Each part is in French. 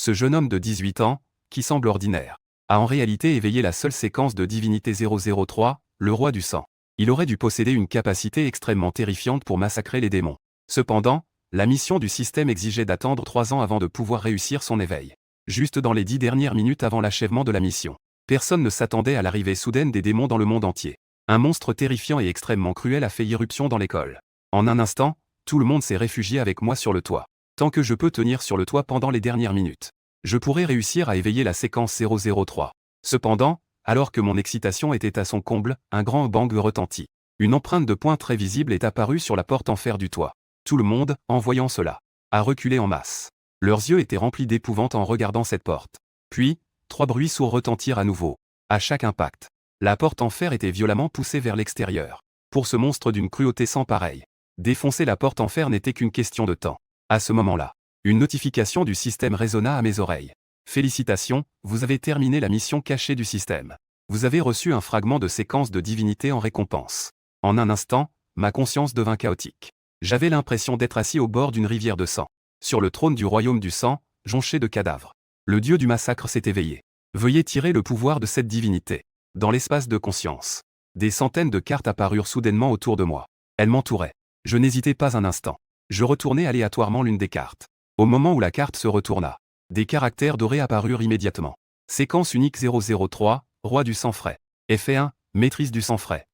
Ce jeune homme de 18 ans, qui semble ordinaire, a en réalité éveillé la seule séquence de Divinité 003, le roi du sang. Il aurait dû posséder une capacité extrêmement terrifiante pour massacrer les démons. Cependant, la mission du système exigeait d'attendre 3 ans avant de pouvoir réussir son éveil. Juste dans les 10 dernières minutes avant l'achèvement de la mission. Personne ne s'attendait à l'arrivée soudaine des démons dans le monde entier. Un monstre terrifiant et extrêmement cruel a fait irruption dans l'école. En un instant, tout le monde s'est réfugié avec moi sur le toit. Tant que je peux tenir sur le toit pendant les dernières minutes, je pourrais réussir à éveiller la séquence 003. Cependant, alors que mon excitation était à son comble, un grand bang retentit. Une empreinte de poing très visible est apparue sur la porte en fer du toit. Tout le monde, en voyant cela, a reculé en masse. Leurs yeux étaient remplis d'épouvante en regardant cette porte. Puis, 3 bruits sourds retentirent à nouveau. À chaque impact, la porte en fer était violemment poussée vers l'extérieur. Pour ce monstre d'une cruauté sans pareille, défoncer la porte en fer n'était qu'une question de temps. À ce moment-là, une notification du système résonna à mes oreilles. Félicitations, vous avez terminé la mission cachée du système. Vous avez reçu un fragment de séquence de divinité en récompense. En un instant, ma conscience devint chaotique. J'avais l'impression d'être assis au bord d'une rivière de sang. Sur le trône du royaume du sang, jonché de cadavres. Le dieu du massacre s'est éveillé. Veuillez tirer le pouvoir de cette divinité. Dans l'espace de conscience, des centaines de cartes apparurent soudainement autour de moi. Elles m'entouraient. Je n'hésitais pas un instant. Je retournai aléatoirement l'une des cartes. Au moment où la carte se retourna, des caractères dorés apparurent immédiatement. Séquence unique 003, roi du sang frais. Effet 1, maîtrise du sang frais.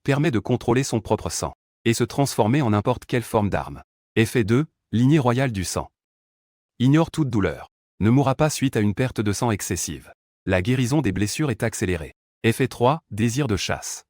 Permet de contrôler son propre sang et se transformer en n'importe quelle forme d'arme. Effet 2, lignée royale du sang. Ignore toute douleur. Ne mourra pas suite à une perte de sang excessive. La guérison des blessures est accélérée. Effet 3, désir de chasse.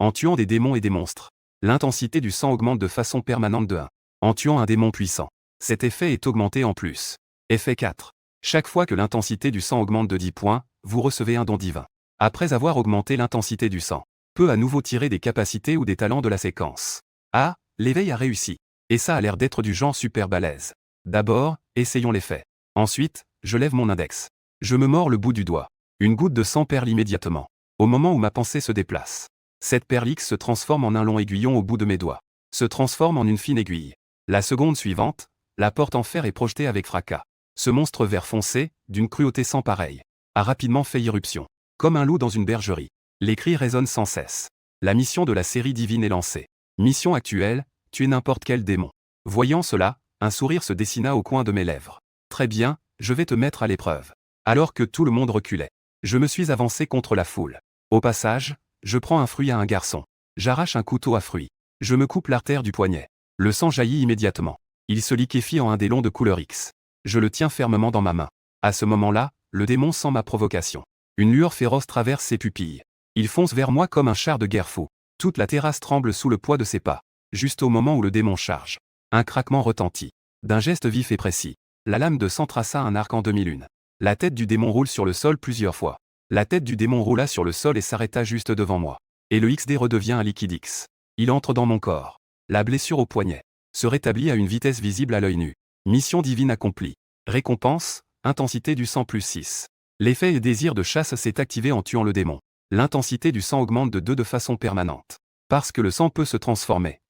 En tuant des démons et des monstres, l'intensité du sang augmente de façon permanente de 1. En tuant un démon puissant, cet effet est augmenté en plus. Effet 4. Chaque fois que l'intensité du sang augmente de 10 points, vous recevez un don divin. Après avoir augmenté l'intensité du sang, peut à nouveau tirer des capacités ou des talents de la séquence. Ah, l'éveil a réussi. Et ça a l'air d'être du genre super balèze. D'abord, essayons l'effet. Ensuite, je lève mon index. Je me mords le bout du doigt. Une goutte de sang perle immédiatement. Au moment où ma pensée se déplace. Cette perle X se transforme en un long aiguillon au bout de mes doigts. Se transforme en une fine aiguille. La seconde suivante, la porte en fer est projetée avec fracas. Ce monstre vert foncé, d'une cruauté sans pareille, a rapidement fait irruption. Comme un loup dans une bergerie. Les cris résonnent sans cesse. La mission de la série divine est lancée. Mission actuelle, tuer n'importe quel démon. Voyant cela, un sourire se dessina au coin de mes lèvres. Très bien, je vais te mettre à l'épreuve. Alors que tout le monde reculait, je me suis avancé contre la foule. Au passage, je prends un fruit à un garçon. J'arrache un couteau à fruit. Je me coupe l'artère du poignet. Le sang jaillit immédiatement. Il se liquéfie en un délon de couleur X. Je le tiens fermement dans ma main. À ce moment-là, le démon sent ma provocation. Une lueur féroce traverse ses pupilles. Il fonce vers moi comme un char de guerre fou. Toute la terrasse tremble sous le poids de ses pas. Juste au moment où le démon charge. Un craquement retentit. D'un geste vif et précis, la lame de sang traça un arc en demi-lune. La tête du démon roule sur le sol plusieurs fois. La tête du démon roula sur le sol et s'arrêta juste devant moi. Et le XD redevient un liquide X. Il entre dans mon corps. La blessure au poignet se rétablit à une vitesse visible à l'œil nu. Mission divine accomplie. Récompense, intensité du sang plus 6. L'effet et désir de chasse s'est activé en tuant le démon. L'intensité du sang augmente de 2 de façon permanente. Parce que le sang peut se transformer.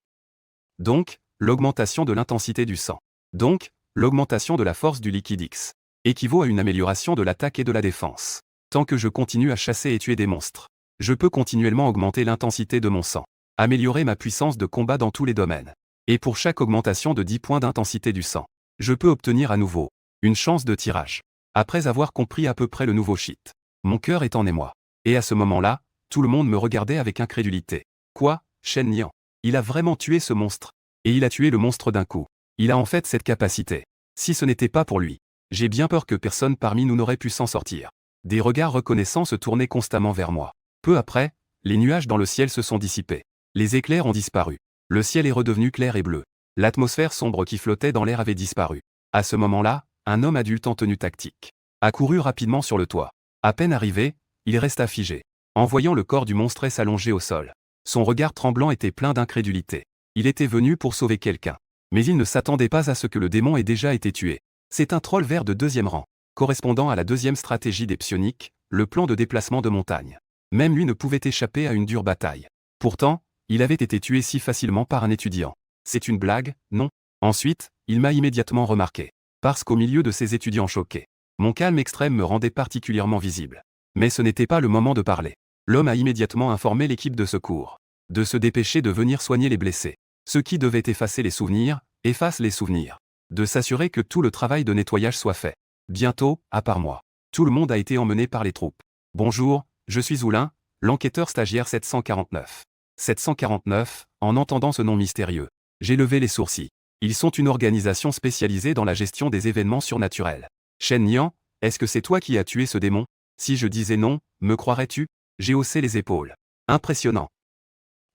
Donc, l'augmentation de l'intensité du sang. Donc, l'augmentation de la force du liquide X. Équivaut à une amélioration de l'attaque et de la défense. Tant que je continue à chasser et tuer des monstres, je peux continuellement augmenter l'intensité de mon sang. Améliorer ma puissance de combat dans tous les domaines. Et pour chaque augmentation de 10 points d'intensité du sang, je peux obtenir à nouveau une chance de tirage. Après avoir compris à peu près le nouveau shit, mon cœur est en émoi. Et à ce moment-là, tout le monde me regardait avec incrédulité. Quoi, Shen Nian? Il a vraiment tué ce monstre. Et il a tué le monstre d'un coup. Il a en fait cette capacité. Si ce n'était pas pour lui, j'ai bien peur que personne parmi nous n'aurait pu s'en sortir. Des regards reconnaissants se tournaient constamment vers moi. Peu après, les nuages dans le ciel se sont dissipés. Les éclairs ont disparu. Le ciel est redevenu clair et bleu. L'atmosphère sombre qui flottait dans l'air avait disparu. À ce moment-là, un homme adulte en tenue tactique accourut rapidement sur le toit. À peine arrivé, il resta figé. En voyant le corps du monstre s'allonger au sol, son regard tremblant était plein d'incrédulité. Il était venu pour sauver quelqu'un. Mais il ne s'attendait pas à ce que le démon ait déjà été tué. C'est un troll vert de 2e rang, correspondant à la 2e stratégie des psioniques, le plan de déplacement de montagne. Même lui ne pouvait échapper à une dure bataille. Pourtant, il avait été tué si facilement par un étudiant. C'est une blague, non? Ensuite, il m'a immédiatement remarqué. Parce qu'au milieu de ces étudiants choqués, mon calme extrême me rendait particulièrement visible. Mais ce n'était pas le moment de parler. L'homme a immédiatement informé l'équipe de secours de se dépêcher de venir soigner les blessés. Ceux qui devaient effacer les souvenirs, effacent les souvenirs. De s'assurer que tout le travail de nettoyage soit fait. Bientôt, à part moi, tout le monde a été emmené par les troupes. Bonjour, je suis Zoulin, l'enquêteur stagiaire 749. 749, en entendant ce nom mystérieux, j'ai levé les sourcils. Ils sont une organisation spécialisée dans la gestion des événements surnaturels. Shen Nian, est-ce que c'est toi qui as tué ce démon? Si je disais non, me croirais-tu? J'ai haussé les épaules. Impressionnant.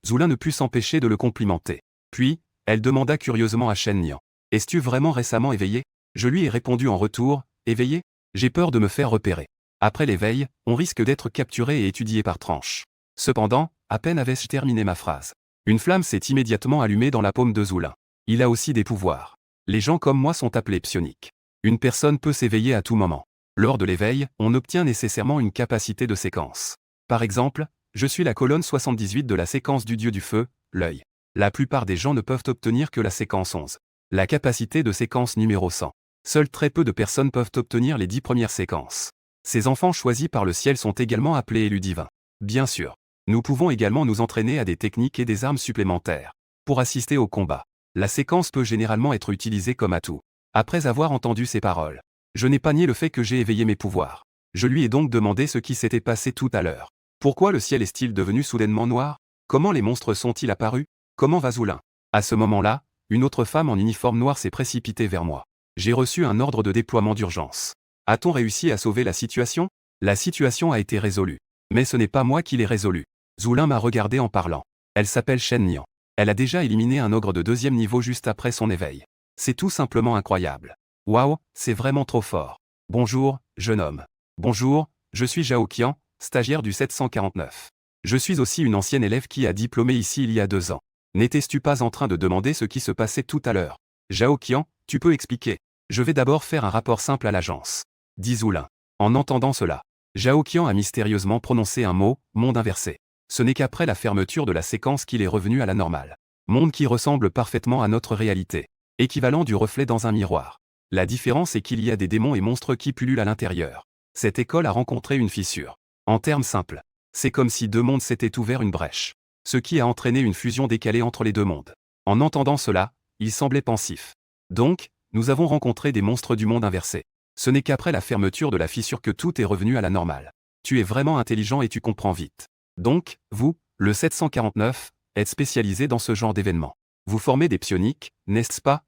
Zoulin ne put s'empêcher de le complimenter. Puis, elle demanda curieusement à Shen Nian. Es-tu vraiment récemment éveillé? Je lui ai répondu en retour, éveillé? J'ai peur de me faire repérer. Après l'éveil, on risque d'être capturé et étudié par tranche. Cependant, à peine avais-je terminé ma phrase. Une flamme s'est immédiatement allumée dans la paume de Zoulin. Il a aussi des pouvoirs. Les gens comme moi sont appelés psioniques. Une personne peut s'éveiller à tout moment. Lors de l'éveil, on obtient nécessairement une capacité de séquence. Par exemple, je suis la colonne 78 de la séquence du dieu du feu, l'œil. La plupart des gens ne peuvent obtenir que la séquence 11. La capacité de séquence numéro 100. Seuls très peu de personnes peuvent obtenir les 10 premières séquences. Ces enfants choisis par le ciel sont également appelés élus divins. Bien sûr, nous pouvons également nous entraîner à des techniques et des armes supplémentaires. Pour assister au combat, la séquence peut généralement être utilisée comme atout. Après avoir entendu ces paroles, je n'ai pas nié le fait que j'ai éveillé mes pouvoirs. Je lui ai donc demandé ce qui s'était passé tout à l'heure. Pourquoi le ciel est-il devenu soudainement noir? Comment les monstres sont-ils apparus? Comment va Zoulin? À ce moment-là, une autre femme en uniforme noir s'est précipitée vers moi. J'ai reçu un ordre de déploiement d'urgence. A-t-on réussi à sauver la situation? La situation a été résolue. Mais ce n'est pas moi qui l'ai résolue. Zoulin m'a regardé en parlant. Elle s'appelle Shen Nian. Elle a déjà éliminé un ogre de 2e niveau juste après son éveil. C'est tout simplement incroyable. Waouh, c'est vraiment trop fort. Bonjour, jeune homme. Bonjour, je suis Zhao Qian, stagiaire du 749. Je suis aussi une ancienne élève qui a diplômé ici il y a 2 ans. N'étais-tu pas en train de demander ce qui se passait tout à l'heure? Zhao Qian, tu peux expliquer. Je vais d'abord faire un rapport simple à l'agence. Dit Zoulin. En entendant cela, Zhao Qian a mystérieusement prononcé un mot, monde inversé. Ce n'est qu'après la fermeture de la séquence qu'il est revenu à la normale. Monde qui ressemble parfaitement à notre réalité. Équivalent du reflet dans un miroir. La différence est qu'il y a des démons et monstres qui pullulent à l'intérieur. Cette école a rencontré une fissure. En termes simples, c'est comme si 2 mondes s'étaient ouverts une brèche. Ce qui a entraîné une fusion décalée entre les 2 mondes. En entendant cela, il semblait pensif. Donc, nous avons rencontré des monstres du monde inversé. Ce n'est qu'après la fermeture de la fissure que tout est revenu à la normale. Tu es vraiment intelligent et tu comprends vite. Donc, vous, le 749, êtes spécialisé dans ce genre d'événements. Vous formez des psioniques, n'est-ce pas?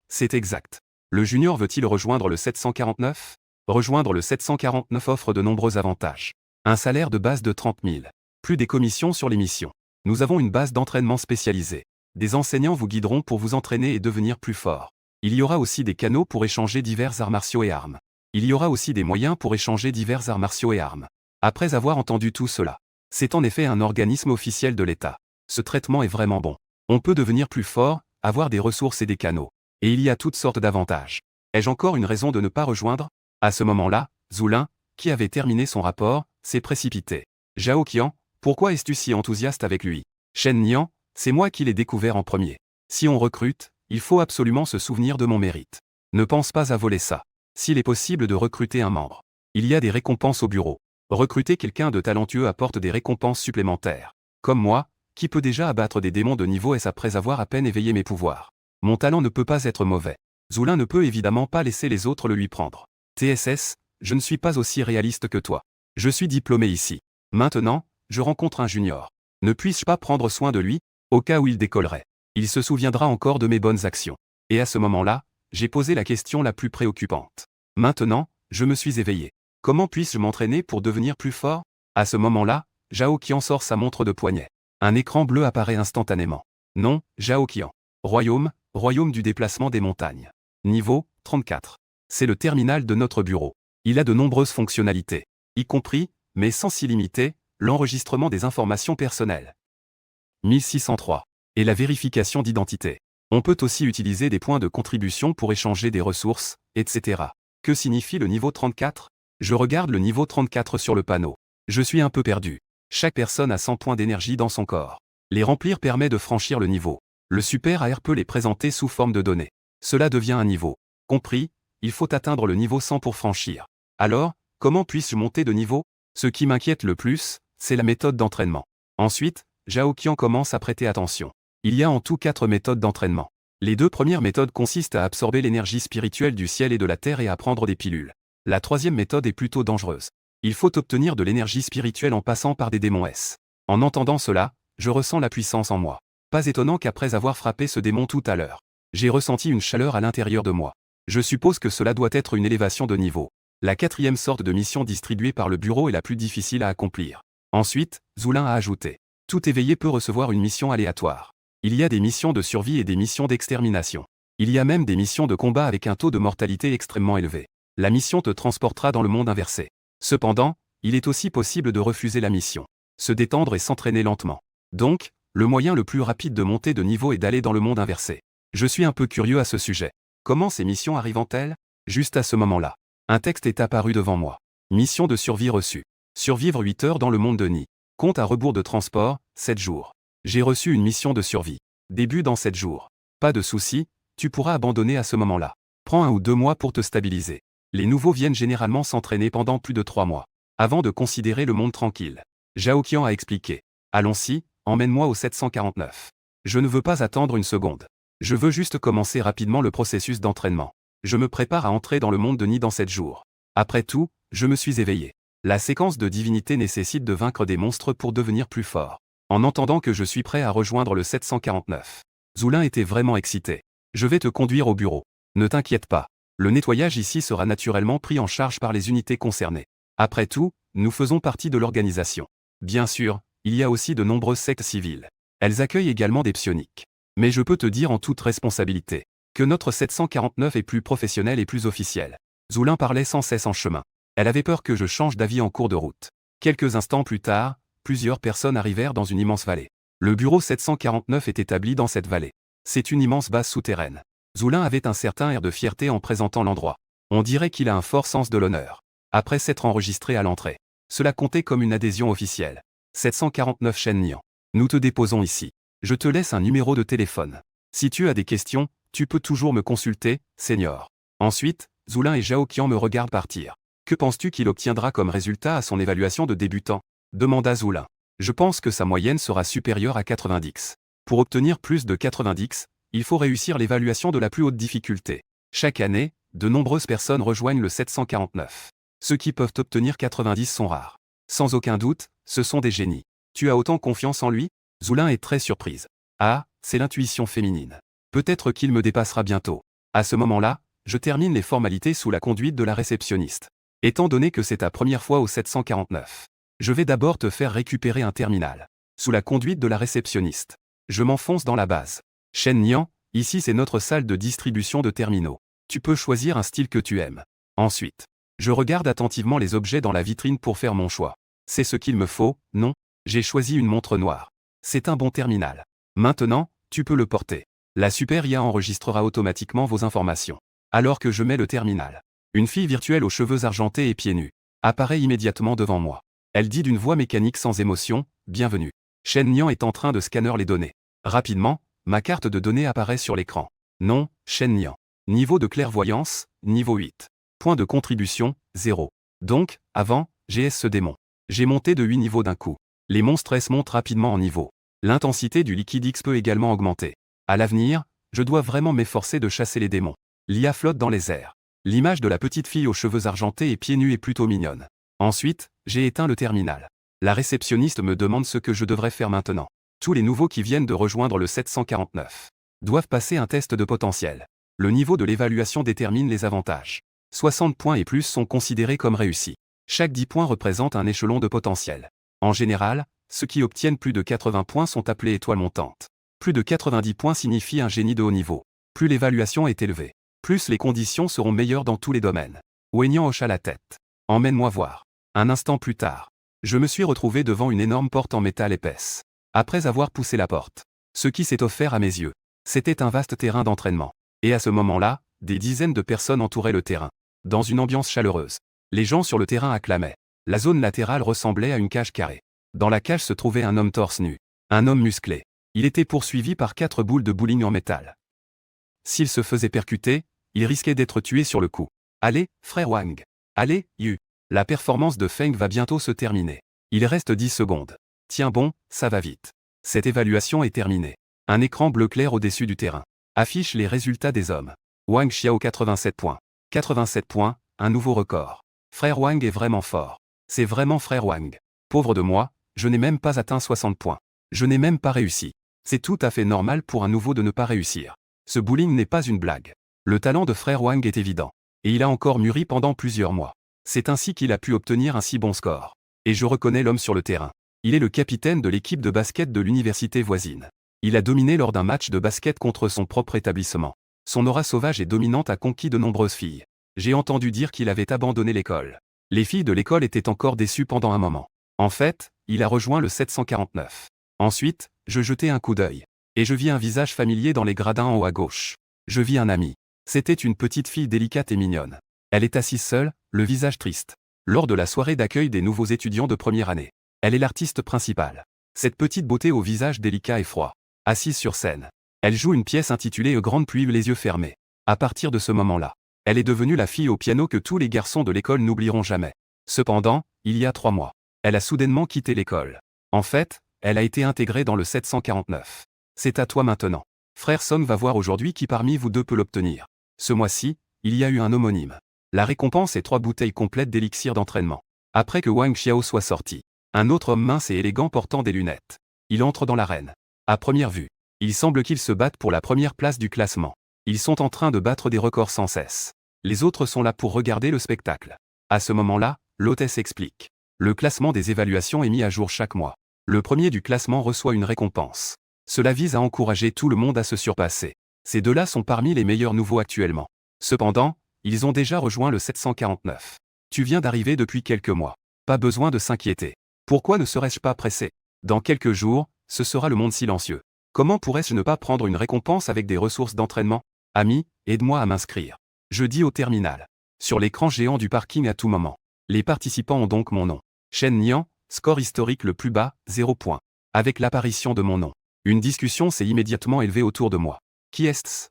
C'est exact. Le junior veut-il rejoindre le 749? Rejoindre le 749 offre de nombreux avantages. Un salaire de base de 30 000. Plus des commissions sur les missions. Nous avons une base d'entraînement spécialisée. Des enseignants vous guideront pour vous entraîner et devenir plus fort. Il y aura aussi des canaux pour échanger divers arts martiaux et armes. Il y aura aussi des moyens pour échanger divers arts martiaux et armes. Après avoir entendu tout cela, c'est en effet un organisme officiel de l'État. Ce traitement est vraiment bon. On peut devenir plus fort, avoir des ressources et des canaux. Et il y a toutes sortes d'avantages. Ai-je encore une raison de ne pas rejoindre? À ce moment-là, Zoulin, qui avait terminé son rapport, s'est précipité. Zhao Qian, pourquoi es-tu si enthousiaste avec lui? Shen Nian, c'est moi qui l'ai découvert en premier. Si on recrute, il faut absolument se souvenir de mon mérite. Ne pense pas à voler ça. S'il est possible de recruter un membre, il y a des récompenses au bureau. Recruter quelqu'un de talentueux apporte des récompenses supplémentaires. Comme moi, qui peut déjà abattre des démons de niveau S après avoir à peine éveillé mes pouvoirs. Mon talent ne peut pas être mauvais. Zoulin ne peut évidemment pas laisser les autres le lui prendre. TSS, je ne suis pas aussi réaliste que toi. Je suis diplômé ici. Maintenant, je rencontre un junior. Ne puis-je pas prendre soin de lui, au cas où il décollerait? Il se souviendra encore de mes bonnes actions. Et à ce moment-là, j'ai posé la question la plus préoccupante. Maintenant, je me suis éveillé. Comment puis-je m'entraîner pour devenir plus fort? À ce moment-là, Zhao Qian sort sa montre de poignet. Un écran bleu apparaît instantanément. Nom, Zhao Qian. Royaume, royaume du déplacement des montagnes. Niveau, 34. C'est le terminal de notre bureau. Il a de nombreuses fonctionnalités, y compris, mais sans s'y limiter, l'enregistrement des informations personnelles. 1603. Et la vérification d'identité. On peut aussi utiliser des points de contribution pour échanger des ressources, etc. Que signifie le niveau 34? Je regarde le niveau 34 sur le panneau. Je suis un peu perdu. Chaque personne a 100 points d'énergie dans son corps. Les remplir permet de franchir le niveau. Le super AR peut les présenter sous forme de données. Cela devient un niveau. Compris, il faut atteindre le niveau 100 pour franchir. Alors, comment puis-je monter de niveau? Ce qui m'inquiète le plus, c'est la méthode d'entraînement. Ensuite, Zhao Qian commence à prêter attention. Il y a en tout 4 méthodes d'entraînement. Les 2 premières méthodes consistent à absorber l'énergie spirituelle du ciel et de la terre et à prendre des pilules. La 3e méthode est plutôt dangereuse. Il faut obtenir de l'énergie spirituelle en passant par des démons S. En entendant cela, je ressens la puissance en moi. Pas étonnant qu'après avoir frappé ce démon tout à l'heure, j'ai ressenti une chaleur à l'intérieur de moi. Je suppose que cela doit être une élévation de niveau. La 4e sorte de mission distribuée par le bureau est la plus difficile à accomplir. Ensuite, Zoulin a ajouté. Tout éveillé peut recevoir une mission aléatoire. Il y a des missions de survie et des missions d'extermination. Il y a même des missions de combat avec un taux de mortalité extrêmement élevé. La mission te transportera dans le monde inversé. Cependant, il est aussi possible de refuser la mission, se détendre et s'entraîner lentement. Donc, le moyen le plus rapide de monter de niveau est d'aller dans le monde inversé. Je suis un peu curieux à ce sujet. Comment ces missions arrivent-elles? Juste à ce moment-là, un texte est apparu devant moi. Mission de survie reçue. Survivre 8 heures dans le monde de Ni. Compte à rebours de transport, 7 jours. J'ai reçu une mission de survie. Début dans 7 jours. Pas de souci, tu pourras abandonner à ce moment-là. Prends 1 ou 2 mois pour te stabiliser. Les nouveaux viennent généralement s'entraîner pendant plus de 3 mois. Avant de considérer le monde tranquille. Zhao Qian a expliqué. Allons-y, emmène-moi au 749. Je ne veux pas attendre une seconde. Je veux juste commencer rapidement le processus d'entraînement. Je me prépare à entrer dans le monde de Ni dans 7 jours. Après tout, je me suis éveillé. La séquence de divinité nécessite de vaincre des monstres pour devenir plus fort. En entendant que je suis prêt à rejoindre le 749. Zoulin était vraiment excité. Je vais te conduire au bureau. Ne t'inquiète pas. Le nettoyage ici sera naturellement pris en charge par les unités concernées. Après tout, nous faisons partie de l'organisation. Bien sûr, il y a aussi de nombreuses sectes civiles. Elles accueillent également des psioniques. Mais je peux te dire en toute responsabilité que notre 749 est plus professionnel et plus officiel. Zoulin parlait sans cesse en chemin. Elle avait peur que je change d'avis en cours de route. Quelques instants plus tard, plusieurs personnes arrivèrent dans une immense vallée. Le bureau 749 est établi dans cette vallée. C'est une immense base souterraine. Zoulin avait un certain air de fierté en présentant l'endroit. On dirait qu'il a un fort sens de l'honneur. Après s'être enregistré à l'entrée, cela comptait comme une adhésion officielle. 749 Shen Nian. Nous te déposons ici. Je te laisse un numéro de téléphone. Si tu as des questions, tu peux toujours me consulter, Seigneur. Ensuite, Zoulin et Zhao Qian me regardent partir. Que penses-tu qu'il obtiendra comme résultat à son évaluation de débutant? Demanda Zoulin. Je pense que sa moyenne sera supérieure à 90. Pour obtenir plus de 90, il faut réussir l'évaluation de la plus haute difficulté. Chaque année, de nombreuses personnes rejoignent le 749. Ceux qui peuvent obtenir 90 sont rares. Sans aucun doute, ce sont des génies. Tu as autant confiance en lui? Zoulin est très surprise. Ah, c'est l'intuition féminine. Peut-être qu'il me dépassera bientôt. À ce moment-là, je termine les formalités sous la conduite de la réceptionniste. Étant donné que c'est ta première fois au 749, je vais d'abord te faire récupérer un terminal. Sous la conduite de la réceptionniste. Je m'enfonce dans la base. Shen Nian, ici c'est notre salle de distribution de terminaux. Tu peux choisir un style que tu aimes. Ensuite, je regarde attentivement les objets dans la vitrine pour faire mon choix. C'est ce qu'il me faut, non? J'ai choisi une montre noire. C'est un bon terminal. Maintenant, tu peux le porter. La Super IA enregistrera automatiquement vos informations. Alors que je mets le terminal. Une fille virtuelle aux cheveux argentés et pieds nus apparaît immédiatement devant moi. Elle dit d'une voix mécanique sans émotion, « Bienvenue. Shen Nian est en train de scanner les données. » Rapidement, ma carte de données apparaît sur l'écran. Nom, Shen Nian. Niveau de clairvoyance, niveau 8. Point de contribution, 0. Donc, avant, GS ce démon. J'ai monté de 8 niveaux d'un coup. Les monstres S montent rapidement en niveau. L'intensité du liquide X peut également augmenter. À l'avenir, je dois vraiment m'efforcer de chasser les démons. L'IA flotte dans les airs. L'image de la petite fille aux cheveux argentés et pieds nus est plutôt mignonne. Ensuite, j'ai éteint le terminal. La réceptionniste me demande ce que je devrais faire maintenant. Tous les nouveaux qui viennent de rejoindre le 749 doivent passer un test de potentiel. Le niveau de l'évaluation détermine les avantages. 60 points et plus sont considérés comme réussis. Chaque 10 points représente un échelon de potentiel. En général, ceux qui obtiennent plus de 80 points sont appelés étoiles montantes. Plus de 90 points signifie un génie de haut niveau. Plus l'évaluation est élevée, plus les conditions seront meilleures dans tous les domaines. Wenyan hocha la tête. Emmène-moi voir. Un instant plus tard, je me suis retrouvé devant une énorme porte en métal épaisse. Après avoir poussé la porte, ce qui s'est offert à mes yeux, c'était un vaste terrain d'entraînement. Et à ce moment-là, des dizaines de personnes entouraient le terrain. Dans une ambiance chaleureuse. Les gens sur le terrain acclamaient. La zone latérale ressemblait à une cage carrée. Dans la cage se trouvait un homme torse nu. Un homme musclé. Il était poursuivi par 4 boules de bowling en métal. S'il se faisait percuter, Il risquait d'être tué sur le coup. Allez, frère Wang. Allez, Yu. La performance de Feng va bientôt se terminer. Il reste 10 secondes. Tiens bon, ça va vite. Cette évaluation est terminée. Un écran bleu clair au-dessus du terrain affiche les résultats des hommes. Wang Xiao 87 points. 87 points, un nouveau record. Frère Wang est vraiment fort. C'est vraiment frère Wang. Pauvre de moi, je n'ai même pas atteint 60 points. Je n'ai même pas réussi. C'est tout à fait normal pour un nouveau de ne pas réussir. Ce bowling n'est pas une blague. Le talent de frère Wang est évident. Et il a encore mûri pendant plusieurs mois. C'est ainsi qu'il a pu obtenir un si bon score. Et je reconnais l'homme sur le terrain. Il est le capitaine de l'équipe de basket de l'université voisine. Il a dominé lors d'un match de basket contre son propre établissement. Son aura sauvage et dominante a conquis de nombreuses filles. J'ai entendu dire qu'il avait abandonné l'école. Les filles de l'école étaient encore déçues pendant un moment. En fait, il a rejoint le 749. Ensuite, je jetai un coup d'œil. Et je vis un visage familier dans les gradins en haut à gauche. Je vis un ami. C'était une petite fille délicate et mignonne. Elle est assise seule, le visage triste. Lors de la soirée d'accueil des nouveaux étudiants de première année. Elle est l'artiste principale. Cette petite beauté au visage délicat et froid. Assise sur scène. Elle joue une pièce intitulée Grande pluie les yeux fermés. À partir de ce moment-là, elle est devenue la fille au piano que tous les garçons de l'école n'oublieront jamais. Cependant, il y a 3 mois, elle a soudainement quitté l'école. En fait, elle a été intégrée dans le 749. C'est à toi maintenant. Frère Song va voir aujourd'hui qui parmi vous deux peut l'obtenir. Ce mois-ci, il y a eu un homonyme. La récompense est 3 bouteilles complètes d'élixir d'entraînement. Après que Wang Xiao soit sorti, un autre homme mince et élégant portant des lunettes. Il entre dans l'arène. À première vue, il semble qu'ils se battent pour la première place du classement. Ils sont en train de battre des records sans cesse. Les autres sont là pour regarder le spectacle. À ce moment-là, l'hôtesse explique. Le classement des évaluations est mis à jour chaque mois. Le premier du classement reçoit une récompense. Cela vise à encourager tout le monde à se surpasser. Ces deux-là sont parmi les meilleurs nouveaux actuellement. Cependant, ils ont déjà rejoint le 749. Tu viens d'arriver depuis quelques mois. Pas besoin de s'inquiéter. Pourquoi ne serais-je pas pressé? Dans quelques jours, ce sera le monde silencieux. Comment pourrais-je ne pas prendre une récompense avec des ressources d'entraînement? Ami, aide-moi à m'inscrire. Je dis au terminal. Sur l'écran géant du parking à tout moment. Les participants ont donc mon nom. Shen Nian, score historique le plus bas, 0 points. Avec l'apparition de mon nom, une discussion s'est immédiatement élevée autour de moi. Qui est-ce?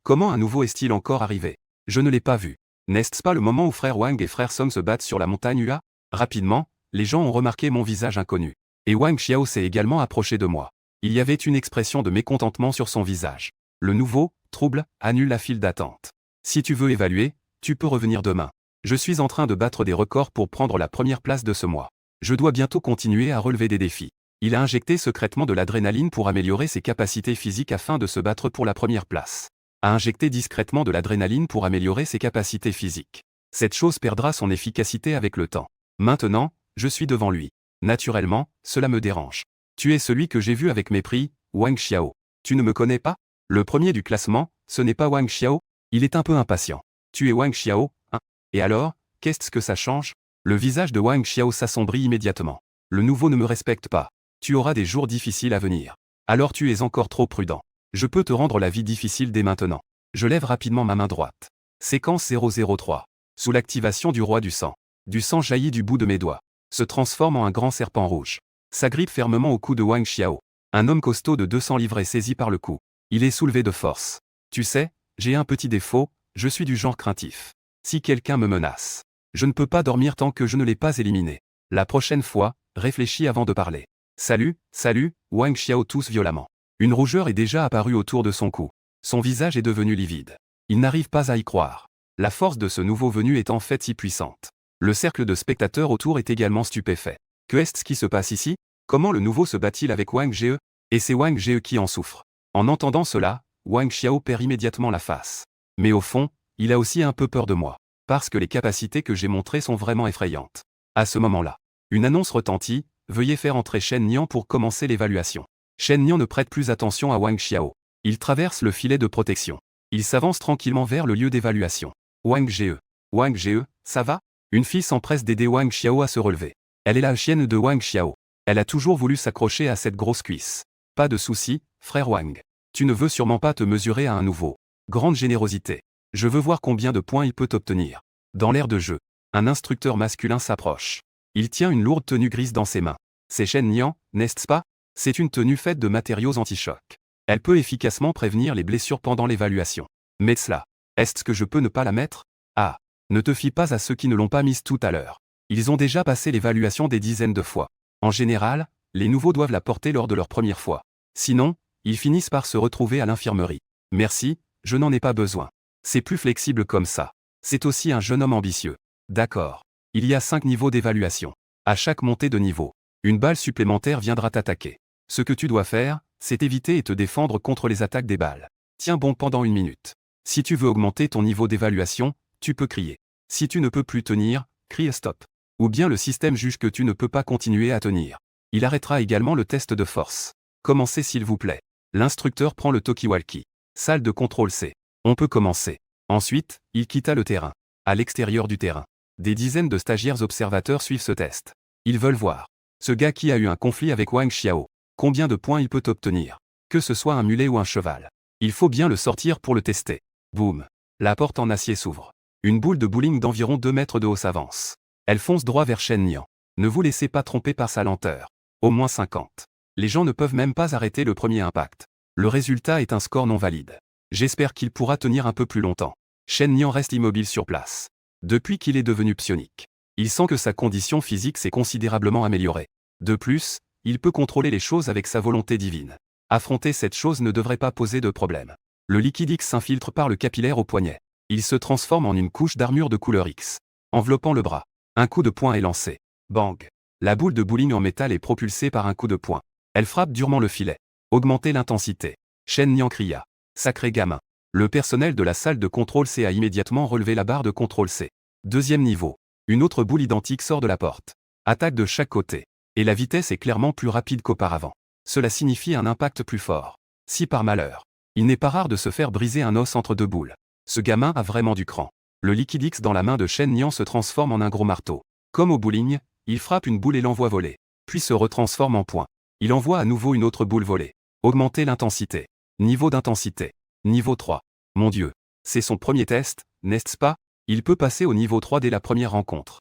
Comment un nouveau est-il encore arrivé? Je ne l'ai pas vu. N'est-ce pas le moment où frère Wang et frère Song se battent sur la montagne Hua? Rapidement, les gens ont remarqué mon visage inconnu. Et Wang Xiao s'est également approché de moi. Il y avait une expression de mécontentement sur son visage. Le nouveau, trouble, annule la file d'attente. Si tu veux évaluer, tu peux revenir demain. Je suis en train de battre des records pour prendre la première place de ce mois. Je dois bientôt continuer à relever des défis. Il a injecté secrètement de l'adrénaline pour améliorer ses capacités physiques afin de se battre pour la première place. A injecté discrètement de l'adrénaline pour améliorer ses capacités physiques. Cette chose perdra son efficacité avec le temps. Maintenant, je suis devant lui. Naturellement, cela me dérange. Tu es celui que j'ai vu avec mépris, Wang Xiao. Tu ne me connais pas? Le premier du classement, ce n'est pas Wang Xiao? Il est un peu impatient. Tu es Wang Xiao, hein? Et alors, qu'est-ce que ça change? Le visage de Wang Xiao s'assombrit immédiatement. Le nouveau ne me respecte pas. Tu auras des jours difficiles à venir. Alors tu es encore trop prudent. Je peux te rendre la vie difficile dès maintenant. Je lève rapidement ma main droite. Séquence 003. Sous l'activation du roi du sang. Du sang jaillit du bout de mes doigts. Se transforme en un grand serpent rouge. S'agrippe fermement au cou de Wang Xiao. Un homme costaud de 200 livres est saisi par le cou. Il est soulevé de force. Tu sais, j'ai un petit défaut, je suis du genre craintif. Si quelqu'un me menace, je ne peux pas dormir tant que je ne l'ai pas éliminé. La prochaine fois, réfléchis avant de parler. Salut, salut, Wang Xiao tousse violemment. Une rougeur est déjà apparue autour de son cou. Son visage est devenu livide. Il n'arrive pas à y croire. La force de ce nouveau venu est en fait si puissante. Le cercle de spectateurs autour est également stupéfait. Que est-ce qui se passe ici? Comment le nouveau se bat-il avec Wang Jie? Et c'est Wang Jie qui en souffre. En entendant cela, Wang Xiao perd immédiatement la face. Mais au fond, il a aussi un peu peur de moi. Parce que les capacités que j'ai montrées sont vraiment effrayantes. À ce moment-là, une annonce retentit, veuillez faire entrer Shen Nian pour commencer l'évaluation. Shen Nian ne prête plus attention à Wang Xiao. Il traverse le filet de protection. Il s'avance tranquillement vers le lieu d'évaluation. Wang Jie. Wang Jie, ça va? Une fille s'empresse d'aider Wang Xiao à se relever. Elle est la chienne de Wang Xiao. Elle a toujours voulu s'accrocher à cette grosse cuisse. Pas de souci, frère Wang. Tu ne veux sûrement pas te mesurer à un nouveau. Grande générosité. Je veux voir combien de points il peut obtenir. Dans l'air de jeu, un instructeur masculin s'approche. Il tient une lourde tenue grise dans ses mains. C'est Shen Nian, n'est-ce pas? C'est une tenue faite de matériaux anti-choc. Elle peut efficacement prévenir les blessures pendant l'évaluation. Mais cela, Est-ce que je peux ne pas la mettre? Ah. Ne te fie pas à ceux qui ne l'ont pas mise tout à l'heure. Ils ont déjà passé l'évaluation des dizaines de fois. En général, les nouveaux doivent la porter lors de leur première fois. Sinon, ils finissent par se retrouver à l'infirmerie. Merci, je n'en ai pas besoin. C'est plus flexible comme ça. C'est aussi un jeune homme ambitieux. D'accord. Il y a 5 niveaux d'évaluation. À chaque montée de niveau, une balle supplémentaire viendra t'attaquer. Ce que tu dois faire, c'est éviter et te défendre contre les attaques des balles. Tiens bon pendant 1 minute. Si tu veux augmenter ton niveau d'évaluation, tu peux crier. Si tu ne peux plus tenir, crie stop. Ou bien le système juge que tu ne peux pas continuer à tenir. Il arrêtera également le test de force. Commencez s'il vous plaît. L'instructeur prend le talkie-walkie. Salle de contrôle C. On peut commencer. Ensuite, il quitta le terrain. À l'extérieur du terrain, des dizaines de stagiaires observateurs suivent ce test. Ils veulent voir. Ce gars qui a eu un conflit avec Wang Xiao. Combien de points il peut obtenir? Que ce soit un mulet ou un cheval. Il faut bien le sortir pour le tester. Boum. La porte en acier s'ouvre. Une boule de bowling d'environ 2 mètres de haut s'avance. Elle fonce droit vers Shen Niang. Ne vous laissez pas tromper par sa lenteur. Au moins 50. Les gens ne peuvent même pas arrêter le premier impact. Le résultat est un score non valide. J'espère qu'il pourra tenir un peu plus longtemps. Shen Niang reste immobile sur place. Depuis qu'il est devenu psionique, il sent que sa condition physique s'est considérablement améliorée. De plus, il peut contrôler les choses avec sa volonté divine. Affronter cette chose ne devrait pas poser de problème. Le liquide X s'infiltre par le capillaire au poignet. Il se transforme en une couche d'armure de couleur X, enveloppant le bras. Un coup de poing est lancé. Bang! La boule de bowling en métal est propulsée par un coup de poing. Elle frappe durement le filet. Augmentez l'intensité. Shen Niang cria. Sacré gamin. Le personnel de la salle de contrôle C a immédiatement relevé la barre de contrôle C. Deuxième niveau. Une autre boule identique sort de la porte. Attaque de chaque côté. Et la vitesse est clairement plus rapide qu'auparavant. Cela signifie un impact plus fort. Si par malheur, il n'est pas rare de se faire briser un os entre 2 boules. Ce gamin a vraiment du cran. Le liquide X dans la main de Shen Niang se transforme en un gros marteau. Comme au bowling, il frappe une boule et l'envoie voler. Puis se retransforme en point. Il envoie à nouveau une autre boule voler. Augmenter l'intensité. Niveau d'intensité. Niveau 3. Mon Dieu. C'est son premier test, n'est-ce pas? Il peut passer au niveau 3 dès la première rencontre.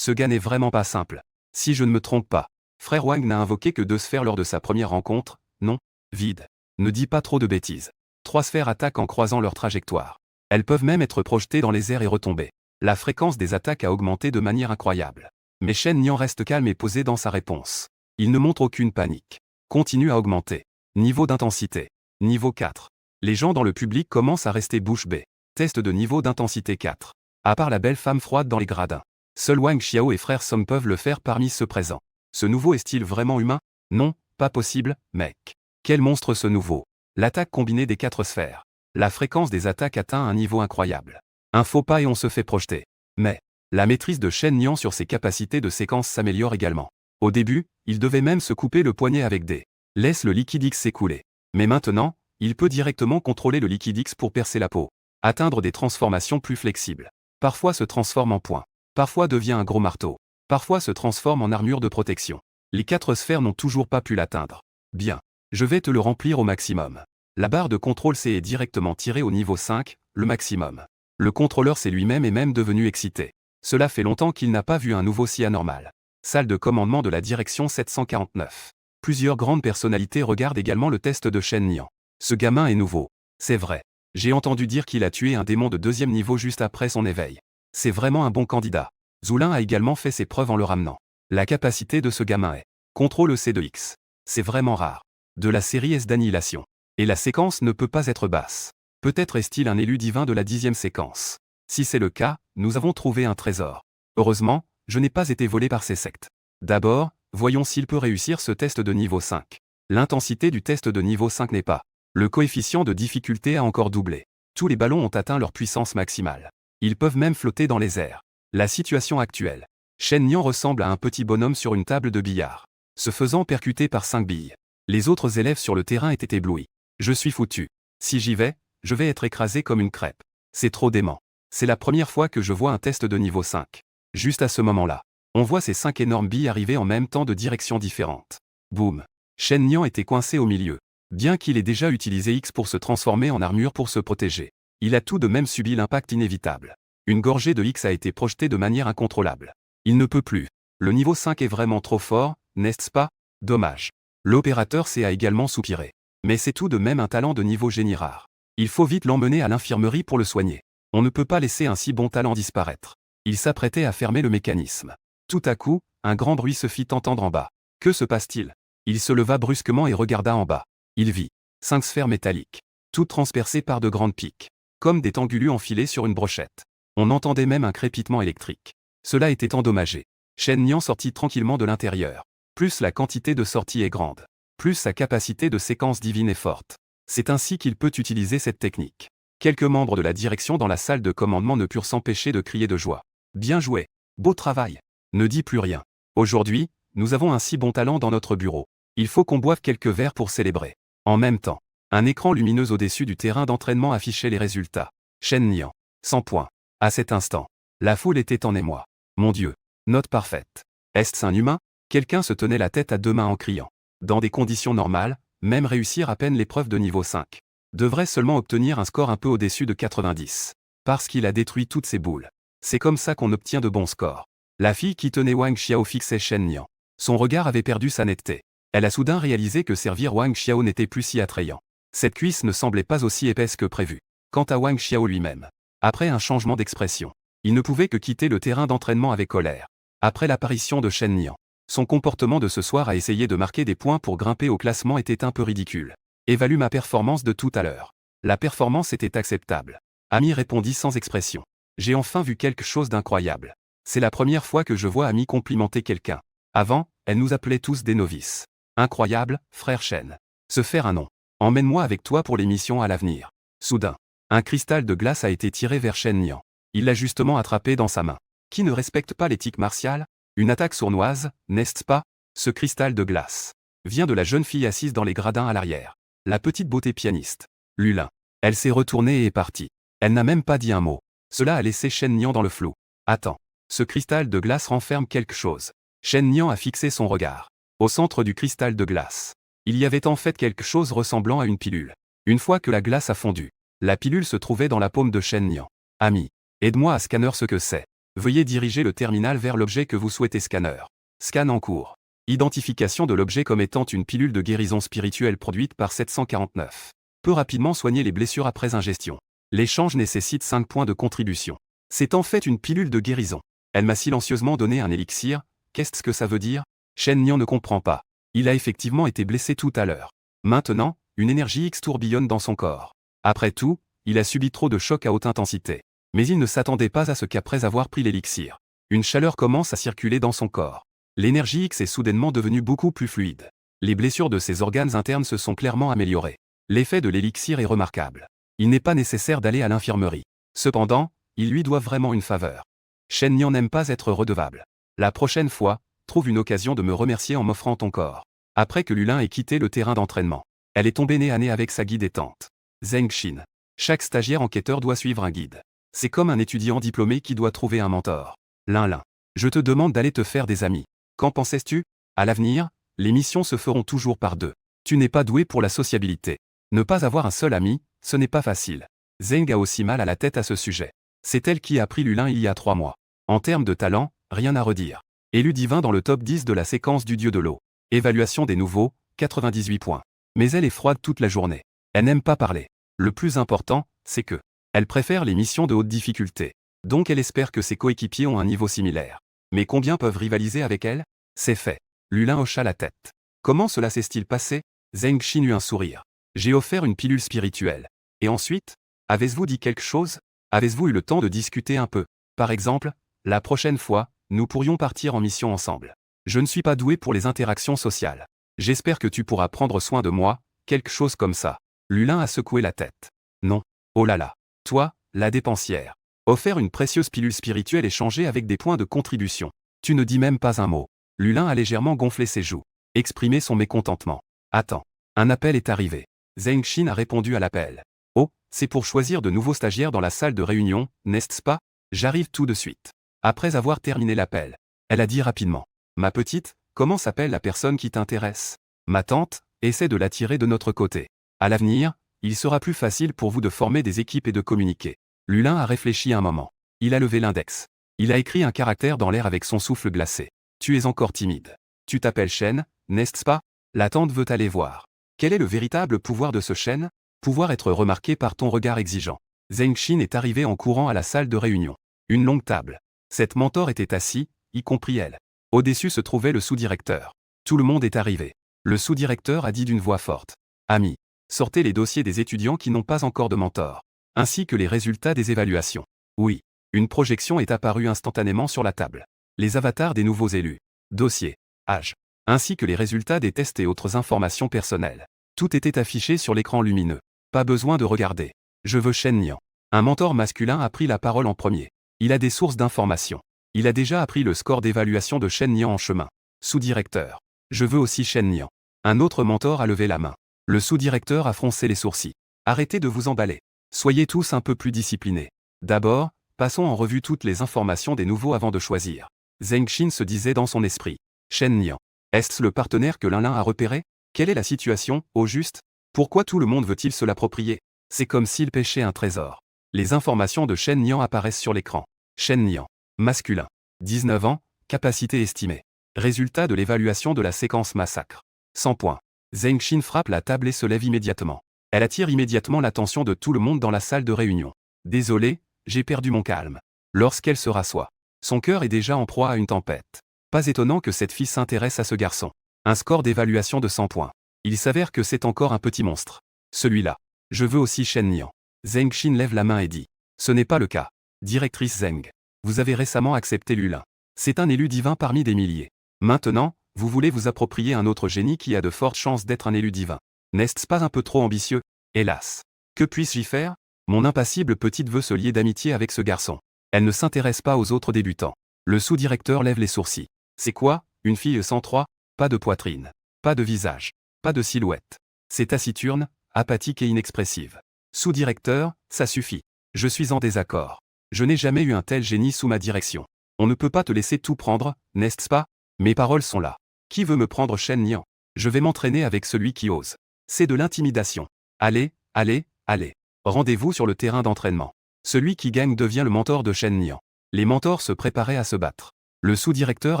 Ce gars n'est vraiment pas simple. Si je ne me trompe pas, Frère Wang n'a invoqué que 2 sphères lors de sa première rencontre, non? Vide. Ne dis pas trop de bêtises. 3 sphères attaquent en croisant leur trajectoire. Elles peuvent même être projetées dans les airs et retomber. La fréquence des attaques a augmenté de manière incroyable. Mais Shen Niang reste calme et posé dans sa réponse. Il ne montre aucune panique. Continue à augmenter. Niveau d'intensité. Niveau 4. Les gens dans le public commencent à rester bouche bée. Test de niveau d'intensité 4. À part la belle femme froide dans les gradins. Seuls Wang Xiao et Frère Song peuvent le faire parmi ceux présents. Ce nouveau est-il vraiment humain? Non, pas possible, mec. Quel monstre ce nouveau. L'attaque combinée des 4 sphères. La fréquence des attaques atteint un niveau incroyable. Un faux pas et on se fait projeter. Mais, la maîtrise de Shen Niang sur ses capacités de séquence s'améliore également. Au début, il devait même se couper le poignet avec des. Laisse le liquide X s'écouler. Mais maintenant, il peut directement contrôler le liquide X pour percer la peau. Atteindre des transformations plus flexibles. Parfois se transforme en point. Parfois devient un gros marteau. Parfois se transforme en armure de protection. Les 4 sphères n'ont toujours pas pu l'atteindre. Bien. Je vais te le remplir au maximum. La barre de contrôle C est directement tirée au niveau 5, le maximum. Le contrôleur C lui-même est même devenu excité. Cela fait longtemps qu'il n'a pas vu un nouveau si anormal. Salle de commandement de la direction 749. Plusieurs grandes personnalités regardent également le test de Shen Niang. Ce gamin est nouveau. C'est vrai. J'ai entendu dire qu'il a tué un démon de 2e niveau juste après son éveil. C'est vraiment un bon candidat. Zoulin a également fait ses preuves en le ramenant. La capacité de ce gamin est contrôle C de X. C'est vraiment rare. De la série S d'annihilation. Et la séquence ne peut pas être basse. Peut-être est-il un élu divin de la 10e séquence. Si c'est le cas, nous avons trouvé un trésor. Heureusement, je n'ai pas été volé par ces sectes. D'abord, voyons s'il peut réussir ce test de niveau 5. L'intensité du test de niveau 5 n'est pas. Le coefficient de difficulté a encore doublé. Tous les ballons ont atteint leur puissance maximale. Ils peuvent même flotter dans les airs. La situation actuelle. Shen Niang ressemble à un petit bonhomme sur une table de billard, se faisant percuter par 5 billes. Les autres élèves sur le terrain étaient éblouis. Je suis foutu. Si j'y vais, je vais être écrasé comme une crêpe. C'est trop dément. C'est la première fois que je vois un test de niveau 5. Juste à ce moment-là, on voit ces 5 énormes billes arriver en même temps de directions différentes. Boum. Shen Niang était coincé au milieu. Bien qu'il ait déjà utilisé X pour se transformer en armure pour se protéger, il a tout de même subi l'impact inévitable. Une gorgée de X a été projetée de manière incontrôlable. Il ne peut plus. Le niveau 5 est vraiment trop fort, n'est-ce pas? Dommage. L'opérateur C a également soupiré. Mais c'est tout de même un talent de niveau génie rare. Il faut vite l'emmener à l'infirmerie pour le soigner. On ne peut pas laisser un si bon talent disparaître. Il s'apprêtait à fermer le mécanisme. Tout à coup, un grand bruit se fit entendre en bas. Que se passe-t-il? Il se leva brusquement et regarda en bas. Il vit 5 sphères métalliques, toutes transpercées par de grandes piques, comme des tangulus enfilés sur une brochette. On entendait même un crépitement électrique. Cela était endommagé. Shen Nian sortit tranquillement de l'intérieur. Plus la quantité de sortie est grande, plus sa capacité de séquence divine est forte. C'est ainsi qu'il peut utiliser cette technique. Quelques membres de la direction dans la salle de commandement ne purent s'empêcher de crier de joie. Bien joué. Beau travail. Ne dis plus rien. Aujourd'hui, nous avons un si bon talent dans notre bureau. Il faut qu'on boive quelques verres pour célébrer. En même temps, un écran lumineux au-dessus du terrain d'entraînement affichait les résultats. Shen Nian. 100 points. À cet instant, la foule était en émoi. Mon Dieu. Note parfaite. Est-ce un humain? Quelqu'un se tenait la tête à 2 mains en criant. Dans des conditions normales, même réussir à peine l'épreuve de niveau 5 devrait seulement obtenir un score un peu au-dessus de 90. Parce qu'il a détruit toutes ses boules. C'est comme ça qu'on obtient de bons scores. La fille qui tenait Wang Xiao fixait Shen Nian. Son regard avait perdu sa netteté. Elle a soudain réalisé que servir Wang Xiao n'était plus si attrayant. Cette cuisse ne semblait pas aussi épaisse que prévu. Quant à Wang Xiao lui-même, après un changement d'expression, il ne pouvait que quitter le terrain d'entraînement avec colère. Après l'apparition de Shen Nian, son comportement de ce soir à essayer de marquer des points pour grimper au classement était un peu ridicule. Évalue ma performance de tout à l'heure. La performance était acceptable. Ami répondit sans expression. J'ai enfin vu quelque chose d'incroyable. C'est la première fois que je vois Ami complimenter quelqu'un. Avant, elle nous appelait tous des novices. Incroyable, frère Shen. Se faire un nom. Emmène-moi avec toi pour les missions à l'avenir. Soudain, un cristal de glace a été tiré vers Shen Nian. Il l'a justement attrapé dans sa main. Qui ne respecte pas l'éthique martiale? Une attaque sournoise, n'est-ce pas? Ce cristal de glace vient de la jeune fille assise dans les gradins à l'arrière. La petite beauté pianiste. Lulin. Elle s'est retournée et est partie. Elle n'a même pas dit un mot. Cela a laissé Shen Nian dans le flou. Attends. Ce cristal de glace renferme quelque chose. Shen Nian a fixé son regard. Au centre du cristal de glace, il y avait en fait quelque chose ressemblant à une pilule. Une fois que la glace a fondu, la pilule se trouvait dans la paume de Shen Nian. Ami, aide-moi à scanner ce que c'est. Veuillez diriger le terminal vers l'objet que vous souhaitez scanner. Scan en cours. Identification de l'objet comme étant une pilule de guérison spirituelle produite par 749. Peut rapidement soigner les blessures après ingestion. L'échange nécessite 5 points de contribution. C'est en fait une pilule de guérison. Elle m'a silencieusement donné un élixir. Qu'est-ce que ça veut dire? Shen Nian ne comprend pas. Il a effectivement été blessé tout à l'heure. Maintenant, une énergie X tourbillonne dans son corps. Après tout, il a subi trop de chocs à haute intensité. Mais il ne s'attendait pas à ce qu'après avoir pris l'élixir, une chaleur commence à circuler dans son corps. L'énergie X est soudainement devenue beaucoup plus fluide. Les blessures de ses organes internes se sont clairement améliorées. L'effet de l'élixir est remarquable. Il n'est pas nécessaire d'aller à l'infirmerie. Cependant, il lui doit vraiment une faveur. Shen Nian n'aime pas être redevable. La prochaine fois, trouve une occasion de me remercier en m'offrant ton corps. Après que Lulin ait quitté le terrain d'entraînement, elle est tombée nez à nez avec sa guide et tante. Zheng Xin. Chaque stagiaire enquêteur doit suivre un guide. C'est comme un étudiant diplômé qui doit trouver un mentor. Lin. Je te demande d'aller te faire des amis. Qu'en pensais-tu? À l'avenir, les missions se feront toujours par 2. Tu n'es pas doué pour la sociabilité. Ne pas avoir un seul ami, ce n'est pas facile. Zheng a aussi mal à la tête à ce sujet. C'est elle qui a pris Lulin il y a 3 mois. En termes de talent, rien à redire. Élu divin dans le top 10 de la séquence du dieu de l'eau. Évaluation des nouveaux, 98 points. Mais elle est froide toute la journée. Elle n'aime pas parler. Le plus important, c'est que elle préfère les missions de haute difficulté. Donc elle espère que ses coéquipiers ont un niveau similaire. Mais combien peuvent rivaliser avec elle? C'est fait. Lulin hocha la tête. Comment cela s'est-il passé? Zheng Xin eut un sourire. J'ai offert une pilule spirituelle. Et ensuite? Avez-vous dit quelque chose? Avez-vous eu le temps de discuter un peu? Par exemple, la prochaine fois, nous pourrions partir en mission ensemble. Je ne suis pas doué pour les interactions sociales. J'espère que tu pourras prendre soin de moi, quelque chose comme ça. Lulin a secoué la tête. Non. Oh là là. Toi, la dépensière. Offert une précieuse pilule spirituelle échangée avec des points de contribution. Tu ne dis même pas un mot. Lulin a légèrement gonflé ses joues. Exprimé son mécontentement. Attends. Un appel est arrivé. Zheng Xin a répondu à l'appel. Oh, c'est pour choisir de nouveaux stagiaires dans la salle de réunion, n'est-ce pas? J'arrive tout de suite. Après avoir terminé l'appel, elle a dit rapidement. Ma petite, comment s'appelle la personne qui t'intéresse? Ma tante, essaie de l'attirer de notre côté. À l'avenir, il sera plus facile pour vous de former des équipes et de communiquer. Lulin a réfléchi un moment. Il a levé l'index. Il a écrit un caractère dans l'air avec son souffle glacé. Tu es encore timide. Tu t'appelles Shen, n'est-ce pas? La tante veut aller voir. Quel est le véritable pouvoir de ce Shen? Pouvoir être remarqué par ton regard exigeant. Zheng Xin est arrivé en courant à la salle de réunion. Une longue table. Cette mentor était assis, y compris elle. Au-dessus se trouvait le sous-directeur. Tout le monde est arrivé. Le sous-directeur a dit d'une voix forte. Amis, sortez les dossiers des étudiants qui n'ont pas encore de mentor. Ainsi que les résultats des évaluations. Oui. Une projection est apparue instantanément sur la table. Les avatars des nouveaux élus. Dossiers. Âge. Ainsi que les résultats des tests et autres informations personnelles. Tout était affiché sur l'écran lumineux. Pas besoin de regarder. Je veux Shen Nian. Un mentor masculin a pris la parole en premier. Il a des sources d'informations. Il a déjà appris le score d'évaluation de Shen Nian en chemin. Sous-directeur. Je veux aussi Shen Nian. Un autre mentor a levé la main. Le sous-directeur a froncé les sourcils. Arrêtez de vous emballer. Soyez tous un peu plus disciplinés. D'abord, passons en revue toutes les informations des nouveaux avant de choisir. Zheng Xin se disait dans son esprit. Shen Nian. Est-ce le partenaire que l'un a repéré? Quelle est la situation, au juste? Pourquoi tout le monde veut-il se l'approprier? C'est comme s'il pêchait un trésor. Les informations de Shen Nian apparaissent sur l'écran. Shen Nian. Masculin. 19 ans, capacité estimée. Résultat de l'évaluation de la séquence massacre. 100 points. Zheng Xin frappe la table et se lève immédiatement. Elle attire immédiatement l'attention de tout le monde dans la salle de réunion. Désolé, j'ai perdu mon calme. Lorsqu'elle se rassoit. Son cœur est déjà en proie à une tempête. Pas étonnant que cette fille s'intéresse à ce garçon. Un score d'évaluation de 100 points. Il s'avère que c'est encore un petit monstre. Celui-là. Je veux aussi Shen Nian. Zheng Xin lève la main et dit. Ce n'est pas le cas. Directrice Zheng. Vous avez récemment accepté Lulin. C'est un élu divin parmi des milliers. Maintenant, vous voulez vous approprier un autre génie qui a de fortes chances d'être un élu divin. N'est-ce pas un peu trop ambitieux? Hélas. Que puis-je y faire? Mon impassible petite veut se lier d'amitié avec ce garçon. Elle ne s'intéresse pas aux autres débutants. Le sous-directeur lève les sourcils. C'est quoi, une fille 103? Pas de poitrine. Pas de visage. Pas de silhouette. C'est taciturne, apathique et inexpressive. Sous-directeur, ça suffit. Je suis en désaccord. Je n'ai jamais eu un tel génie sous ma direction. On ne peut pas te laisser tout prendre, n'est-ce pas? Mes paroles sont là. Qui veut me prendre Shen Nian? Je vais m'entraîner avec celui qui ose. C'est de l'intimidation. Allez, allez, allez. Rendez-vous sur le terrain d'entraînement. Celui qui gagne devient le mentor de Shen Nian. Les mentors se préparaient à se battre. Le sous-directeur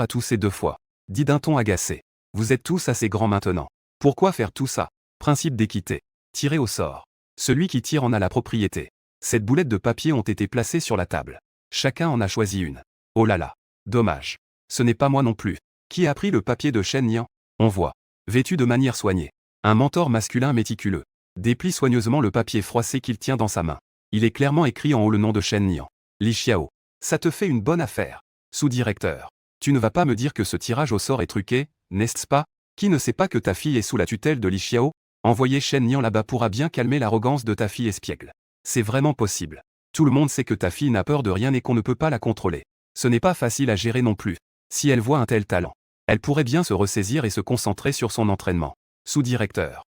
a toussé 2 fois. Dit d'un ton agacé. Vous êtes tous assez grands maintenant. Pourquoi faire tout ça? Principe d'équité. Tirer au sort. Celui qui tire en a la propriété. Cette boulette de papier ont été placées sur la table. Chacun en a choisi une. Oh là là. Dommage. Ce n'est pas moi non plus. Qui a pris le papier de Shen Nian? On voit. Vêtu de manière soignée. Un mentor masculin méticuleux. Déplie soigneusement le papier froissé qu'il tient dans sa main. Il est clairement écrit en haut le nom de Shen Nian. Li Xiao. Ça te fait une bonne affaire. Sous-directeur. Tu ne vas pas me dire que ce tirage au sort est truqué, n'est-ce pas? Qui ne sait pas que ta fille est sous la tutelle de Li Xiao? Envoyer Shen Nian là-bas pourra bien calmer l'arrogance de ta fille espiègle. C'est vraiment possible. Tout le monde sait que ta fille n'a peur de rien et qu'on ne peut pas la contrôler. Ce n'est pas facile à gérer non plus. Si elle voit un tel talent, elle pourrait bien se ressaisir et se concentrer sur son entraînement. Sous-directeur.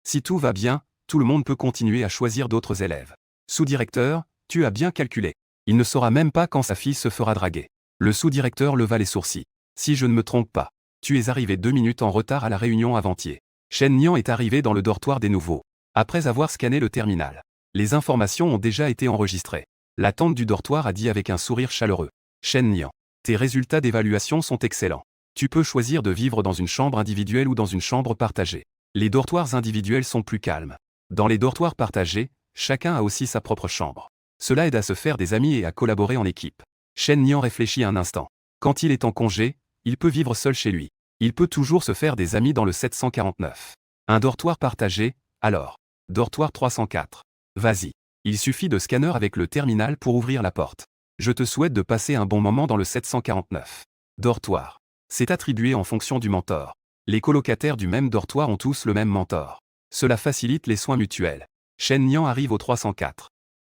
Si tout va bien, tout le monde peut continuer à choisir d'autres élèves. Sous-directeur, tu as bien calculé. Il ne saura même pas quand sa fille se fera draguer. Le sous-directeur leva les sourcils. Si je ne me trompe pas, tu es arrivé 2 minutes en retard à la réunion avant-hier. Shen Nian est arrivé dans le dortoir des nouveaux. Après avoir scanné le terminal. Les informations ont déjà été enregistrées. La tante du dortoir a dit avec un sourire chaleureux. Shen Nian. Tes résultats d'évaluation sont excellents. Tu peux choisir de vivre dans une chambre individuelle ou dans une chambre partagée. Les dortoirs individuels sont plus calmes. Dans les dortoirs partagés, chacun a aussi sa propre chambre. Cela aide à se faire des amis et à collaborer en équipe. Shen Nian réfléchit un instant. Quand il est en congé, il peut vivre seul chez lui. Il peut toujours se faire des amis dans le 749. Un dortoir partagé, alors. Dortoir 304. Vas-y. Il suffit de scanner avec le terminal pour ouvrir la porte. Je te souhaite de passer un bon moment dans le 749. Dortoir. C'est attribué en fonction du mentor. Les colocataires du même dortoir ont tous le même mentor. Cela facilite les soins mutuels. Shen Nian arrive au 304.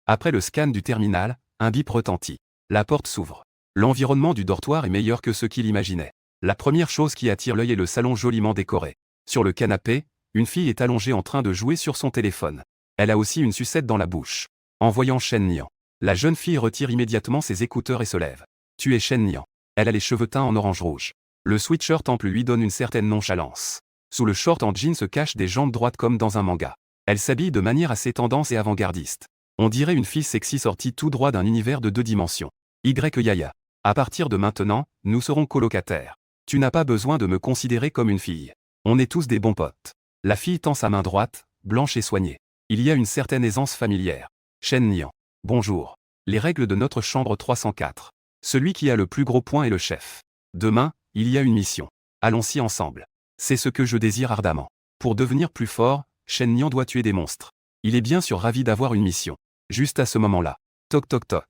Après le scan du terminal, un bip retentit. La porte s'ouvre. L'environnement du dortoir est meilleur que ce qu'il imaginait. La première chose qui attire l'œil est le salon joliment décoré. Sur le canapé, une fille est allongée en train de jouer sur son téléphone. Elle a aussi une sucette dans la bouche. En voyant Shen Nian, la jeune fille retire immédiatement ses écouteurs et se lève. Tu es Shen Nian. Elle a les cheveux teints en orange-rouge. Le sweatshirt ample lui donne une certaine nonchalance. Sous le short en jean se cachent des jambes droites comme dans un manga. Elle s'habille de manière assez tendance et avant-gardiste. On dirait une fille sexy sortie tout droit d'un univers de 2 dimensions. Yaya. À partir de maintenant, nous serons colocataires. Tu n'as pas besoin de me considérer comme une fille. On est tous des bons potes. La fille tend sa main droite, blanche et soignée. Il y a une certaine aisance familière. Shen Nian. Bonjour. Les règles de notre chambre 304. Celui qui a le plus gros point est le chef. Demain, il y a une mission. Allons-y ensemble. C'est ce que je désire ardemment. Pour devenir plus fort, Shen Nian doit tuer des monstres. Il est bien sûr ravi d'avoir une mission. Juste à ce moment-là. Toc toc toc.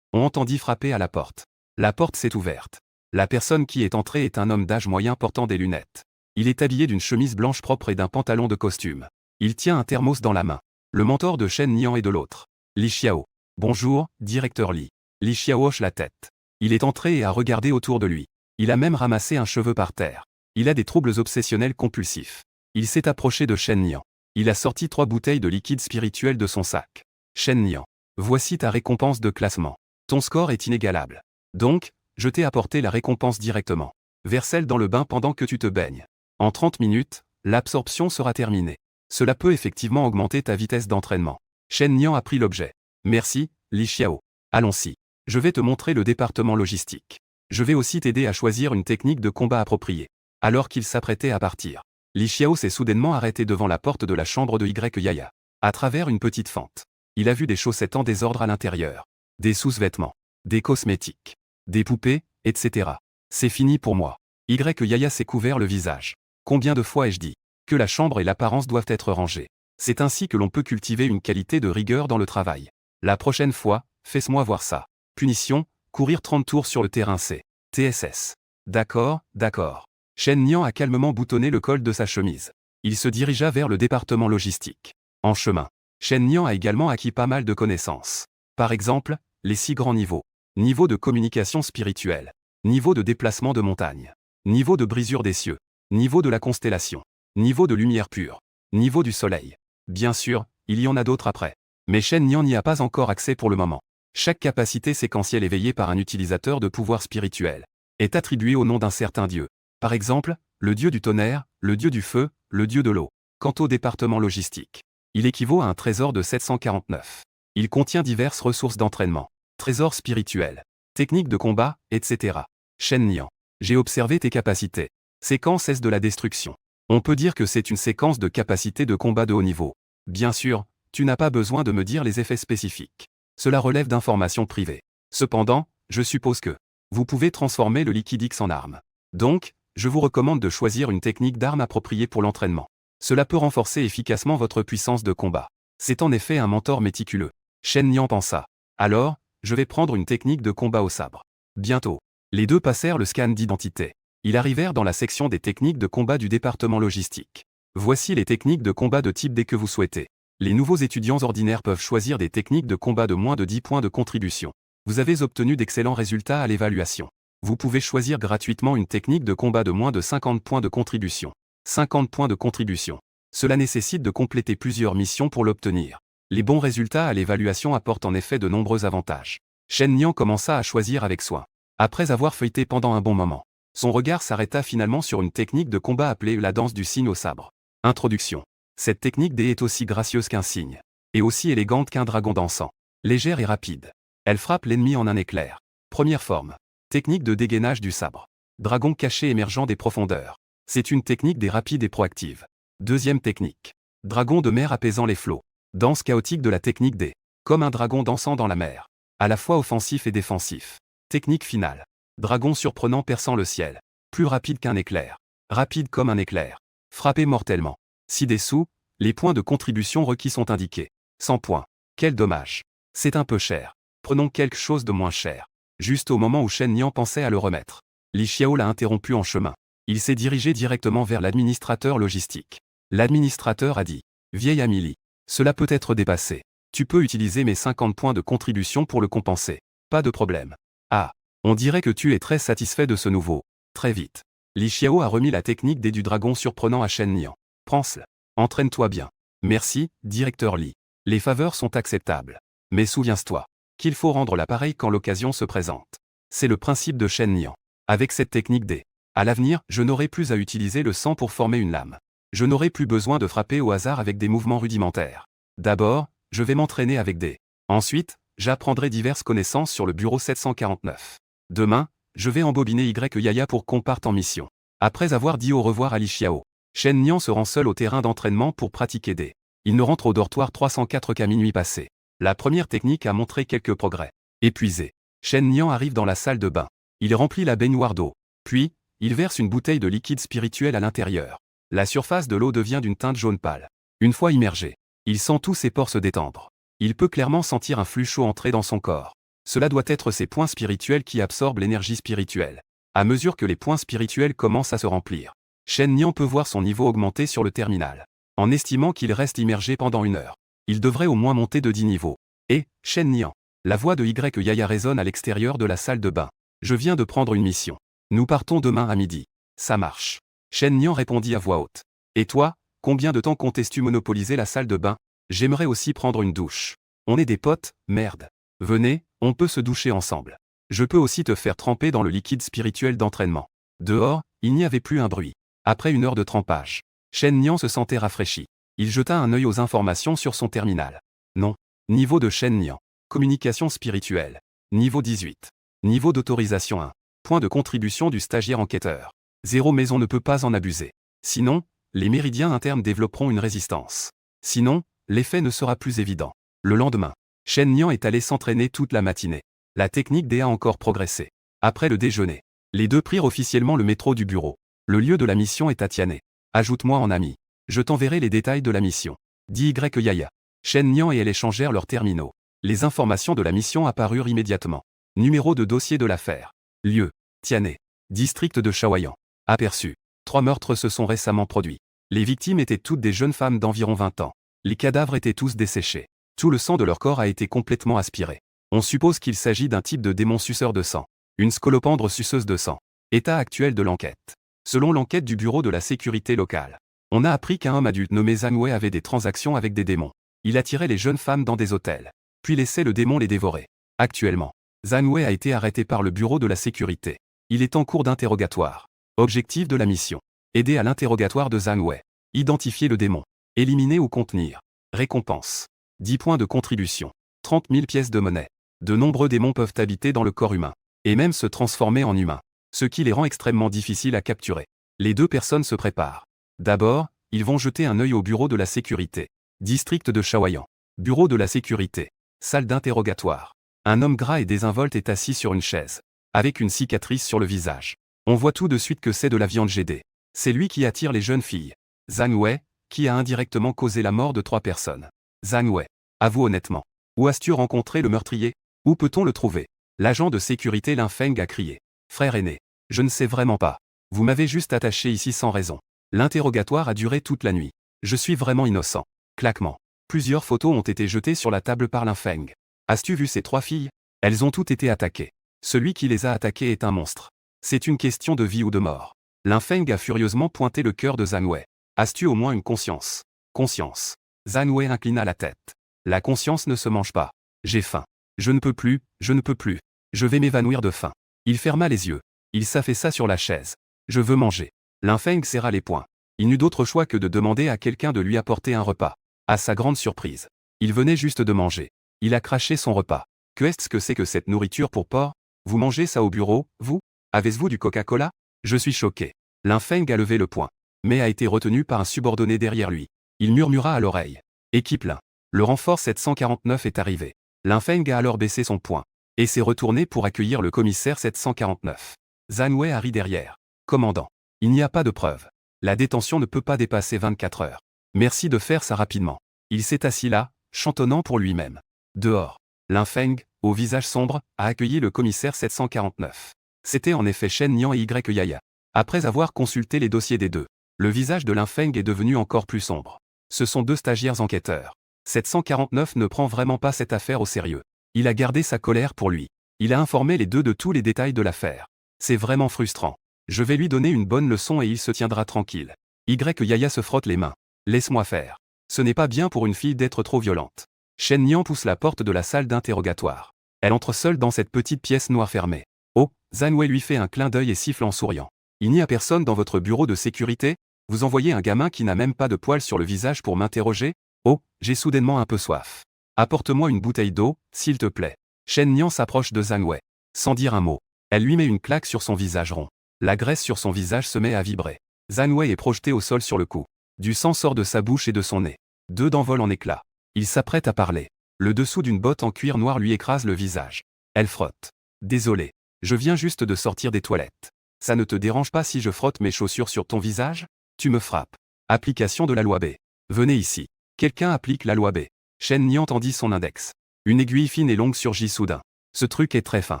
On entendit frapper à la porte. La porte s'est ouverte. La personne qui est entrée est un homme d'âge moyen portant des lunettes. Il est habillé d'une chemise blanche propre et d'un pantalon de costume. Il tient un thermos dans la main. Le mentor de Shen Nian est de l'autre. Li Xiao. Bonjour, directeur Li. Li Xiao hoche la tête. Il est entré et a regardé autour de lui. Il a même ramassé un cheveu par terre. Il a des troubles obsessionnels compulsifs. Il s'est approché de Shen Nian. Il a sorti 3 bouteilles de liquide spirituel de son sac. Shen Nian. Voici ta récompense de classement. Ton score est inégalable. Donc, je t'ai apporté la récompense directement. Verse-le dans le bain pendant que tu te baignes. En 30 minutes, l'absorption sera terminée. Cela peut effectivement augmenter ta vitesse d'entraînement. Shen Nian a pris l'objet. Merci, Li Xiao. Allons-y. Je vais te montrer le département logistique. Je vais aussi t'aider à choisir une technique de combat appropriée. Alors qu'il s'apprêtait à partir, Li Xiao s'est soudainement arrêté devant la porte de la chambre de Yaya. À travers une petite fente, il a vu des chaussettes en désordre à l'intérieur. Des sous-vêtements. Des cosmétiques. Des poupées, etc. C'est fini pour moi. Yaya s'est couvert le visage. Combien de fois ai-je dit que la chambre et l'apparence doivent être rangées? C'est ainsi que l'on peut cultiver une qualité de rigueur dans le travail. La prochaine fois, fais-moi voir ça. Punition, courir 30 tours sur le terrain C. TSS. D'accord, d'accord. Shen Nian a calmement boutonné le col de sa chemise. Il se dirigea vers le département logistique. En chemin, Shen Nian a également acquis pas mal de connaissances. Par exemple, les 6 grands niveaux. Niveau de communication spirituelle. Niveau de déplacement de montagne. Niveau de brisure des cieux. Niveau de la constellation. Niveau de lumière pure. Niveau du soleil. Bien sûr, il y en a d'autres après. Mais Shen Nian n'y a pas encore accès pour le moment. Chaque capacité séquentielle éveillée par un utilisateur de pouvoir spirituel est attribuée au nom d'un certain dieu. Par exemple, le dieu du tonnerre, le dieu du feu, le dieu de l'eau. Quant au département logistique, il équivaut à un trésor de 749. Il contient diverses ressources d'entraînement, trésors spirituels, techniques de combat, etc. Shen Nian. J'ai observé tes capacités. Séquence S de la destruction. On peut dire que c'est une séquence de capacités de combat de haut niveau. Bien sûr, tu n'as pas besoin de me dire les effets spécifiques. Cela relève d'informations privées. Cependant, je suppose que vous pouvez transformer le liquide X en arme. Donc, je vous recommande de choisir une technique d'arme appropriée pour l'entraînement. Cela peut renforcer efficacement votre puissance de combat. C'est en effet un mentor méticuleux. Shen Nian pensa. Alors, je vais prendre une technique de combat au sabre. Bientôt, les deux passèrent le scan d'identité. Ils arrivèrent dans la section des techniques de combat du département logistique. Voici les techniques de combat de type D que vous souhaitez. Les nouveaux étudiants ordinaires peuvent choisir des techniques de combat de moins de 10 points de contribution. Vous avez obtenu d'excellents résultats à l'évaluation. Vous pouvez choisir gratuitement une technique de combat de moins de 50 points de contribution. 50 points de contribution. Cela nécessite de compléter plusieurs missions pour l'obtenir. Les bons résultats à l'évaluation apportent en effet de nombreux avantages. Shen Nian commença à choisir avec soin. Après avoir feuilleté pendant un bon moment, son regard s'arrêta finalement sur une technique de combat appelée la danse du cygne au sabre. Introduction. Cette technique D est aussi gracieuse qu'un cygne, et aussi élégante qu'un dragon dansant. Légère et rapide. Elle frappe l'ennemi en un éclair. Première forme. Technique de dégainage du sabre. Dragon caché émergeant des profondeurs. C'est une technique des rapides et proactive. Deuxième technique. Dragon de mer apaisant les flots. Danse chaotique de la technique D. Comme un dragon dansant dans la mer. À la fois offensif et défensif. Technique finale. Dragon surprenant perçant le ciel. Plus rapide qu'un éclair. Rapide comme un éclair. Frapper mortellement. Ci-dessous, les points de contribution requis sont indiqués. 100 points. Quel dommage. C'est un peu cher. Prenons quelque chose de moins cher. Juste au moment où Shen Nian pensait à le remettre, Li Xiao l'a interrompu en chemin. Il s'est dirigé directement vers l'administrateur logistique. L'administrateur a dit. Vieille Amélie. Cela peut être dépassé. Tu peux utiliser mes 50 points de contribution pour le compenser. Pas de problème. Ah. On dirait que tu es très satisfait de ce nouveau. Très vite. Li Xiao a remis la technique des du dragon surprenant à Shen Nian. Prends-le. Entraîne-toi bien. Merci, directeur Li. Les faveurs sont acceptables. Mais souviens-toi qu'il faut rendre l'appareil quand l'occasion se présente. C'est le principe de Shen Nian. Avec cette technique D, à l'avenir, je n'aurai plus à utiliser le sang pour former une lame. Je n'aurai plus besoin de frapper au hasard avec des mouvements rudimentaires. D'abord, je vais m'entraîner avec D. Ensuite, j'apprendrai diverses connaissances sur le bureau 749. Demain, je vais embobiner Yaya pour qu'on parte en mission. Après avoir dit au revoir à Li Xiao, Shen Nian se rend seul au terrain d'entraînement pour pratiquer D. Il ne rentre au dortoir 304 qu'à minuit passé. La première technique a montré quelques progrès. Épuisé, Shen Nian arrive dans la salle de bain. Il remplit la baignoire d'eau. Puis, il verse une bouteille de liquide spirituel à l'intérieur. La surface de l'eau devient d'une teinte jaune pâle. Une fois immergé, il sent tous ses pores se détendre. Il peut clairement sentir un flux chaud entrer dans son corps. Cela doit être ses points spirituels qui absorbent l'énergie spirituelle. À mesure que les points spirituels commencent à se remplir, Shen Nian peut voir son niveau augmenter sur le terminal. En estimant qu'il reste immergé pendant 1 heure, il devrait au moins monter de 10 niveaux. Et, Shen Nian, la voix de Yaya résonne à l'extérieur de la salle de bain. Je viens de prendre une mission. Nous partons demain à midi. Ça marche. Shen Nian répondit à voix haute. Et toi, combien de temps comptes-tu monopoliser la salle de bain? J'aimerais aussi prendre une douche. On est des potes, merde. Venez, on peut se doucher ensemble. Je peux aussi te faire tremper dans le liquide spirituel d'entraînement. Dehors, il n'y avait plus un bruit. Après 1 heure de trempage, Shen Nian se sentait rafraîchi. Il jeta un œil aux informations sur son terminal. Non. Niveau de Shen Nian. Communication spirituelle. Niveau 18. Niveau d'autorisation 1. Point de contribution du stagiaire enquêteur. 0 mais on ne peut pas en abuser. Sinon, les méridiens internes développeront une résistance. Sinon, l'effet ne sera plus évident. Le lendemain, Shen Nian est allé s'entraîner toute la matinée. La technique D a encore progressé. Après le déjeuner, les deux prirent officiellement le métro du bureau. Le lieu de la mission est à Tiané. Ajoute-moi en ami. Je t'enverrai les détails de la mission. Dit Yaya. Shen Nian et elle échangèrent leurs terminaux. Les informations de la mission apparurent immédiatement. Numéro de dossier de l'affaire. Lieu. Tiané. District de Shaoyan. Aperçu. 3 meurtres se sont récemment produits. Les victimes étaient toutes des jeunes femmes d'environ 20 ans. Les cadavres étaient tous desséchés. Tout le sang de leur corps a été complètement aspiré. On suppose qu'il s'agit d'un type de démon suceur de sang. Une scolopendre suceuse de sang. État actuel de l'enquête. Selon l'enquête du bureau de la sécurité locale, on a appris qu'un homme adulte nommé Zhang Wei avait des transactions avec des démons. Il attirait les jeunes femmes dans des hôtels, puis laissait le démon les dévorer. Actuellement, Zhang Wei a été arrêté par le bureau de la sécurité. Il est en cours d'interrogatoire. Objectif de la mission. Aider à l'interrogatoire de Zhang Wei. Identifier le démon. Éliminer ou contenir. Récompense. 10 points de contribution. 30 000 pièces de monnaie. De nombreux démons peuvent habiter dans le corps humain, et même se transformer en humains, ce qui les rend extrêmement difficiles à capturer. Les deux personnes se préparent. D'abord, ils vont jeter un œil au bureau de la sécurité. District de Shaoyan. Bureau de la sécurité. Salle d'interrogatoire. Un homme gras et désinvolte est assis sur une chaise, avec une cicatrice sur le visage. On voit tout de suite que c'est de la viande GD. C'est lui qui attire les jeunes filles. Zhang Wei, qui a indirectement causé la mort de 3 personnes. Zhang Wei, avoue honnêtement. Où as-tu rencontré le meurtrier? Où peut-on le trouver? L'agent de sécurité Lin Feng a crié. Frère aîné, je ne sais vraiment pas. Vous m'avez juste attaché ici sans raison. L'interrogatoire a duré toute la nuit. Je suis vraiment innocent. Claquement. Plusieurs photos ont été jetées sur la table par Lin Feng. As-tu vu ces 3 filles? Elles ont toutes été attaquées. Celui qui les a attaquées est un monstre. C'est une question de vie ou de mort. Lin Feng a furieusement pointé le cœur de Zhang Wei. As-tu au moins une conscience? Conscience. Zhang Wei inclina la tête. La conscience ne se mange pas. J'ai faim. Je ne peux plus, je ne peux plus. Je vais m'évanouir de faim. Il ferma les yeux. Il s'affaissa sur la chaise. Je veux manger. Lin Feng serra les poings. Il n'eut d'autre choix que de demander à quelqu'un de lui apporter un repas. À sa grande surprise, il venait juste de manger. Il a craché son repas. Qu'est-ce que c'est que cette nourriture pour porc? Vous mangez ça au bureau, vous? Avez-vous du Coca-Cola? Je suis choqué. Lin Feng a levé le poing, mais a été retenu par un subordonné derrière lui. Il murmura à l'oreille. Équipe Lin. Le renfort 749 est arrivé. Lin Feng a alors baissé son poing, et s'est retourné pour accueillir le commissaire 749. Zhang Wei a ri derrière. Commandant. Il n'y a pas de preuve. La détention ne peut pas dépasser 24 heures. Merci de faire ça rapidement. Il s'est assis là, chantonnant pour lui-même. Dehors. Lin Feng, au visage sombre, a accueilli le commissaire 749. C'était en effet Shen Nian et Yaya. Après avoir consulté les dossiers des deux, le visage de Lin Feng est devenu encore plus sombre. Ce sont 2 stagiaires enquêteurs. 749 ne prend vraiment pas cette affaire au sérieux. Il a gardé sa colère pour lui. Il a informé les deux de tous les détails de l'affaire. C'est vraiment frustrant. Je vais lui donner une bonne leçon et il se tiendra tranquille. Yaya se frotte les mains. Laisse-moi faire. Ce n'est pas bien pour une fille d'être trop violente. Shen Nian pousse la porte de la salle d'interrogatoire. Elle entre seule dans cette petite pièce noire fermée. Oh, Zhang Wei lui fait un clin d'œil et siffle en souriant. Il n'y a personne dans votre bureau de sécurité? Vous envoyez un gamin qui n'a même pas de poils sur le visage pour m'interroger? Oh, j'ai soudainement un peu soif. Apporte-moi une bouteille d'eau, s'il te plaît. Shen Nian s'approche de Zhang Wei. Sans dire un mot, elle lui met une claque sur son visage rond. La graisse sur son visage se met à vibrer. Zhang Wei est projeté au sol sur le cou. Du sang sort de sa bouche et de son nez. 2 dents volent en éclats. Il s'apprête à parler. Le dessous d'une botte en cuir noir lui écrase le visage. Elle frotte. Désolé. Je viens juste de sortir des toilettes. Ça ne te dérange pas si je frotte mes chaussures sur ton visage? Tu me frappes. Application de la loi B. Venez ici. Quelqu'un applique la loi B. Shen Nian tendit son index. Une aiguille fine et longue surgit soudain. Ce truc est très fin.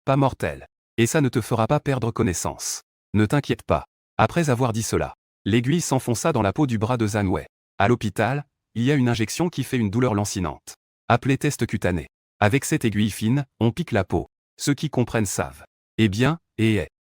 Pas mortel. Et ça ne te fera pas perdre connaissance. Ne t'inquiète pas. Après avoir dit cela, l'aiguille s'enfonça dans la peau du bras de Zhang Wei. À l'hôpital, il y a une injection qui fait une douleur lancinante. Appelée test cutané. Avec cette aiguille fine, on pique la peau. Ceux qui comprennent savent. Eh bien,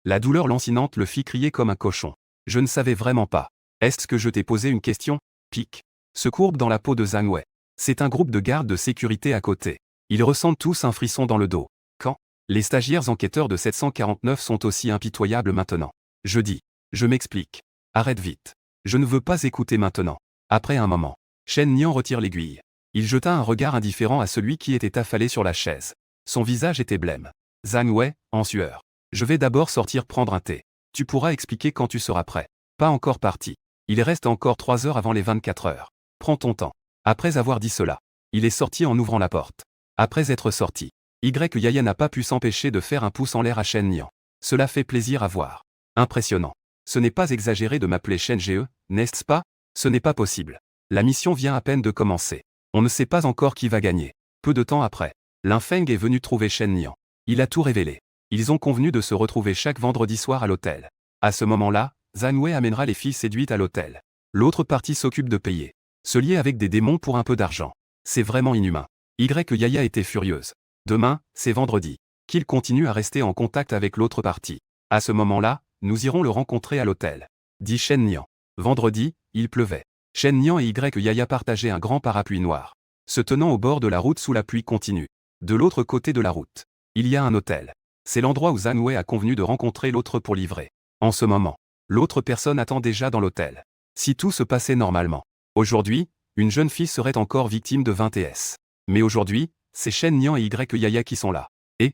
la douleur lancinante le fit crier comme un cochon. Je ne savais vraiment pas. Est-ce que je t'ai posé une question? Pique. Se courbe dans la peau de Zhang Wei. C'est un groupe de gardes de sécurité à côté. Ils ressentent tous un frisson dans le dos. Quand les stagiaires enquêteurs de 749 sont aussi impitoyables maintenant. Je dis. Je m'explique. Arrête vite. Je ne veux pas écouter maintenant. Après un moment, Shen Nian retire l'aiguille. Il jeta un regard indifférent à celui qui était affalé sur la chaise. Son visage était blême. Zhang Wei, en sueur. Je vais d'abord sortir prendre un thé. Tu pourras expliquer quand tu seras prêt. Pas encore parti. Il reste encore 3 heures avant les 24 heures. Prends ton temps. Après avoir dit cela, il est sorti en ouvrant la porte. Après être sorti, Yaya n'a pas pu s'empêcher de faire un pouce en l'air à Shen Nian. Cela fait plaisir à voir. Impressionnant. Ce n'est pas exagéré de m'appeler Shen Ge, n'est-ce pas? Ce n'est pas possible. La mission vient à peine de commencer. On ne sait pas encore qui va gagner. Peu de temps après, Lin Feng est venu trouver Shen Nian. Il a tout révélé. Ils ont convenu de se retrouver chaque vendredi soir à l'hôtel. À ce moment-là, Zhang Wei amènera les filles séduites à l'hôtel. L'autre partie s'occupe de payer. Se lier avec des démons pour un peu d'argent. C'est vraiment inhumain. Yaya était furieuse. Demain, c'est vendredi. Qu'il continue à rester en contact avec l'autre partie. À ce moment-là, nous irons le rencontrer à l'hôtel. Dit Shen Nian. Vendredi, il pleuvait. Shen Nian et Yaya partageaient un grand parapluie noir. Se tenant au bord de la route sous la pluie continue. De l'autre côté de la route, il y a un hôtel. C'est l'endroit où Zhang Wei a convenu de rencontrer l'autre pour livrer. En ce moment, l'autre personne attend déjà dans l'hôtel. Si tout se passait normalement. Aujourd'hui, une jeune fille serait encore victime de 20 TS. Mais aujourd'hui, c'est Shen Nian et Yaya qui sont là. Et,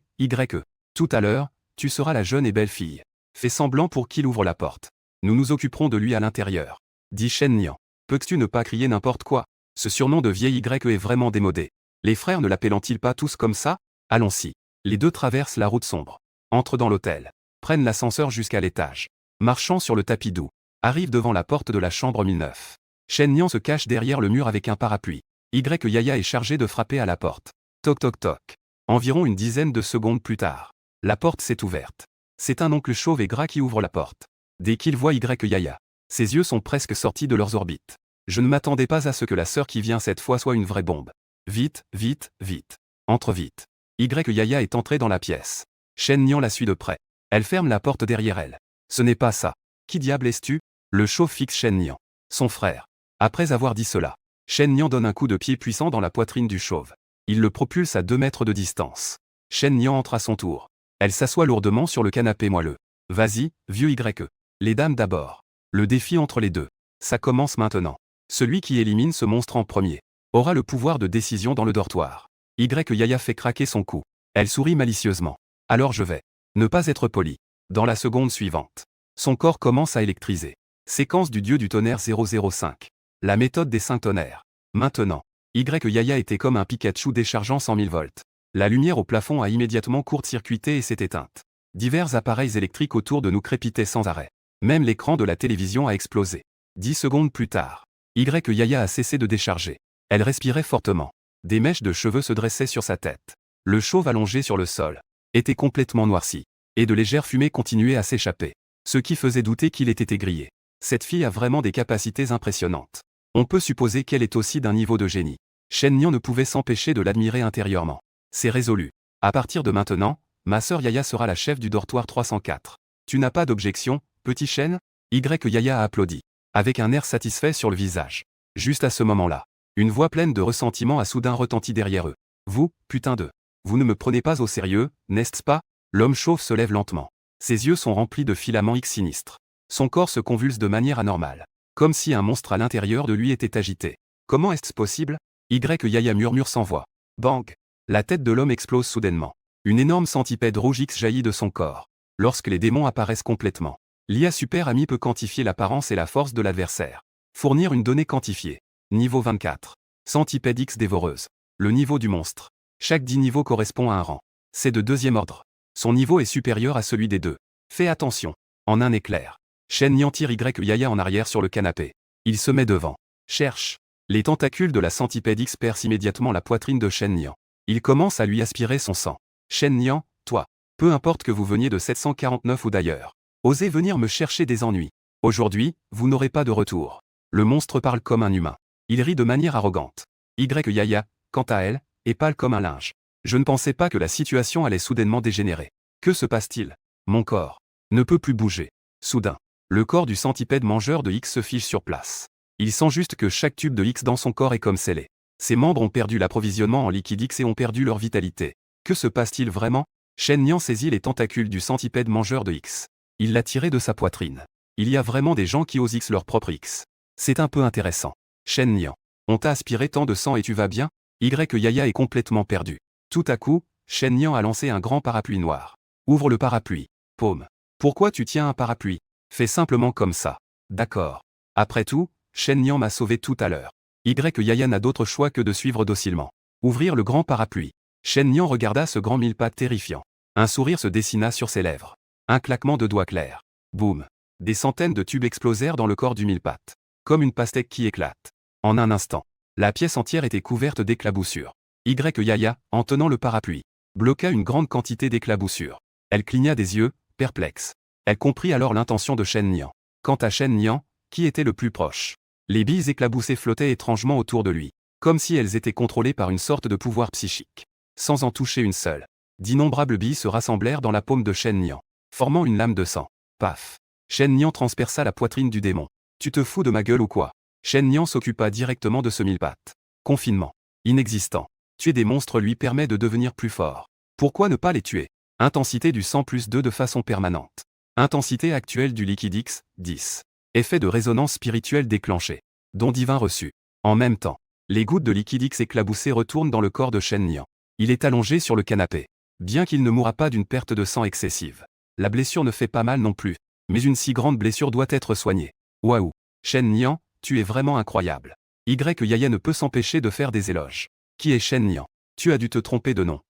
tout à l'heure, tu seras la jeune et belle fille. Fais semblant pour qu'il ouvre la porte. Nous nous occuperons de lui à l'intérieur. Dit Shen Nian. Peux-tu ne pas crier n'importe quoi? Ce surnom de vieille est vraiment démodé. Les frères ne l'appellant-ils pas tous comme ça? Allons-y. Les deux traversent la route sombre. Entrent dans l'hôtel. Prennent l'ascenseur jusqu'à l'étage. Marchant sur le tapis doux. Arrivent devant la porte de la chambre 1009. Shen Nian se cache derrière le mur avec un parapluie. Yaya est chargé de frapper à la porte. Toc toc toc. Environ une dizaine de secondes plus tard. La porte s'est ouverte. C'est un oncle chauve et gras qui ouvre la porte. Dès qu'il voit Yaya, ses yeux sont presque sortis de leurs orbites. Je ne m'attendais pas à ce que la sœur qui vient cette fois soit une vraie bombe. Vite, vite, vite. Entre vite. Yaya est entrée dans la pièce. Shen Nian la suit de près. Elle ferme la porte derrière elle. Ce n'est pas ça. Qui diable es-tu? Le chauve fixe Shen Nian. Son frère. Après avoir dit cela, Shen Nian donne un coup de pied puissant dans la poitrine du chauve. Il le propulse à 2 mètres de distance. Shen Nian entre à son tour. Elle s'assoit lourdement sur le canapé moelleux. Vas-y, vieux Y. Les dames d'abord. Le défi entre les deux. Ça commence maintenant. Celui qui élimine ce monstre en premier aura le pouvoir de décision dans le dortoir. Yaya fait craquer son cou. Elle sourit malicieusement. Alors je vais ne pas être poli. Dans la seconde suivante, son corps commence à électriser. Séquence du dieu du tonnerre 005. La méthode des 5 tonnerres. Maintenant, Yaya était comme un Pikachu déchargeant 100 000 volts. La lumière au plafond a immédiatement court-circuité et s'est éteinte. Divers appareils électriques autour de nous crépitaient sans arrêt. Même l'écran de la télévision a explosé. 10 secondes plus tard, Yaya a cessé de décharger. Elle respirait fortement. Des mèches de cheveux se dressaient sur sa tête. Le chauve allongé sur le sol était complètement noirci. Et de légères fumées continuaient à s'échapper. Ce qui faisait douter qu'il était grillé. Cette fille a vraiment des capacités impressionnantes. On peut supposer qu'elle est aussi d'un niveau de génie. Shen Nian ne pouvait s'empêcher de l'admirer intérieurement. C'est résolu. À partir de maintenant, ma sœur Yaya sera la chef du dortoir 304. Tu n'as pas d'objection, petit Shen? Yaya a applaudi. Avec un air satisfait sur le visage. Juste à ce moment-là, une voix pleine de ressentiment a soudain retenti derrière eux. Vous, putain de... Vous ne me prenez pas au sérieux, n'est-ce pas? L'homme chauve se lève lentement. Ses yeux sont remplis de filaments X sinistres. Son corps se convulse de manière anormale. Comme si un monstre à l'intérieur de lui était agité. Comment est-ce possible? Yaya murmure sans voix. Bang! La tête de l'homme explose soudainement. Une énorme centipède rouge X jaillit de son corps. Lorsque les démons apparaissent complètement, l'IA Super Ami peut quantifier l'apparence et la force de l'adversaire. Fournir une donnée quantifiée. Niveau 24. Centipède X dévoreuse. Le niveau du monstre. Chaque 10 niveaux correspond à un rang. C'est de deuxième ordre. Son niveau est supérieur à celui des deux. Fais attention. En un éclair. Shen Niang tire Yaya en arrière sur le canapé. Il se met devant. Cherche. Les tentacules de la centipède X percent immédiatement la poitrine de Shen Niang. Il commence à lui aspirer son sang. Shen Niang, toi. Peu importe que vous veniez de 749 ou d'ailleurs. Osez venir me chercher des ennuis. Aujourd'hui, vous n'aurez pas de retour. Le monstre parle comme un humain. Il rit de manière arrogante. Yaya, quant à elle, est pâle comme un linge. Je ne pensais pas que la situation allait soudainement dégénérer. Que se passe-t-il? Mon corps ne peut plus bouger. Soudain, le corps du centipède mangeur de X se fige sur place. Il sent juste que chaque tube de X dans son corps est comme scellé. Ses membres ont perdu l'approvisionnement en liquide X et ont perdu leur vitalité. Que se passe-t-il vraiment? Shen Niang saisit les tentacules du centipède mangeur de X. Il l'a tiré de sa poitrine. Il y a vraiment des gens qui osent X leur propre X. C'est un peu intéressant. Shen Niang, on t'a aspiré tant de sang et tu vas bien? Yaya est complètement perdu. Tout à coup, Shen Niang a lancé un grand parapluie noir. Ouvre le parapluie. Paume. Pourquoi tu tiens un parapluie? Fais simplement comme ça. D'accord. Après tout, Shen Niang m'a sauvé tout à l'heure. Yaya n'a d'autre choix que de suivre docilement. Ouvrir le grand parapluie. Shen Niang regarda ce grand mille-pattes terrifiant. Un sourire se dessina sur ses lèvres. Un claquement de doigts clairs. Boum. Des centaines de tubes explosèrent dans le corps du mille-pattes. Comme une pastèque qui éclate. En un instant, la pièce entière était couverte d'éclaboussures. Yaya, en tenant le parapluie, bloqua une grande quantité d'éclaboussures. Elle cligna des yeux, perplexe. Elle comprit alors l'intention de Shen Niang. Quant à Shen Niang, qui était le plus proche, les billes éclaboussées flottaient étrangement autour de lui, comme si elles étaient contrôlées par une sorte de pouvoir psychique. Sans en toucher une seule, d'innombrables billes se rassemblèrent dans la paume de Shen Niang, formant une lame de sang. Paf! Shen Niang transperça la poitrine du démon. Tu te fous de ma gueule ou quoi? Shen Niang s'occupa directement de ce mille-pattes. Confinement. Inexistant. Tuer des monstres lui permet de devenir plus fort. Pourquoi ne pas les tuer? Intensité du sang plus 2 de façon permanente. Intensité actuelle du liquide X, 10. Effet de résonance spirituelle déclenché. Don divin reçu. En même temps, les gouttes de liquide X éclaboussé retournent dans le corps de Shen Niang. Il est allongé sur le canapé. Bien qu'il ne mourra pas d'une perte de sang excessive. La blessure ne fait pas mal non plus. Mais une si grande blessure doit être soignée. Waouh! Shen Niang, tu es vraiment incroyable. Yaya ne peut s'empêcher de faire des éloges. Qui est Shen Niang? Tu as dû te tromper de nom.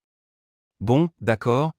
Bon, d'accord.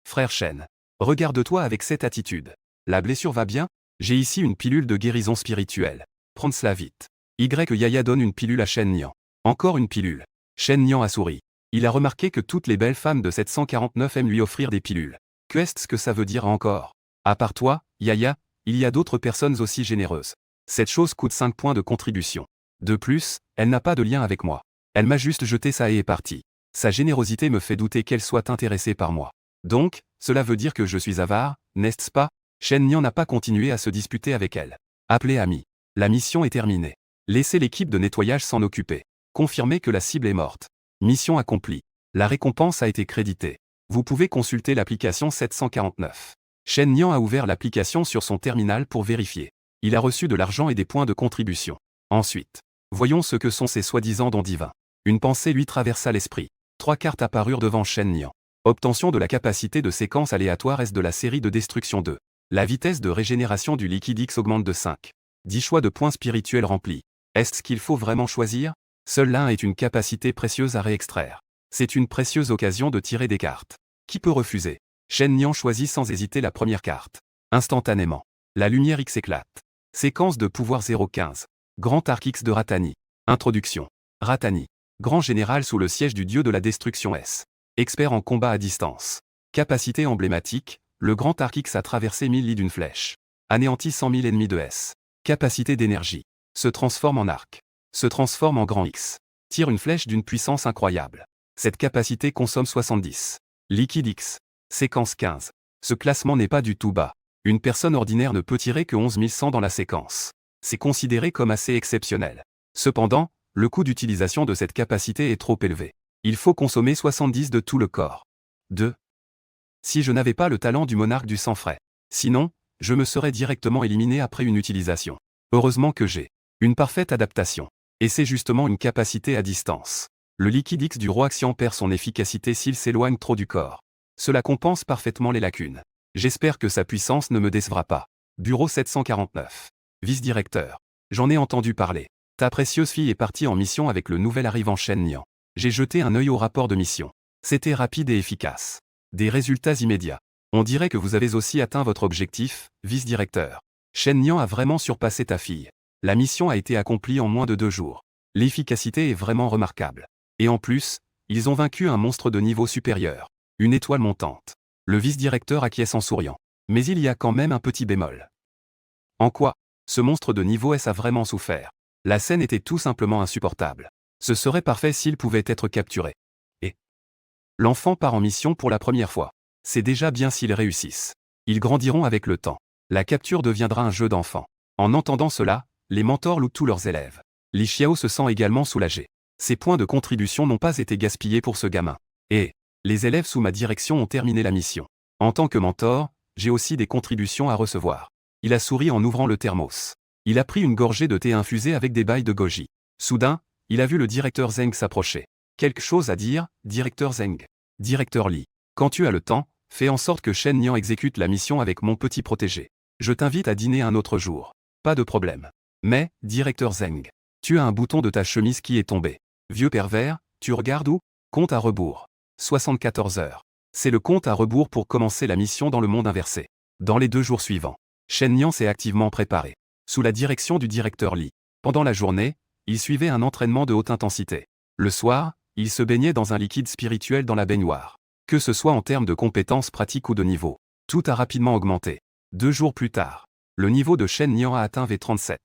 Frère Shen. Regarde-toi avec cette attitude. La blessure va bien? J'ai ici une pilule de guérison spirituelle. Prends cela vite. Yaya donne une pilule à Shen Niang. Encore une pilule. Shen Niang a souri. Il a remarqué que toutes les belles femmes de 749 aiment lui offrir des pilules. Qu'est-ce que ça veut dire encore? À part toi, Yaya, il y a d'autres personnes aussi généreuses. Cette chose coûte 5 points de contribution. De plus, elle n'a pas de lien avec moi. Elle m'a juste jeté ça et est partie. Sa générosité me fait douter qu'elle soit intéressée par moi. Donc, cela veut dire que je suis avare, n'est-ce pas? Shen Niang n'a pas continué à se disputer avec elle. Appelez ami. La mission est terminée. Laissez l'équipe de nettoyage s'en occuper. Confirmez que la cible est morte. Mission accomplie. La récompense a été créditée. Vous pouvez consulter l'application 749. Shen Niang a ouvert l'application sur son terminal pour vérifier. Il a reçu de l'argent et des points de contribution. Ensuite, voyons ce que sont ces soi-disant dons divins. Une pensée lui traversa l'esprit. 3 cartes apparurent devant Shen Niang. Obtention de la capacité de séquence aléatoire S de la série de destruction 2. La vitesse de régénération du liquide X augmente de 5. 10 choix de points spirituels remplis. Est-ce ce qu'il faut vraiment choisir? Seul l'un est une capacité précieuse à réextraire. C'est une précieuse occasion de tirer des cartes. Qui peut refuser? Shen Niang choisit sans hésiter la première carte. Instantanément, la lumière X éclate. Séquence de pouvoir 015. Grand arc X de Ratani. Introduction. Ratani. Grand général sous le siège du dieu de la destruction S. Expert en combat à distance. Capacité emblématique, le grand arc X a traversé 1000 lits d'une flèche. Anéantit 100 000 ennemis de S. Capacité d'énergie. Se transforme en arc. Se transforme en grand X. Tire une flèche d'une puissance incroyable. Cette capacité consomme 70. Liquide X. Séquence 15. Ce classement n'est pas du tout bas. Une personne ordinaire ne peut tirer que 11 100 dans la séquence. C'est considéré comme assez exceptionnel. Cependant, le coût d'utilisation de cette capacité est trop élevé. Il faut consommer 70 de tout le corps. 2. Si je n'avais pas le talent du monarque du sang frais. Sinon, je me serais directement éliminé après une utilisation. Heureusement que j'ai une parfaite adaptation. Et c'est justement une capacité à distance. Le liquide X du roi Xian perd son efficacité s'il s'éloigne trop du corps. Cela compense parfaitement les lacunes. J'espère que sa puissance ne me décevra pas. Bureau 749. Vice-directeur. J'en ai entendu parler. Ta précieuse fille est partie en mission avec le nouvel arrivant Shen Niang. J'ai jeté un œil au rapport de mission. C'était rapide et efficace. Des résultats immédiats. On dirait que vous avez aussi atteint votre objectif, vice-directeur. Shen Nian a vraiment surpassé ta fille. La mission a été accomplie en moins de 2 jours. L'efficacité est vraiment remarquable. Et en plus, ils ont vaincu un monstre de niveau supérieur. Une étoile montante. Le vice-directeur acquiesce en souriant. Mais il y a quand même un petit bémol. En quoi? Ce monstre de niveau S a vraiment souffert. La scène était tout simplement insupportable. Ce serait parfait s'il pouvait être capturé. Et l'enfant part en mission pour la première fois. C'est déjà bien s'ils réussissent. Ils grandiront avec le temps. La capture deviendra un jeu d'enfant. En entendant cela, les mentors louent tous leurs élèves. Li Xiao se sent également soulagé. Ses points de contribution n'ont pas été gaspillés pour ce gamin. Et les élèves sous ma direction ont terminé la mission. En tant que mentor, j'ai aussi des contributions à recevoir. Il a souri en ouvrant le thermos. Il a pris une gorgée de thé infusé avec des bailles de goji. Soudain, il a vu le directeur Zeng s'approcher. Quelque chose à dire, directeur Zeng. Directeur Li. Quand tu as le temps, fais en sorte que Shen Nian exécute la mission avec mon petit protégé. Je t'invite à dîner un autre jour. Pas de problème. Mais, directeur Zeng, tu as un bouton de ta chemise qui est tombé. Vieux pervers, tu regardes où? Compte à rebours. 74 heures. C'est le compte à rebours pour commencer la mission dans le monde inversé. Dans les 2 jours suivants, Shen Nian s'est activement préparé. Sous la direction du directeur Li. Pendant la journée, il suivait un entraînement de haute intensité. Le soir, il se baignait dans un liquide spirituel dans la baignoire. Que ce soit en termes de compétences pratiques ou de niveau, tout a rapidement augmenté. 2 jours plus tard, le niveau de Shen Nian a atteint V37.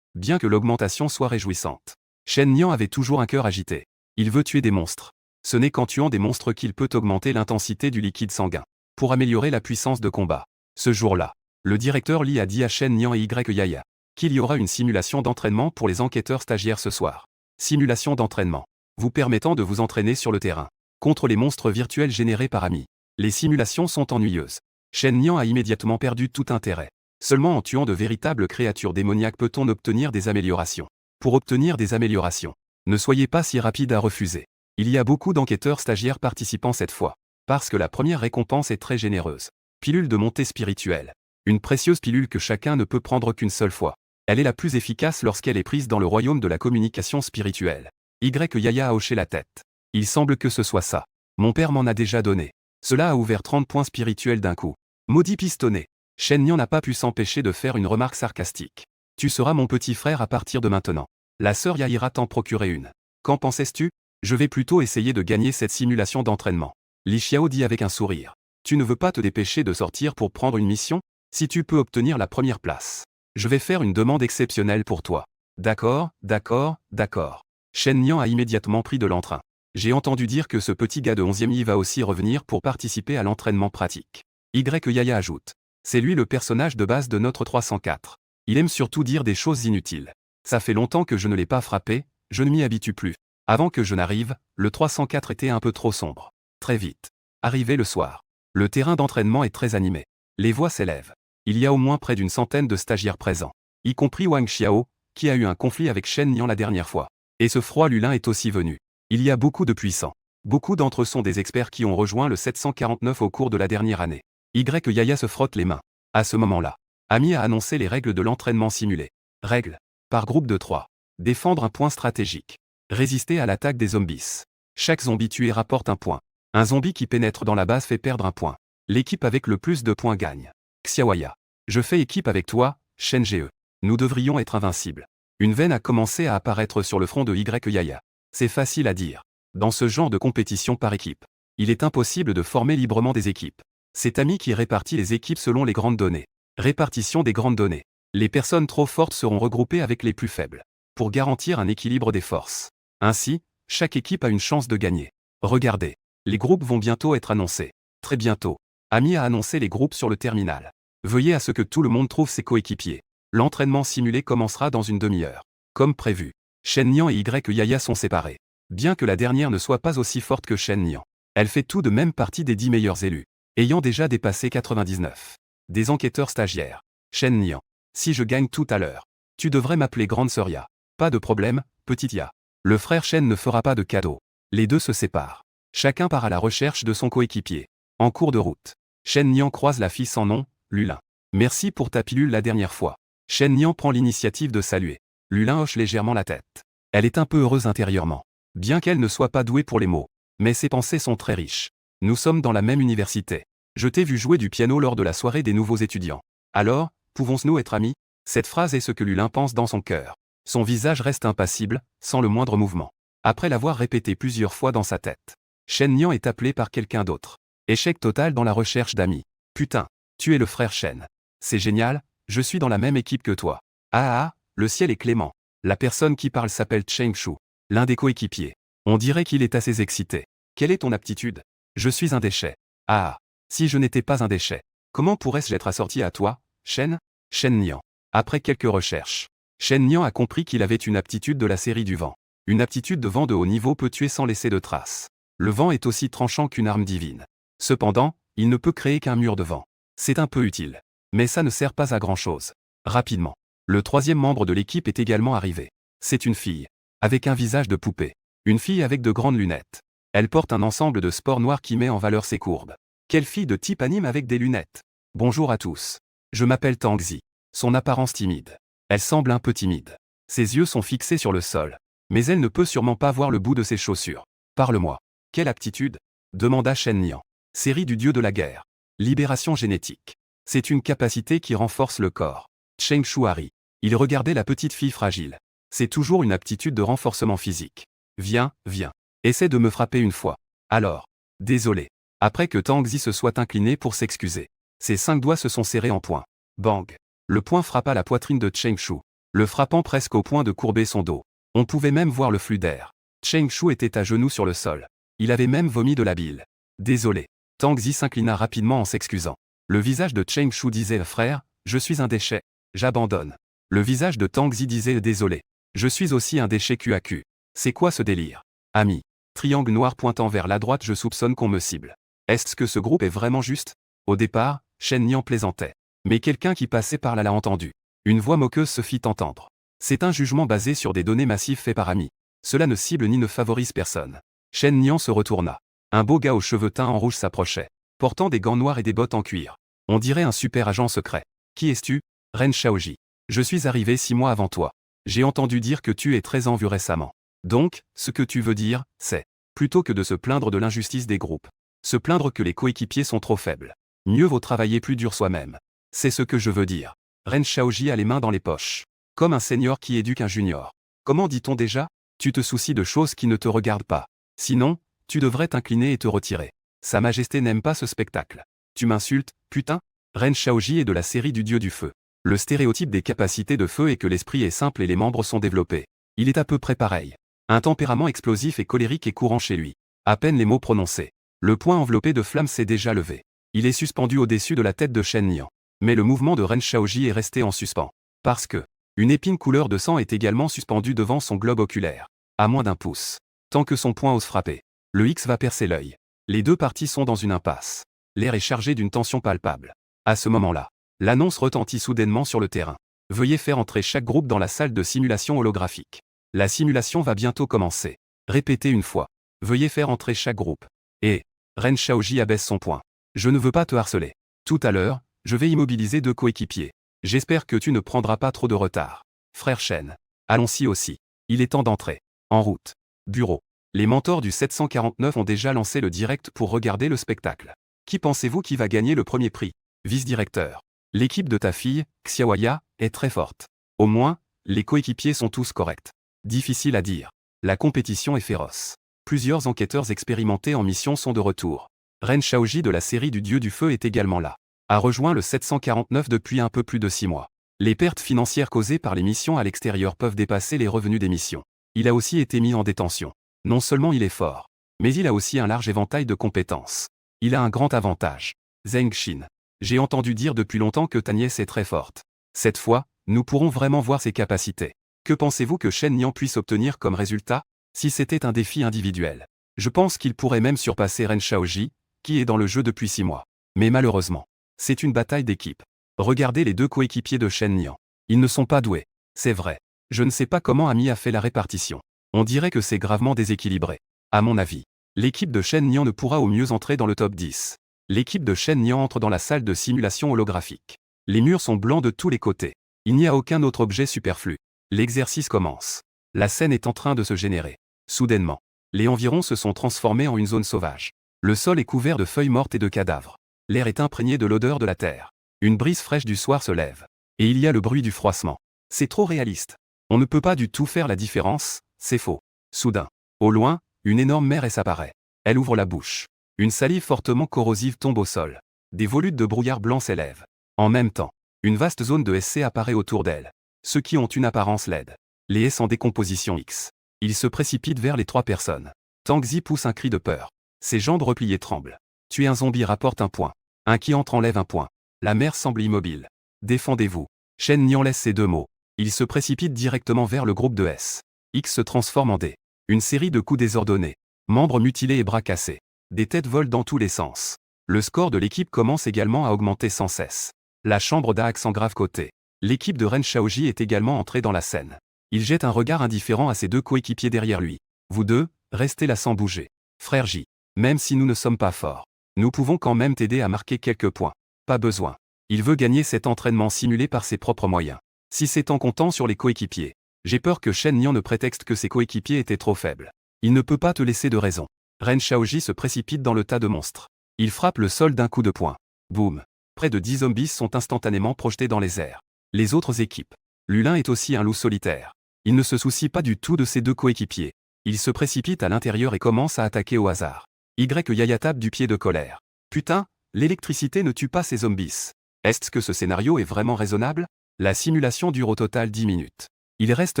Bien que l'augmentation soit réjouissante, Shen Nian avait toujours un cœur agité. Il veut tuer des monstres. Ce n'est qu'en tuant des monstres qu'il peut augmenter l'intensité du liquide sanguin. Pour améliorer la puissance de combat. Ce jour-là, le directeur Li a dit à Shen Nian et Y Yaya qu'il y aura une simulation d'entraînement pour les enquêteurs stagiaires ce soir. Simulation d'entraînement. Vous permettant de vous entraîner sur le terrain. Contre les monstres virtuels générés par Ami. Les simulations sont ennuyeuses. Shen Nian a immédiatement perdu tout intérêt. Seulement en tuant de véritables créatures démoniaques peut-on obtenir des améliorations. Pour obtenir des améliorations, ne soyez pas si rapide à refuser. Il y a beaucoup d'enquêteurs stagiaires participant cette fois. Parce que la première récompense est très généreuse. Pilule de montée spirituelle. Une précieuse pilule que chacun ne peut prendre qu'une seule fois. Elle est la plus efficace lorsqu'elle est prise dans le royaume de la communication spirituelle. Y Yaya a hoché la tête. Il semble que ce soit ça. Mon père m'en a déjà donné. Cela a ouvert 30 points spirituels d'un coup. Maudit pistonné. Shen Nian n'a pas pu s'empêcher de faire une remarque sarcastique. Tu seras mon petit frère à partir de maintenant. La sœur Ya ira t'en procurer une. Qu'en pensais-tu? Je vais plutôt essayer de gagner cette simulation d'entraînement. Li Xiao dit avec un sourire. Tu ne veux pas te dépêcher de sortir pour prendre une mission? Si tu peux obtenir la première place. Je vais faire une demande exceptionnelle pour toi. D'accord, d'accord, d'accord. Shen Nian a immédiatement pris de l'entrain. J'ai entendu dire que ce petit gars de 11e I va aussi revenir pour participer à l'entraînement pratique. Y Yaya ajoute. C'est lui le personnage de base de notre 304. Il aime surtout dire des choses inutiles. Ça fait longtemps que je ne l'ai pas frappé, je ne m'y habitue plus. Avant que je n'arrive, le 304 était un peu trop sombre. Très vite. Arrivé le soir. Le terrain d'entraînement est très animé. Les voix s'élèvent. Il y a au moins près d'une centaine de stagiaires présents. Y compris Wang Xiao, qui a eu un conflit avec Shen Nian la dernière fois. Et ce froid lulin est aussi venu. Il y a beaucoup de puissants. Beaucoup d'entre eux sont des experts qui ont rejoint le 749 au cours de la dernière année. Y Yaya se frotte les mains. À ce moment-là, Ami a annoncé les règles de l'entraînement simulé. Règles. Par groupe de 3. Défendre un point stratégique. Résister à l'attaque des zombies. Chaque zombie tué rapporte un point. Un zombie qui pénètre dans la base fait perdre un point. L'équipe avec le plus de points gagne. Xiaoya. Je fais équipe avec toi, Shen Ge. Nous devrions être invincibles. Une veine a commencé à apparaître sur le front de Y Yaya. C'est facile à dire. Dans ce genre de compétition par équipe, il est impossible de former librement des équipes. C'est Ami qui répartit les équipes selon les grandes données. Répartition des grandes données. Les personnes trop fortes seront regroupées avec les plus faibles. Pour garantir un équilibre des forces. Ainsi, chaque équipe a une chance de gagner. Regardez. Les groupes vont bientôt être annoncés. Très bientôt. Ami a annoncé les groupes sur le terminal. Veuillez à ce que tout le monde trouve ses coéquipiers. L'entraînement simulé commencera dans une demi-heure. Comme prévu. Shen Nian et Y Yaya sont séparés. Bien que la dernière ne soit pas aussi forte que Shen Nian. Elle fait tout de même partie des 10 meilleurs élus. Ayant déjà dépassé 99. Des enquêteurs stagiaires. Shen Nian. Si je gagne tout à l'heure. Tu devrais m'appeler Grande Sœur Ya. Pas de problème, petite Ya. Le frère Shen ne fera pas de cadeau. Les deux se séparent. Chacun part à la recherche de son coéquipier. En cours de route. Shen Nian croise la fille sans nom, Lulin. Merci pour ta pilule la dernière fois. Shen Nian prend l'initiative de saluer. Lulin hoche légèrement la tête. Elle est un peu heureuse intérieurement. Bien qu'elle ne soit pas douée pour les mots. Mais ses pensées sont très riches. Nous sommes dans la même université. Je t'ai vu jouer du piano lors de la soirée des nouveaux étudiants. Alors, pouvons-nous être amis? Cette phrase est ce que Lulin pense dans son cœur. Son visage reste impassible, sans le moindre mouvement. Après l'avoir répété plusieurs fois dans sa tête. Shen Nian est appelé par quelqu'un d'autre. Échec total dans la recherche d'amis. Putain, tu es le frère Shen. C'est génial, je suis dans la même équipe que toi. Ah, le ciel est clément. La personne qui parle s'appelle Cheng Shu, l'un des coéquipiers. On dirait qu'il est assez excité. Quelle est ton aptitude? Je suis un déchet. Ah, si je n'étais pas un déchet, comment pourrais-je être assorti à toi, Shen? Shen Nian. Après quelques recherches, Shen Nian a compris qu'il avait une aptitude de la série du vent. Une aptitude de vent de haut niveau peut tuer sans laisser de traces. Le vent est aussi tranchant qu'une arme divine. Cependant, il ne peut créer qu'un mur de vent. C'est un peu utile. Mais ça ne sert pas à grand-chose. Rapidement. Le troisième membre de l'équipe est également arrivé. C'est une fille. Avec un visage de poupée. Une fille avec de grandes lunettes. Elle porte un ensemble de sport noir qui met en valeur ses courbes. Quelle fille de type anime avec des lunettes? Bonjour à tous. Je m'appelle Tangzi. Son apparence timide. Elle semble un peu timide. Ses yeux sont fixés sur le sol. Mais elle ne peut sûrement pas voir le bout de ses chaussures. Parle-moi. Quelle aptitude? Demanda Shen Nian. Série du dieu de la guerre. Libération génétique. C'est une capacité qui renforce le corps. Cheng Shu a ri. Il regardait la petite fille fragile. C'est toujours une aptitude de renforcement physique. Viens, viens. Essaie de me frapper une fois. Alors. Désolé. Après que Tangzi se soit incliné pour s'excuser. Ses 5 doigts se sont serrés en poing. Bang. Le poing frappa la poitrine de Cheng Shu, le frappant presque au point de courber son dos. On pouvait même voir le flux d'air. Cheng Shu était à genoux sur le sol. Il avait même vomi de la bile. Désolé. Tangzi s'inclina rapidement en s'excusant. Le visage de Cheng Shu disait « Frère, je suis un déchet. J'abandonne. » Le visage de Tangzi disait « Désolé. Je suis aussi un déchet QAQ. C'est quoi ce délire? Ami. Triangle noir pointant vers la droite, je soupçonne qu'on me cible. Est-ce que ce groupe est vraiment juste? Au départ, Shen Nian plaisantait. Mais quelqu'un qui passait par là l'a entendu. Une voix moqueuse se fit entendre. C'est un jugement basé sur des données massives fait par Ami. Cela ne cible ni ne favorise personne. Shen Nian se retourna. Un beau gars aux cheveux teints en rouge s'approchait, portant des gants noirs et des bottes en cuir. On dirait un super agent secret. Qui es-tu? Ren Shaoji. Je suis arrivé 6 mois avant toi. J'ai entendu dire que tu es très en vue récemment. Donc, ce que tu veux dire, c'est, plutôt que de se plaindre de l'injustice des groupes, se plaindre que les coéquipiers sont trop faibles, mieux vaut travailler plus dur soi-même. C'est ce que je veux dire. Ren Shaoji a les mains dans les poches. Comme un senior qui éduque un junior. Comment dit-on déjà? Tu te soucies de choses qui ne te regardent pas. Sinon, tu devrais t'incliner et te retirer. Sa Majesté n'aime pas ce spectacle. Tu m'insultes, putain? Ren Shaoji est de la série du dieu du feu. Le stéréotype des capacités de feu est que l'esprit est simple et les membres sont développés. Il est à peu près pareil. Un tempérament explosif et colérique est courant chez lui. À peine les mots prononcés. Le poing enveloppé de flammes s'est déjà levé. Il est suspendu au-dessus de la tête de Shen Nian. Mais le mouvement de Ren Shaoji est resté en suspens. Parce que, une épine couleur de sang est également suspendue devant son globe oculaire. À moins d'1 pouce. Tant que son poing ose frapper, le X va percer l'œil. Les deux parties sont dans une impasse. L'air est chargé d'une tension palpable. À ce moment-là, l'annonce retentit soudainement sur le terrain. Veuillez faire entrer chaque groupe dans la salle de simulation holographique. La simulation va bientôt commencer. Répétez une fois. Veuillez faire entrer chaque groupe. Et, Ren Shaoji abaisse son poing. Je ne veux pas te harceler. Tout à l'heure, je vais immobiliser 2 coéquipiers. J'espère que tu ne prendras pas trop de retard. Frère Shen. Allons-y aussi. Il est temps d'entrer. En route. Bureau. Les mentors du 749 ont déjà lancé le direct pour regarder le spectacle. Qui pensez-vous qui va gagner le premier prix? Vice-directeur. L'équipe de ta fille, Xiaoya, est très forte. Au moins, les coéquipiers sont tous corrects. Difficile à dire. La compétition est féroce. Plusieurs enquêteurs expérimentés en mission sont de retour. Ren Shaoji de la série du dieu du feu est également là. A rejoint le 749 depuis un peu plus de 6 mois. Les pertes financières causées par les missions à l'extérieur peuvent dépasser les revenus des missions. Il a aussi été mis en détention. Non seulement il est fort, mais il a aussi un large éventail de compétences. Il a un grand avantage. Zheng Xin. J'ai entendu dire depuis longtemps que ta nièce est très forte. Cette fois, nous pourrons vraiment voir ses capacités. Que pensez-vous que Shen Nian puisse obtenir comme résultat? Si c'était un défi individuel. Je pense qu'il pourrait même surpasser Ren Shaoji, qui est dans le jeu depuis 6 mois. Mais malheureusement, c'est une bataille d'équipe. Regardez les 2 coéquipiers de Shen Nian. Ils ne sont pas doués. C'est vrai. Je ne sais pas comment Ami a fait la répartition. On dirait que c'est gravement déséquilibré. À mon avis, l'équipe de Shen Nian ne pourra au mieux entrer dans le top 10. L'équipe de Shen Nian entre dans la salle de simulation holographique. Les murs sont blancs de tous les côtés. Il n'y a aucun autre objet superflu. L'exercice commence. La scène est en train de se générer. Soudainement, Les environs se sont transformés en une zone sauvage. Le sol est couvert de feuilles mortes et de cadavres. L'air est imprégné de l'odeur de la terre. Une brise fraîche du soir se lève. Et il y a le bruit du froissement. C'est trop réaliste. On ne peut pas du tout faire la différence, c'est faux. Soudain, au loin, une énorme mère apparaît. Elle ouvre la bouche. Une salive fortement corrosive tombe au sol. Des volutes de brouillard blanc s'élèvent. En même temps, une vaste zone de SC apparaît autour d'elle. Ceux qui ont une apparence laide. Les S en décomposition X. Ils se précipitent vers les 3 personnes. Tangzi pousse un cri de peur. Ses jambes repliées tremblent. Tuer un zombie rapporte un point. Un qui entre enlève un point. La mère semble immobile. Défendez-vous. Shen Nian laisse ces 2 mots. Il se précipite directement vers le groupe de S. X se transforme en D. Une série de coups désordonnés. Membres mutilés et bras cassés. Des têtes volent dans tous les sens. Le score de l'équipe commence également à augmenter sans cesse. La chambre d'Aak s'engrave côté. L'équipe de Ren Shaoji est également entrée dans la scène. Il jette un regard indifférent à ses 2 coéquipiers derrière lui. Vous deux, restez là sans bouger. Frère J. Même si nous ne sommes pas forts, nous pouvons quand même t'aider à marquer quelques points. Pas besoin. Il veut gagner cet entraînement simulé par ses propres moyens. Si c'est en comptant sur les coéquipiers, j'ai peur que Shen Nian ne prétexte que ses coéquipiers étaient trop faibles. Il ne peut pas te laisser de raison. Ren Shaoji se précipite dans le tas de monstres. Il frappe le sol d'un coup de poing. Boum. Près de 10 zombies sont instantanément projetés dans les airs. Les autres équipes. Lulin est aussi un loup solitaire. Il ne se soucie pas du tout de ses 2 coéquipiers. Il se précipite à l'intérieur et commence à attaquer au hasard. Yaya tape du pied de colère. Putain, l'électricité ne tue pas ces zombies. Est-ce que ce scénario est vraiment raisonnable? La simulation dure au total 10 minutes. Il reste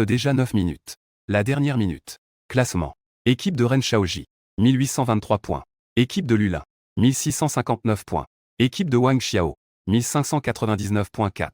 déjà 9 minutes. La dernière minute. Classement. Équipe de Ren Shaoji. 1823 points. Équipe de Lulin. 1659 points. Équipe de Wang Xiao. 1599.4.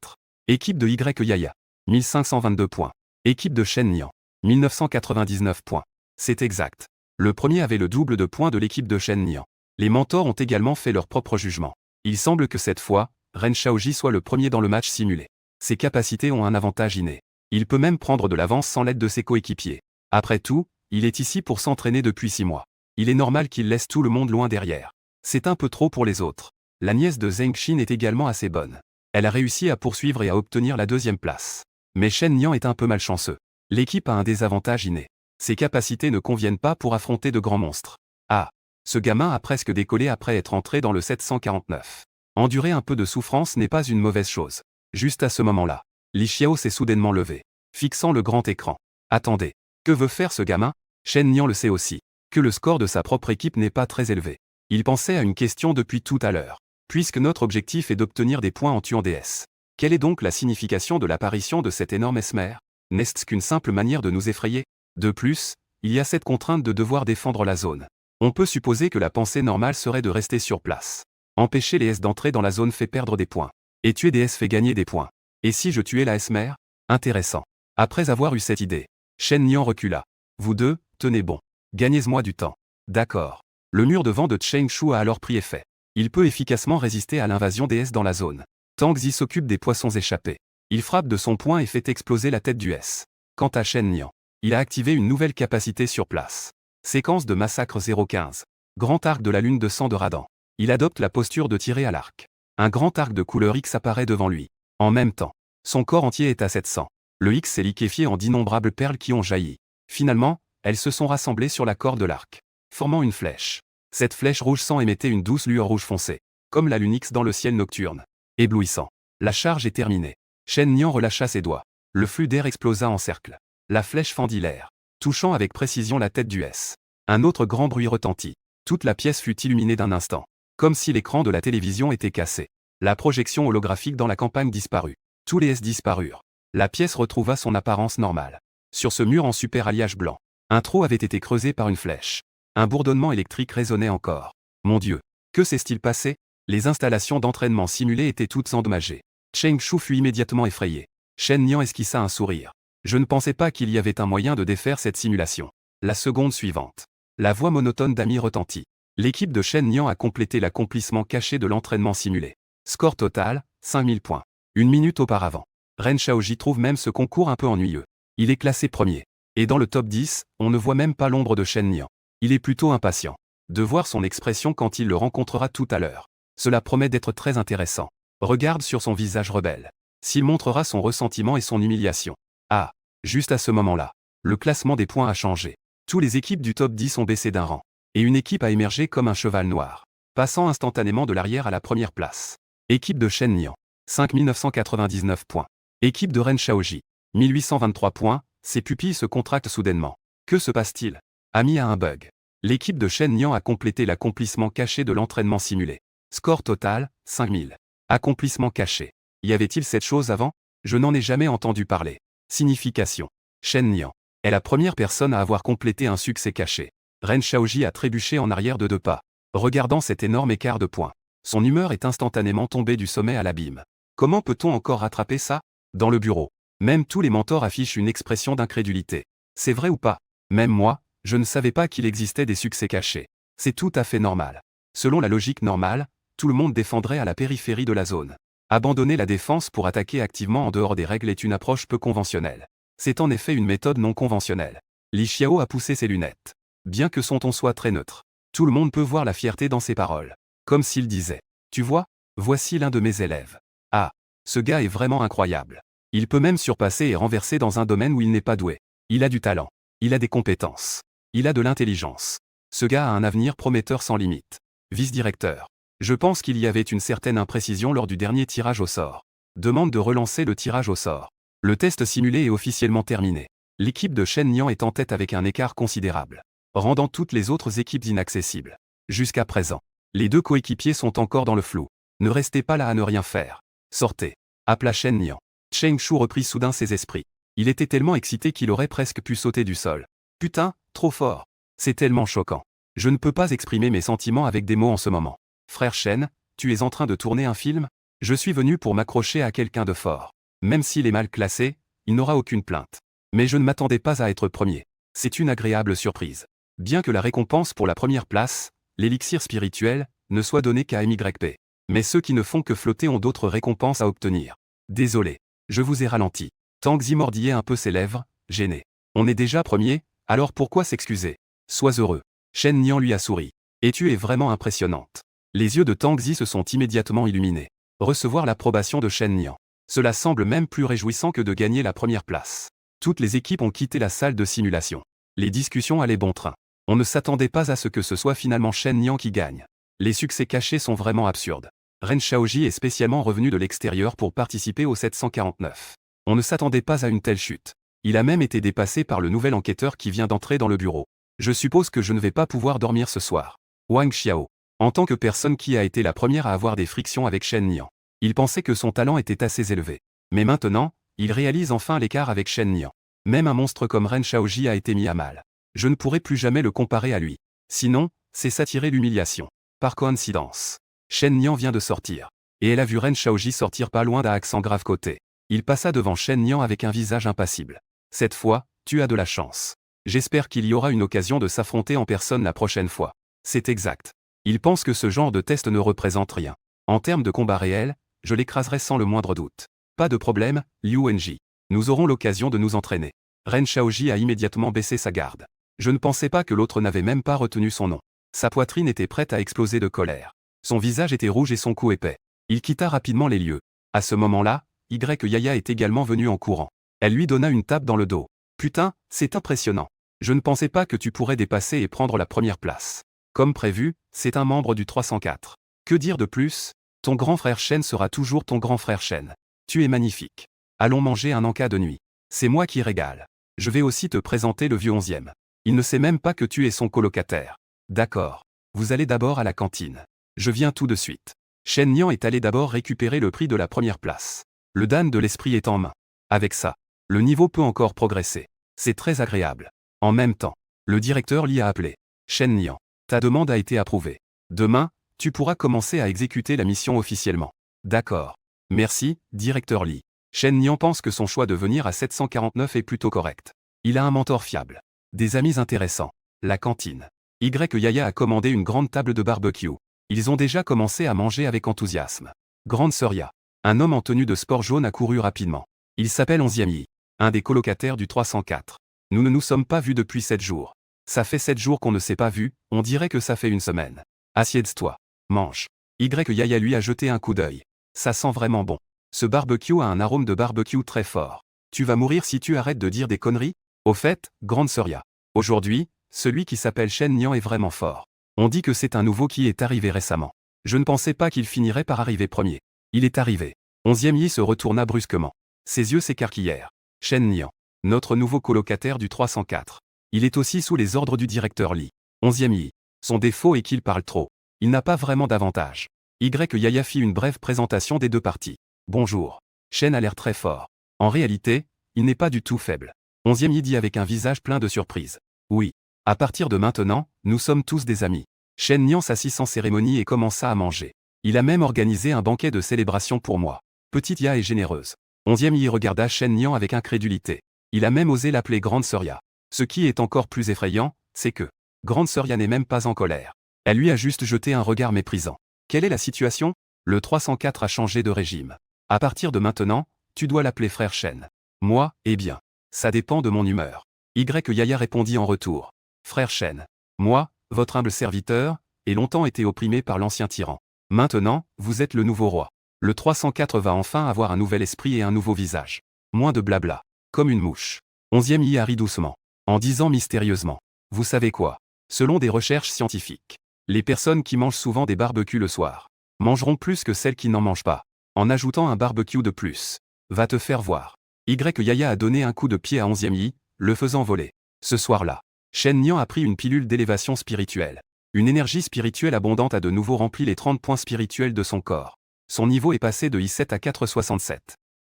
Équipe de Yaya. 1522 points. Équipe de Shen Nian. 1999 points. C'est exact. Le premier avait le double de points de l'équipe de Shen Nian. Les mentors ont également fait leur propre jugement. Il semble que cette fois, Ren Shaoji soit le premier dans le match simulé. Ses capacités ont un avantage inné. Il peut même prendre de l'avance sans l'aide de ses coéquipiers. Après tout, il est ici pour s'entraîner depuis 6 mois. Il est normal qu'il laisse tout le monde loin derrière. C'est un peu trop pour les autres. La nièce de Zheng Xin est également assez bonne. Elle a réussi à poursuivre et à obtenir la 2e place. Mais Shen Nian est un peu malchanceux. L'équipe a un désavantage inné. Ses capacités ne conviennent pas pour affronter de grands monstres. Ah, ce gamin a presque décollé après être entré dans le 749. Endurer un peu de souffrance n'est pas une mauvaise chose. Juste à ce moment-là, Li Xiao s'est soudainement levé, fixant le grand écran. Attendez, que veut faire ce gamin? Shen Nian le sait aussi, que le score de sa propre équipe n'est pas très élevé. Il pensait à une question depuis tout à l'heure. Puisque notre objectif est d'obtenir des points en tuant des S. Quelle est donc la signification de l'apparition de cette énorme esmer? N'est-ce qu'une simple manière de nous effrayer? De plus, il y a cette contrainte de devoir défendre la zone. On peut supposer que la pensée normale serait de rester sur place. Empêcher les S d'entrer dans la zone fait perdre des points. Et tuer des S fait gagner des points. Et si je tuais la esmer? Intéressant. Après avoir eu cette idée, Shen Nian recula. Vous deux, tenez bon. Gagnez-moi du temps. D'accord. Le mur de vent de Cheng Shu a alors pris effet. Il peut efficacement résister à l'invasion des S dans la zone. Tangzi s'occupe des poissons échappés. Il frappe de son poing et fait exploser la tête du S. Quant à Shen Nian, il a activé une nouvelle capacité sur place. Séquence de massacre 015. Grand arc de la lune de sang de Radan. Il adopte la posture de tirer à l'arc. Un grand arc de couleur X apparaît devant lui. En même temps, son corps entier est à 700. Le X est liquéfié en d'innombrables perles qui ont jailli. Finalement, elles se sont rassemblées sur la corde de l'arc, formant une flèche. Cette flèche rouge sang émettait une douce lueur rouge foncé, comme la lune X dans le ciel nocturne. Éblouissant. La charge est terminée. Shen Nian relâcha ses doigts. Le flux d'air explosa en cercle. La flèche fendit l'air, touchant avec précision la tête du S. Un autre grand bruit retentit. Toute la pièce fut illuminée d'un instant, comme si l'écran de la télévision était cassé. La projection holographique dans la campagne disparut. Tous les S disparurent. La pièce retrouva son apparence normale. Sur ce mur en super alliage blanc, un trou avait été creusé par une flèche. Un bourdonnement électrique résonnait encore. Mon Dieu, que s'est-il passé? Les installations d'entraînement simulées étaient toutes endommagées. Cheng Shu fut immédiatement effrayé. Shen Nian esquissa un sourire. Je ne pensais pas qu'il y avait un moyen de défaire cette simulation. La seconde suivante. La voix monotone d'Ami retentit. L'équipe de Shen Nian a complété l'accomplissement caché de l'entraînement simulé. Score total, 5000 points. 1 minute auparavant. Ren Shaoji trouve même ce concours un peu ennuyeux. Il est classé premier. Et dans le top 10, on ne voit même pas l'ombre de Shen Nian. Il est plutôt impatient de voir son expression quand il le rencontrera tout à l'heure. Cela promet d'être très intéressant. Regarde sur son visage rebelle. S'il montrera son ressentiment et son humiliation. Ah, juste à ce moment-là, le classement des points a changé. Tous les équipes du top 10 ont baissé d'un rang. Et une équipe a émergé comme un cheval noir, passant instantanément de l'arrière à la première place. Équipe de Shen Niang, 5999 points. Équipe de Ren Shaoji, 1823 points, ses pupilles se contractent soudainement. Que se passe-t-il? Ami a un bug. L'équipe de Shen Niang a complété l'accomplissement caché de l'entraînement simulé. Score total, 5000. Accomplissement caché. Y avait-il cette chose avant? Je n'en ai jamais entendu parler. Signification. Shen Niang est la première personne à avoir complété un succès caché. Ren Shaoji a trébuché en arrière de 2 pas. Regardant cet énorme écart de points, son humeur est instantanément tombée du sommet à l'abîme. Comment peut-on encore rattraper ça? Dans le bureau, même tous les mentors affichent une expression d'incrédulité. C'est vrai ou pas? Même moi, je ne savais pas qu'il existait des succès cachés. C'est tout à fait normal. Selon la logique normale, tout le monde défendrait à la périphérie de la zone. Abandonner la défense pour attaquer activement en dehors des règles est une approche peu conventionnelle. C'est en effet une méthode non conventionnelle. Li Xiao a poussé ses lunettes. Bien que son ton soit très neutre, tout le monde peut voir la fierté dans ses paroles. Comme s'il disait « Tu vois, voici l'un de mes élèves. Ah, ce gars est vraiment incroyable. Il peut même surpasser et renverser dans un domaine où il n'est pas doué. Il a du talent. Il a des compétences. Il a de l'intelligence. Ce gars a un avenir prometteur sans limite. » Vice-directeur. Je pense qu'il y avait une certaine imprécision lors du dernier tirage au sort. Demande de relancer le tirage au sort. Le test simulé est officiellement terminé. L'équipe de Shen Niang est en tête avec un écart considérable, rendant toutes les autres équipes inaccessibles. Jusqu'à présent, les 2 coéquipiers sont encore dans le flou. Ne restez pas là à ne rien faire. Sortez. Appela Shen Niang. Cheng Shu reprit soudain ses esprits. Il était tellement excité qu'il aurait presque pu sauter du sol. Putain, trop fort. C'est tellement choquant. Je ne peux pas exprimer mes sentiments avec des mots en ce moment. Frère Shen, tu es en train de tourner un film? Je suis venu pour m'accrocher à quelqu'un de fort. Même s'il est mal classé, il n'aura aucune plainte. Mais je ne m'attendais pas à être premier. C'est une agréable surprise. Bien que la récompense pour la première place, l'élixir spirituel, ne soit donnée qu'à MYP. Mais ceux qui ne font que flotter ont d'autres récompenses à obtenir. Désolé, je vous ai ralenti. Tang Zi mordillait un peu ses lèvres, gêné. On est déjà premier, alors pourquoi s'excuser? Sois heureux. Shen Niang lui a souri. Et tu es vraiment impressionnante. Les yeux de Tang Zi se sont immédiatement illuminés. Recevoir l'approbation de Shen Niang. Cela semble même plus réjouissant que de gagner la première place. Toutes les équipes ont quitté la salle de simulation. Les discussions allaient bon train. On ne s'attendait pas à ce que ce soit finalement Shen Niang qui gagne. Les succès cachés sont vraiment absurdes. Ren Shaoji est spécialement revenu de l'extérieur pour participer au 749. On ne s'attendait pas à une telle chute. Il a même été dépassé par le nouvel enquêteur qui vient d'entrer dans le bureau. Je suppose que je ne vais pas pouvoir dormir ce soir. Wang Xiao. En tant que personne qui a été la première à avoir des frictions avec Shen Niang, il pensait que son talent était assez élevé. Mais maintenant, il réalise enfin l'écart avec Shen Niang. Même un monstre comme Ren Shaoji a été mis à mal. Je ne pourrai plus jamais le comparer à lui. Sinon, c'est s'attirer l'humiliation. Par coïncidence, Shen Niang vient de sortir. Et elle a vu Ren Shaoji sortir pas loin d'un accent grave côté. Il passa devant Shen Niang avec un visage impassible. Cette fois, tu as de la chance. J'espère qu'il y aura une occasion de s'affronter en personne la prochaine fois. C'est exact. Il pense que ce genre de test ne représente rien. En termes de combat réel, je l'écraserai sans le moindre doute. Pas de problème, Liu Wenji. Nous aurons l'occasion de nous entraîner. Ren Shaoji a immédiatement baissé sa garde. Je ne pensais pas que l'autre n'avait même pas retenu son nom. Sa poitrine était prête à exploser de colère. Son visage était rouge et son cou épais. Il quitta rapidement les lieux. À ce moment-là, Yaya est également venue en courant. Elle lui donna une tape dans le dos. Putain, c'est impressionnant. Je ne pensais pas que tu pourrais dépasser et prendre la première place. Comme prévu, c'est un membre du 304. Que dire de plus? Ton grand frère Shen sera toujours ton grand frère Shen. Tu es magnifique. Allons manger un encas de nuit. C'est moi qui régale. Je vais aussi te présenter le vieux 11e. Il ne sait même pas que tu es son colocataire. D'accord. Vous allez d'abord à la cantine. Je viens tout de suite. Shen Niang est allé d'abord récupérer le prix de la première place. Le dan de l'esprit est en main. Avec ça, le niveau peut encore progresser. C'est très agréable. En même temps, le directeur l'y a appelé. Shen Niang, ta demande a été approuvée. Demain, tu pourras commencer à exécuter la mission officiellement. D'accord. Merci, directeur Li. Shen Niang pense que son choix de venir à 749 est plutôt correct. Il a un mentor fiable. Des amis intéressants. La cantine. Yaya a commandé une grande table de barbecue. Ils ont déjà commencé à manger avec enthousiasme. Grande sœur Ya. Un homme en tenue de sport jaune a couru rapidement. Il s'appelle 11e Yi. Un des colocataires du 304. Nous ne nous sommes pas vus depuis 7 jours. Ça fait 7 jours qu'on ne s'est pas vus, on dirait que ça fait une semaine. Assieds-toi. Mange. Yaya lui a jeté un coup d'œil. Ça sent vraiment bon. Ce barbecue a un arôme de barbecue très fort. Tu vas mourir si tu arrêtes de dire des conneries? Au fait, grande sœur Ya. Aujourd'hui, celui qui s'appelle Shen Nian est vraiment fort. On dit que c'est un nouveau qui est arrivé récemment. Je ne pensais pas qu'il finirait par arriver premier. Il est arrivé. 11e Yi se retourna brusquement. Ses yeux s'écarquillèrent. Shen Nian. Notre nouveau colocataire du 304. Il est aussi sous les ordres du directeur Li. 11e Yi. Son défaut est qu'il parle trop. Il n'a pas vraiment d'avantage. Yaya fit une brève présentation des deux parties. Bonjour. Shen a l'air très fort. En réalité, il n'est pas du tout faible. 11e Yi dit avec un visage plein de surprise. Oui. À partir de maintenant, nous sommes tous des amis. Shen Nian s'assit sans cérémonie et commença à manger. Il a même organisé un banquet de célébration pour moi. Petite Ya est généreuse. 11e Yi regarda Shen Nian avec incrédulité. Il a même osé l'appeler Grande Sœur Ya. Ce qui est encore plus effrayant, c'est que Grande Sœur Ya n'est même pas en colère. Elle lui a juste jeté un regard méprisant. Quelle est la situation? Le 304 a changé de régime. À partir de maintenant, tu dois l'appeler frère Shen. Moi, eh bien, ça dépend de mon humeur. Yaya répondit en retour. Frère Shen. Moi, votre humble serviteur, ai longtemps été opprimé par l'ancien tyran. Maintenant, vous êtes le nouveau roi. Le 304 va enfin avoir un nouvel esprit et un nouveau visage. Moins de blabla. Comme une mouche. 11e Yi rit doucement. En disant mystérieusement. Vous savez quoi? Selon des recherches scientifiques, les personnes qui mangent souvent des barbecues le soir mangeront plus que celles qui n'en mangent pas. En ajoutant un barbecue de plus. Va te faire voir. Yaya a donné un coup de pied à 11e Yi, le faisant voler. Ce soir-là, Shen Nian a pris une pilule d'élévation spirituelle. Une énergie spirituelle abondante a de nouveau rempli les 30 points spirituels de son corps. Son niveau est passé de I7 à 4,67.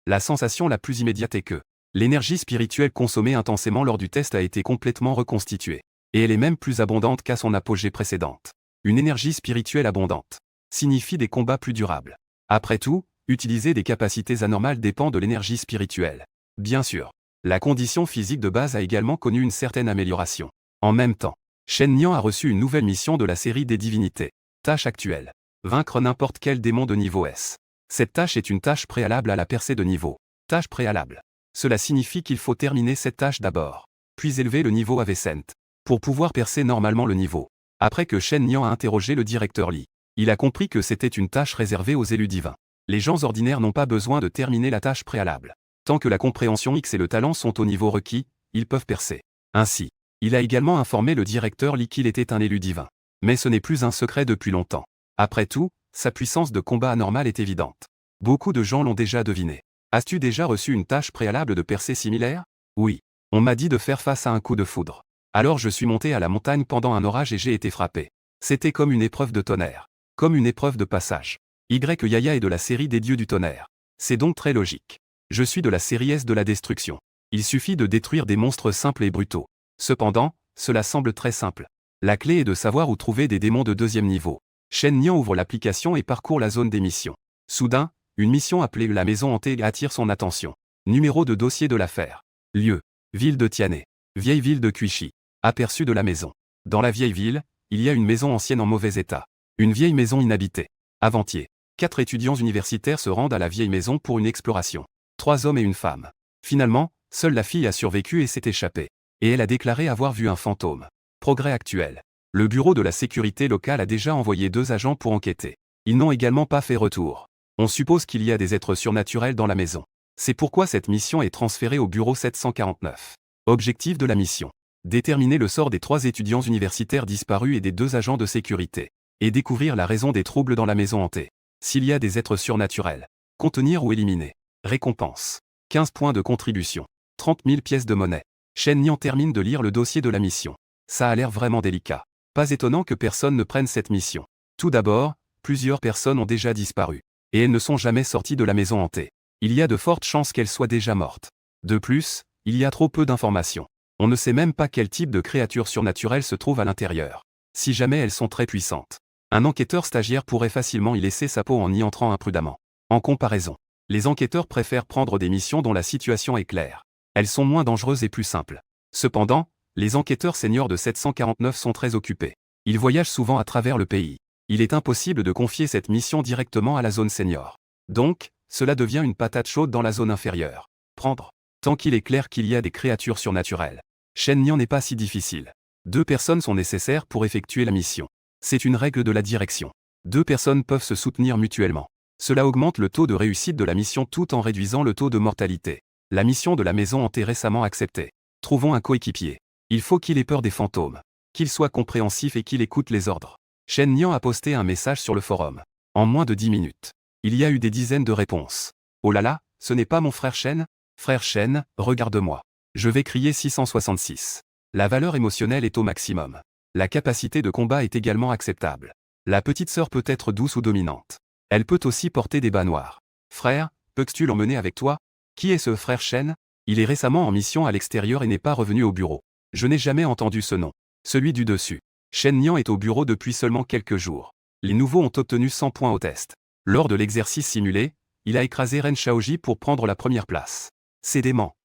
La sensation la plus immédiate est que l'énergie spirituelle consommée intensément lors du test a été complètement reconstituée. Et elle est même plus abondante qu'à son apogée précédente. Une énergie spirituelle abondante signifie des combats plus durables. Après tout, utiliser des capacités anormales dépend de l'énergie spirituelle. Bien sûr, la condition physique de base a également connu une certaine amélioration. En même temps, Shen Nian a reçu une nouvelle mission de la série des divinités. Tâche actuelle. Vaincre n'importe quel démon de niveau S. Cette tâche est une tâche préalable à la percée de niveau. Tâche préalable. Cela signifie qu'il faut terminer cette tâche d'abord, puis élever le niveau à V-Cent, pour pouvoir percer normalement le niveau. Après que Shen Nian a interrogé le directeur Li, il a compris que c'était une tâche réservée aux élus divins. Les gens ordinaires n'ont pas besoin de terminer la tâche préalable. Tant que la compréhension X et le talent sont au niveau requis, ils peuvent percer. Ainsi, il a également informé le directeur Li qu'il était un élu divin. Mais ce n'est plus un secret depuis longtemps. Après tout, sa puissance de combat anormale est évidente. Beaucoup de gens l'ont déjà deviné. As-tu déjà reçu une tâche préalable de percée similaire? Oui. On m'a dit de faire face à un coup de foudre. Alors je suis monté à la montagne pendant un orage et j'ai été frappé. C'était comme une épreuve de tonnerre. Comme une épreuve de passage. Yaya est de la série des dieux du tonnerre. C'est donc très logique. Je suis de la série S de la destruction. Il suffit de détruire des monstres simples et brutaux. Cependant, cela semble très simple. La clé est de savoir où trouver des démons de deuxième niveau. Shen Nian ouvre l'application et parcourt la zone des missions. Soudain, une mission appelée la maison hantée attire son attention. Numéro de dossier de l'affaire. Lieu. Ville de Tianhe. Vieille ville de Cuichy. Aperçu de la maison. Dans la vieille ville, il y a une maison ancienne en mauvais état. Une vieille maison inhabitée. Avant-hier, 4 étudiants universitaires se rendent à la vieille maison pour une exploration. 3 hommes et une femme. Finalement, seule la fille a survécu et s'est échappée. Et elle a déclaré avoir vu un fantôme. Progrès actuel. Le bureau de la sécurité locale a déjà envoyé 2 agents pour enquêter. Ils n'ont également pas fait retour. On suppose qu'il y a des êtres surnaturels dans la maison. C'est pourquoi cette mission est transférée au bureau 749. Objectif de la mission. Déterminer le sort des 3 étudiants universitaires disparus et des 2 agents de sécurité. Et découvrir la raison des troubles dans la maison hantée. S'il y a des êtres surnaturels. Contenir ou éliminer. Récompense. 15 points de contribution. 30 000 pièces de monnaie. Shen Nian termine de lire le dossier de la mission. Ça a l'air vraiment délicat. Pas étonnant que personne ne prenne cette mission. Tout d'abord, plusieurs personnes ont déjà disparu. Et elles ne sont jamais sorties de la maison hantée. Il y a de fortes chances qu'elles soient déjà mortes. De plus, il y a trop peu d'informations. On ne sait même pas quel type de créatures surnaturelles se trouve à l'intérieur. Si jamais elles sont très puissantes. Un enquêteur stagiaire pourrait facilement y laisser sa peau en y entrant imprudemment. En comparaison, les enquêteurs préfèrent prendre des missions dont la situation est claire. Elles sont moins dangereuses et plus simples. Cependant, les enquêteurs seniors de 749 sont très occupés. Ils voyagent souvent à travers le pays. Il est impossible de confier cette mission directement à la zone senior. Donc, cela devient une patate chaude dans la zone inférieure. Prendre. Tant qu'il est clair qu'il y a des créatures surnaturelles. Shen Nian n'est pas si difficile. 2 personnes sont nécessaires pour effectuer la mission. C'est une règle de la direction. 2 personnes peuvent se soutenir mutuellement. Cela augmente le taux de réussite de la mission tout en réduisant le taux de mortalité. La mission de la maison hantée récemment acceptée. Trouvons un coéquipier. Il faut qu'il ait peur des fantômes. Qu'il soit compréhensif et qu'il écoute les ordres. Shen Nian a posté un message sur le forum. En moins de 10 minutes. Il y a eu des dizaines de réponses. Oh là là, ce n'est pas mon frère Shen? Frère Shen, regarde-moi. Je vais crier 666. La valeur émotionnelle est au maximum. La capacité de combat est également acceptable. La petite sœur peut être douce ou dominante. Elle peut aussi porter des bas noirs. Frère, peux-tu l'emmener avec toi? Qui est ce frère Shen? Il est récemment en mission à l'extérieur et n'est pas revenu au bureau. Je n'ai jamais entendu ce nom. Celui du dessus. Shen Nian est au bureau depuis seulement quelques jours. Les nouveaux ont obtenu 100 points au test. Lors de l'exercice simulé, il a écrasé Ren Shaoji pour prendre la première place. C'est dément.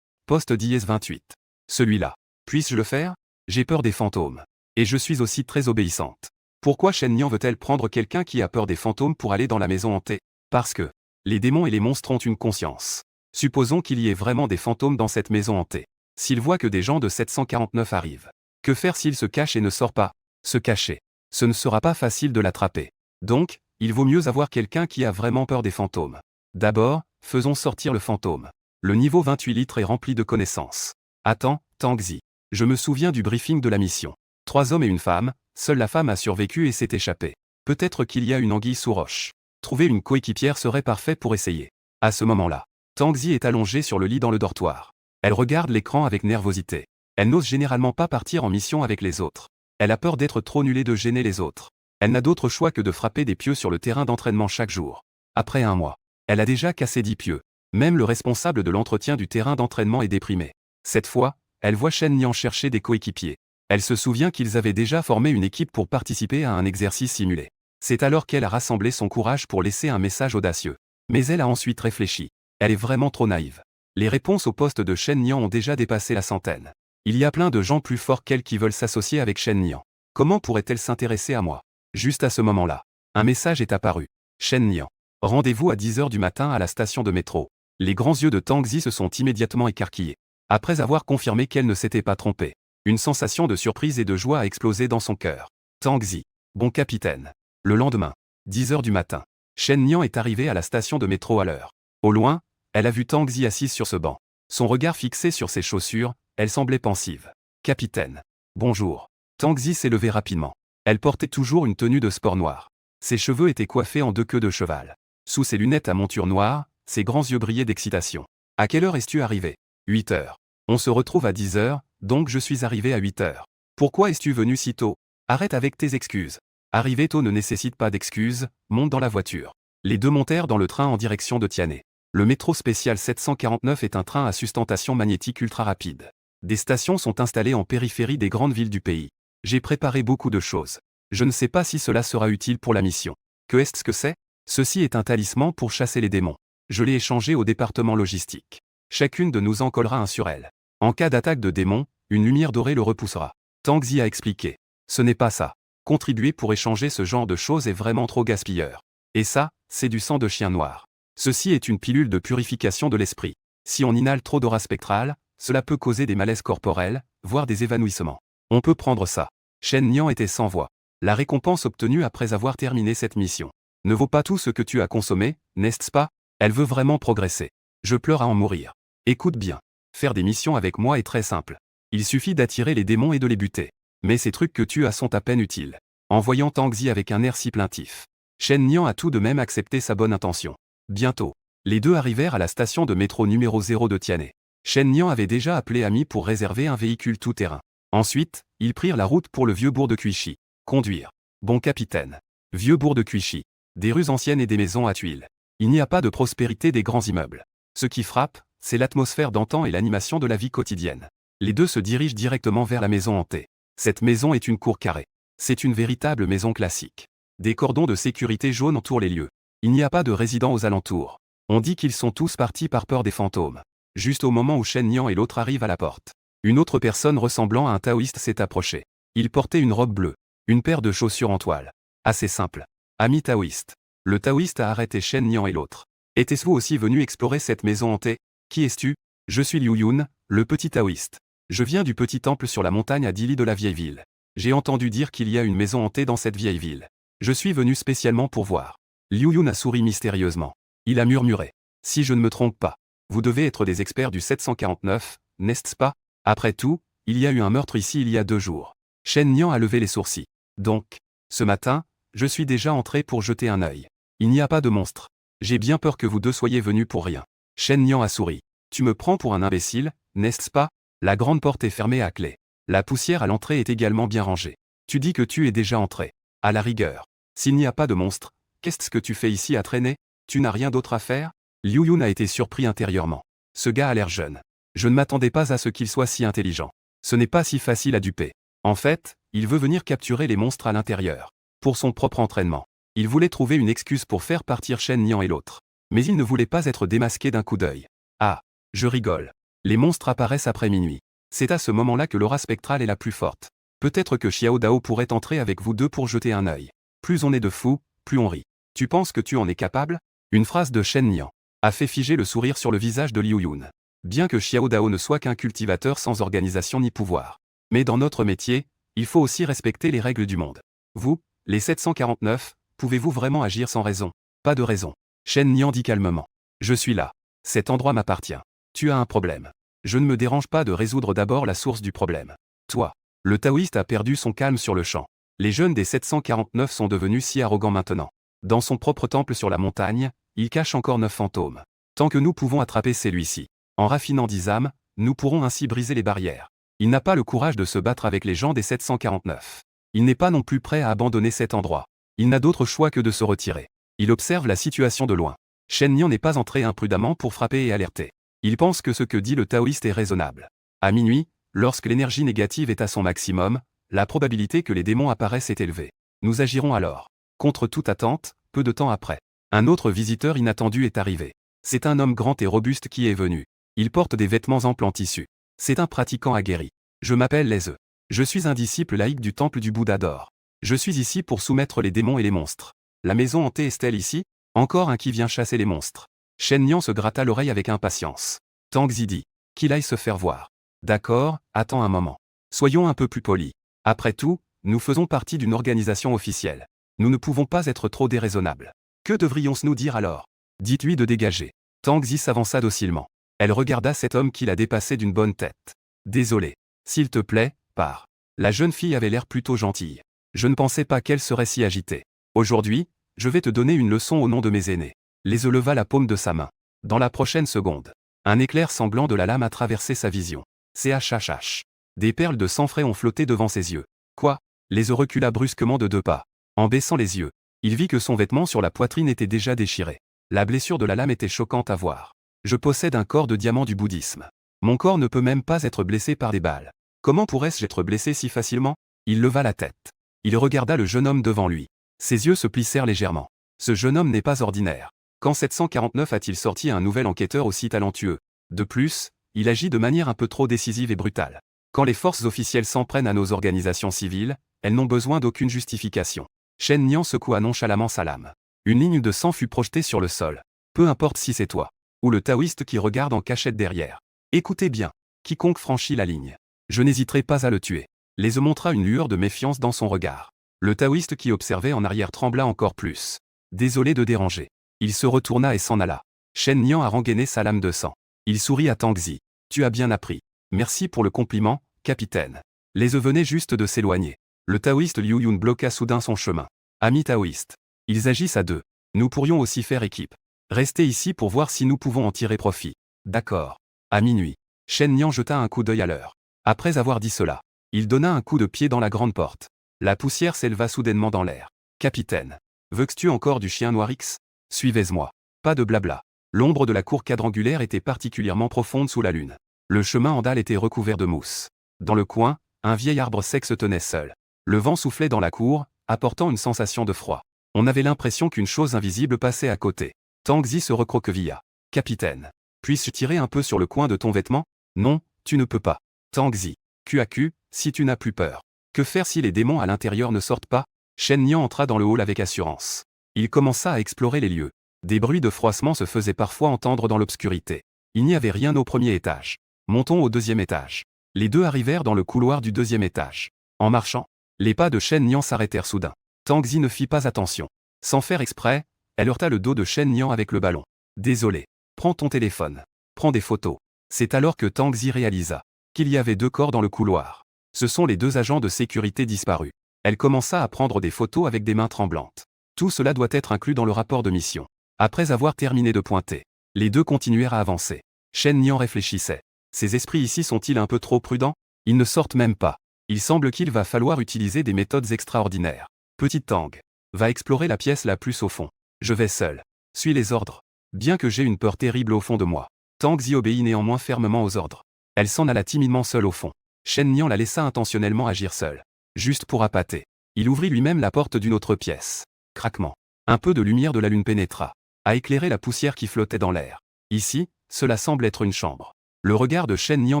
Poste d'IS 28. Celui-là. Puisse-je le faire? J'ai peur des fantômes. Et je suis aussi très obéissante. Pourquoi Shen Nian veut-elle prendre quelqu'un qui a peur des fantômes pour aller dans la maison hantée? Parce que les démons et les monstres ont une conscience. Supposons qu'il y ait vraiment des fantômes dans cette maison hantée. S'il voit que des gens de 749 arrivent. Que faire s'il se cache et ne sort pas? Se cacher. Ce ne sera pas facile de l'attraper. Donc, il vaut mieux avoir quelqu'un qui a vraiment peur des fantômes. D'abord, faisons sortir le fantôme. Le niveau 28 litres est rempli de connaissances. Attends, Tang Zi. Je me souviens du briefing de la mission. 3 hommes et une femme, seule la femme a survécu et s'est échappée. Peut-être qu'il y a une anguille sous roche. Trouver une coéquipière serait parfait pour essayer. À ce moment-là, Tang Zi est allongée sur le lit dans le dortoir. Elle regarde l'écran avec nervosité. Elle n'ose généralement pas partir en mission avec les autres. Elle a peur d'être trop nulle et de gêner les autres. Elle n'a d'autre choix que de frapper des pieux sur le terrain d'entraînement chaque jour. Après un mois, elle a déjà cassé 10 pieux. Même le responsable de l'entretien du terrain d'entraînement est déprimé. Cette fois, elle voit Shen Nian chercher des coéquipiers. Elle se souvient qu'ils avaient déjà formé une équipe pour participer à un exercice simulé. C'est alors qu'elle a rassemblé son courage pour laisser un message audacieux. Mais elle a ensuite réfléchi. Elle est vraiment trop naïve. Les réponses au poste de Shen Nian ont déjà dépassé la centaine. Il y a plein de gens plus forts qu'elle qui veulent s'associer avec Shen Nian. Comment pourrait-elle s'intéresser à moi? Juste à ce moment-là, un message est apparu. Shen Nian. Rendez-vous à 10h du matin à la station de métro. Les grands yeux de Tang Zi se sont immédiatement écarquillés. Après avoir confirmé qu'elle ne s'était pas trompée, une sensation de surprise et de joie a explosé dans son cœur. Tang Zi. Bon capitaine. Le lendemain, 10h du matin, Shen Nian est arrivé à la station de métro à l'heure. Au loin, elle a vu Tang Zi assise sur ce banc. Son regard fixé sur ses chaussures, elle semblait pensive. Capitaine. Bonjour. Tang Zi s'est levée rapidement. Elle portait toujours une tenue de sport noire. Ses cheveux étaient coiffés en 2 queues de cheval. Sous ses lunettes à monture noire, ses grands yeux brillaient d'excitation. À quelle heure es-tu arrivé? 8h. On se retrouve à 10h, donc je suis arrivé à 8h. Pourquoi es-tu venu si tôt? Arrête avec tes excuses. Arriver tôt ne nécessite pas d'excuses, monte dans la voiture. Les deux montèrent dans le train en direction de Tianhe. Le métro spécial 749 est un train à sustentation magnétique ultra rapide. Des stations sont installées en périphérie des grandes villes du pays. J'ai préparé beaucoup de choses. Je ne sais pas si cela sera utile pour la mission. Que est-ce que c'est? Ceci est un talisman pour chasser les démons. Je l'ai échangé au département logistique. Chacune de nous en collera un sur elle. En cas d'attaque de démons, une lumière dorée le repoussera. Tang Zi a expliqué. Ce n'est pas ça. Contribuer pour échanger ce genre de choses est vraiment trop gaspilleur. Et ça, c'est du sang de chien noir. Ceci est une pilule de purification de l'esprit. Si on inhale trop d'aura spectrale, cela peut causer des malaises corporels, voire des évanouissements. On peut prendre ça. Shen Nian était sans voix. La récompense obtenue après avoir terminé cette mission ne vaut pas tout ce que tu as consommé, n'est-ce pas? Elle veut vraiment progresser. Je pleure à en mourir. Écoute bien. Faire des missions avec moi est très simple. Il suffit d'attirer les démons et de les buter. Mais ces trucs que tu as sont à peine utiles. En voyant Tang Zi avec un air si plaintif, Shen Nian a tout de même accepté sa bonne intention. Bientôt, les deux arrivèrent à la station de métro numéro 0 de Tianhe. Shen Nian avait déjà appelé Ami pour réserver un véhicule tout-terrain. Ensuite, ils prirent la route pour le vieux bourg de Cuichy. Conduire. Bon capitaine. Vieux bourg de Cuichy. Des rues anciennes et des maisons à tuiles. Il n'y a pas de prospérité des grands immeubles. Ce qui frappe, c'est l'atmosphère d'antan et l'animation de la vie quotidienne. Les deux se dirigent directement vers la maison hantée. Cette maison est une cour carrée. C'est une véritable maison classique. Des cordons de sécurité jaunes entourent les lieux. Il n'y a pas de résidents aux alentours. On dit qu'ils sont tous partis par peur des fantômes. Juste au moment où Shen Nian et l'autre arrivent à la porte, une autre personne ressemblant à un taoïste s'est approchée. Il portait une robe bleue, une paire de chaussures en toile. Assez simple. Ami taoïste. Le taoïste a arrêté Shen Nian et l'autre. Étais-vous aussi venu explorer cette maison hantée? Qui es-tu? Je suis Liu Yun, le petit taoïste. Je viens du petit temple sur la montagne à 10 li de la vieille ville. J'ai entendu dire qu'il y a une maison hantée dans cette vieille ville. Je suis venu spécialement pour voir. Liu Yun a souri mystérieusement. Il a murmuré. Si je ne me trompe pas, vous devez être des experts du 749, n'est-ce pas? Après tout, il y a eu un meurtre ici il y a 2 jours. Shen Nian a levé les sourcils. Donc, ce matin, je suis déjà entré pour jeter un œil. Il n'y a pas de monstre. J'ai bien peur que vous deux soyez venus pour rien. Shen Nian a souri. Tu me prends pour un imbécile, n'est-ce pas? La grande porte est fermée à clé. La poussière à l'entrée est également bien rangée. Tu dis que tu es déjà entré. À la rigueur. S'il n'y a pas de monstre, qu'est-ce que tu fais ici à traîner? Tu n'as rien d'autre à faire? Liu Yun a été surpris intérieurement. Ce gars a l'air jeune. Je ne m'attendais pas à ce qu'il soit si intelligent. Ce n'est pas si facile à duper. En fait, il veut venir capturer les monstres à l'intérieur. Pour son propre entraînement. Il voulait trouver une excuse pour faire partir Shen Nian et l'autre. Mais il ne voulait pas être démasqué d'un coup d'œil. Ah, je rigole. Les monstres apparaissent après minuit. C'est à ce moment-là que l'aura spectrale est la plus forte. Peut-être que Xiao Dao pourrait entrer avec vous deux pour jeter un œil. Plus on est de fous, plus on rit. Tu penses que tu en es capable? Une phrase de Shen Nian a fait figer le sourire sur le visage de Liu Yun. Bien que Xiao Dao ne soit qu'un cultivateur sans organisation ni pouvoir. Mais dans notre métier, il faut aussi respecter les règles du monde. Vous, les 749, pouvez-vous vraiment agir sans raison? Pas de raison. Shen Nian dit calmement. Je suis là. Cet endroit m'appartient. Tu as un problème. Je ne me dérange pas de résoudre d'abord la source du problème. Toi. Le taoïste a perdu son calme sur le champ. Les jeunes des 749 sont devenus si arrogants maintenant. Dans son propre temple sur la montagne, il cache encore 9 fantômes. Tant que nous pouvons attraper celui-ci. En raffinant 10 âmes, nous pourrons ainsi briser les barrières. Il n'a pas le courage de se battre avec les gens des 749. Il n'est pas non plus prêt à abandonner cet endroit. Il n'a d'autre choix que de se retirer. Il observe la situation de loin. Shen Nian n'est pas entré imprudemment pour frapper et alerter. Il pense que ce que dit le taoïste est raisonnable. À minuit, lorsque l'énergie négative est à son maximum, la probabilité que les démons apparaissent est élevée. Nous agirons alors. Contre toute attente, peu de temps après. Un autre visiteur inattendu est arrivé. C'est un homme grand et robuste qui est venu. Il porte des vêtements amples en tissu. C'est un pratiquant aguerri. Je m'appelle Leze. Je suis un disciple laïque du temple du Bouddha d'or. Je suis ici pour soumettre les démons et les monstres. La maison hantée est-elle ici? Encore un qui vient chasser les monstres. Shen Nian se gratta l'oreille avec impatience. Tang Zi dit. Qu'il aille se faire voir. D'accord, attends un moment. Soyons un peu plus polis. Après tout, nous faisons partie d'une organisation officielle. Nous ne pouvons pas être trop déraisonnables. Que devrions-nous dire alors? Dites-lui de dégager. Tang Zi s'avança docilement. Elle regarda cet homme qui la dépassait d'une bonne tête. Désolé. S'il te plaît, pars. La jeune fille avait l'air plutôt gentille. Je ne pensais pas qu'elle serait si agitée. Aujourd'hui, je vais te donner une leçon au nom de mes aînés. Leze leva la paume de sa main. Dans la prochaine seconde, un éclair sanglant de la lame a traversé sa vision. CHHH. Des perles de sang frais ont flotté devant ses yeux. Quoi? Leze recula brusquement de 2 pas. En baissant les yeux, il vit que son vêtement sur la poitrine était déjà déchiré. La blessure de la lame était choquante à voir. Je possède un corps de diamant du bouddhisme. Mon corps ne peut même pas être blessé par des balles. Comment pourrais-je être blessé si facilement? Il leva la tête. Il regarda le jeune homme devant lui. Ses yeux se plissèrent légèrement. Ce jeune homme n'est pas ordinaire. Quand 749 a-t-il sorti un nouvel enquêteur aussi talentueux? De plus, il agit de manière un peu trop décisive et brutale. Quand les forces officielles s'en prennent à nos organisations civiles, elles n'ont besoin d'aucune justification. Shen Nian secoua nonchalamment sa lame. Une ligne de sang fut projetée sur le sol. Peu importe si c'est toi. Ou le taoïste qui regarde en cachette derrière. Écoutez bien. Quiconque franchit la ligne. Je n'hésiterai pas à le tuer. Leze montra une lueur de méfiance dans son regard. Le taoïste qui observait en arrière trembla encore plus. Désolé de déranger. Il se retourna et s'en alla. Shen Nian a rengainé sa lame de sang. Il sourit à Tang Zi. Tu as bien appris. Merci pour le compliment, capitaine. Leze venait juste de s'éloigner. Le taoïste Liu Yun bloqua soudain son chemin. Amis taoïstes. Ils agissent à 2. Nous pourrions aussi faire équipe. Restez ici pour voir si nous pouvons en tirer profit. D'accord. À minuit. Shen Nian jeta un coup d'œil à l'heure. Après avoir dit cela, il donna un coup de pied dans la grande porte. La poussière s'éleva soudainement dans l'air. Capitaine. Veux-tu encore du chien noir X? Suivez-moi. Pas de blabla. L'ombre de la cour quadrangulaire était particulièrement profonde sous la lune. Le chemin en dalle était recouvert de mousse. Dans le coin, un vieil arbre sec se tenait seul. Le vent soufflait dans la cour, apportant une sensation de froid. On avait l'impression qu'une chose invisible passait à côté. Tang Zi se recroquevilla. Capitaine. Puis-je tirer un peu sur le coin de ton vêtement? Non, tu ne peux pas. Tang Zi. QAQ, si tu n'as plus peur. Que faire si les démons à l'intérieur ne sortent pas? Shen Nian entra dans le hall avec assurance. Il commença à explorer les lieux. Des bruits de froissement se faisaient parfois entendre dans l'obscurité. Il n'y avait rien au premier étage. Montons au 2e étage. Les deux arrivèrent dans le couloir du 2e étage. En marchant, les pas de Shen Nian s'arrêtèrent soudain. Tang Zi ne fit pas attention. Sans faire exprès, elle heurta le dos de Shen Nian avec le ballon. Désolé. Prends ton téléphone. Prends des photos. C'est alors que Tang Zi réalisa. qu'il y avait 2 corps dans le couloir. Ce sont les 2 agents de sécurité disparus. Elle commença à prendre des photos avec des mains tremblantes. Tout cela doit être inclus dans le rapport de mission. Après avoir terminé de pointer, les 2 continuèrent à avancer. Shen Nian réfléchissait. Ces esprits ici sont-ils un peu trop prudents? Ils ne sortent même pas. Il semble qu'il va falloir utiliser des méthodes extraordinaires. Petite Tang va explorer la pièce la plus au fond. Je vais seul. Suis les ordres. Bien que j'ai une peur terrible au fond de moi. Tang Zi obéit néanmoins fermement aux ordres. Elle s'en alla timidement seule au fond. Shen Nian la laissa intentionnellement agir seule. Juste pour appâter. Il ouvrit lui-même la porte d'une autre pièce. Craquement. Un peu de lumière de la lune pénétra, à éclairer la poussière qui flottait dans l'air. Ici, cela semble être une chambre. Le regard de Shen Nian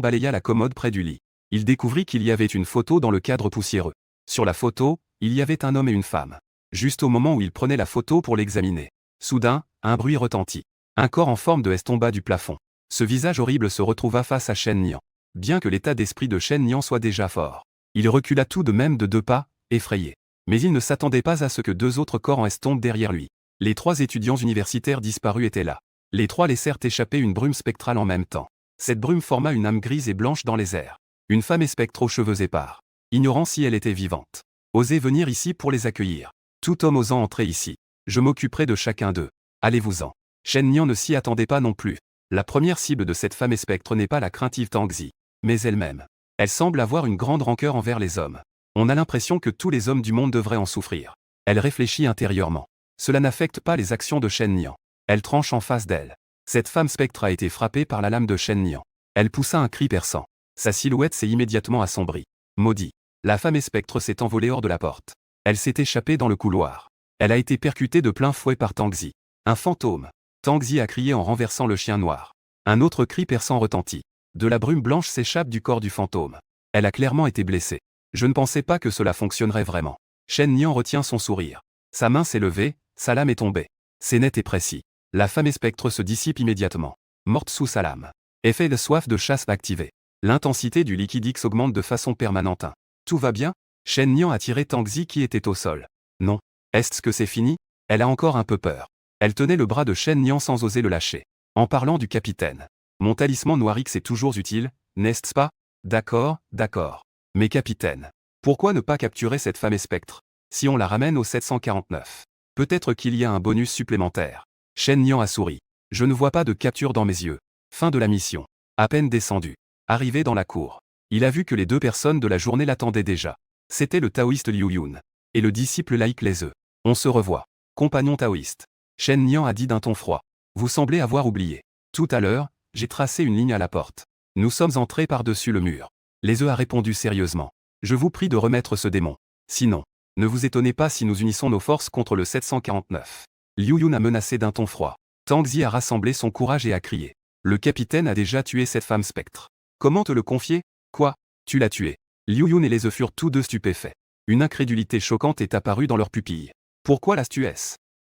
balaya la commode près du lit. Il découvrit qu'il y avait une photo dans le cadre poussiéreux. Sur la photo, il y avait un homme et une femme. Juste au moment où il prenait la photo pour l'examiner. Soudain, un bruit retentit. Un corps en forme de S tomba du plafond. Ce visage horrible se retrouva face à Shen Nian. Bien que l'état d'esprit de Shen Nian soit déjà fort, il recula tout de même de 2 pas, effrayé. Mais il ne s'attendait pas à ce que 2 autres corps en S tombent derrière lui. Les 3 étudiants universitaires disparus étaient là. Les 3 laissèrent échapper une brume spectrale en même temps. Cette brume forma une âme grise et blanche dans les airs. Une femme et spectre aux cheveux épars. Ignorant si elle était vivante. Osez venir ici pour les accueillir. Tout homme osant entrer ici. Je m'occuperai de chacun d'eux. Allez-vous-en. Shen Nian ne s'y attendait pas non plus. La première cible de cette femme et spectre n'est pas la craintive Tang Zi, mais elle-même. Elle semble avoir une grande rancœur envers les hommes. On a l'impression que tous les hommes du monde devraient en souffrir. Elle réfléchit intérieurement. Cela n'affecte pas les actions de Shen Nian. Elle tranche en face d'elle. Cette femme spectre a été frappée par la lame de Shen Nian. Elle poussa un cri perçant. Sa silhouette s'est immédiatement assombrie. Maudit. La femme et spectre s'est envolée hors de la porte. Elle s'est échappée dans le couloir. Elle a été percutée de plein fouet par Tang Zi. Un fantôme. Tang Zi a crié en renversant le chien noir. Un autre cri perçant retentit. De la brume blanche s'échappe du corps du fantôme. Elle a clairement été blessée. Je ne pensais pas que cela fonctionnerait vraiment. Shen Nian retient son sourire. Sa main s'est levée, sa lame est tombée. C'est net et précis. La femme et spectre se dissipe immédiatement. Morte sous sa lame. Effet de soif de chasse activé. L'intensité du liquide X augmente de façon permanente. Tout va bien? Shen Nian a tiré Tang Zi qui était au sol. Non. Est-ce que c'est fini? Elle a encore un peu peur. Elle tenait le bras de Shen Nian sans oser le lâcher. En parlant du capitaine. Mon talisman noir X est toujours utile, n'est-ce pas? D'accord, d'accord. Mais capitaine. Pourquoi ne pas capturer cette femme et spectre? Si on la ramène au 749. Peut-être qu'il y a un bonus supplémentaire. Shen Nian a souri. Je ne vois pas de capture dans mes yeux. Fin de la mission. À peine descendu. Arrivé dans la cour. Il a vu que les 2 personnes de la journée l'attendaient déjà. C'était le taoïste Liu Yun. Et le disciple laïque Les Eux. On se revoit. Compagnon taoïste. Shen Nian a dit d'un ton froid. Vous semblez avoir oublié. Tout à l'heure, j'ai tracé une ligne à la porte. Nous sommes entrés par-dessus le mur. Les Eux a répondu sérieusement. Je vous prie de remettre ce démon. Sinon, ne vous étonnez pas si nous unissons nos forces contre le 749. Liu Yun a menacé d'un ton froid. Tang Zi a rassemblé son courage et a crié. Le capitaine a déjà tué cette femme spectre. Comment te le confier? Quoi? Tu l'as tué. Liu Yun et Les Eux furent tous 2 stupéfaits. Une incrédulité choquante est apparue dans leurs pupilles. Pourquoi la tues?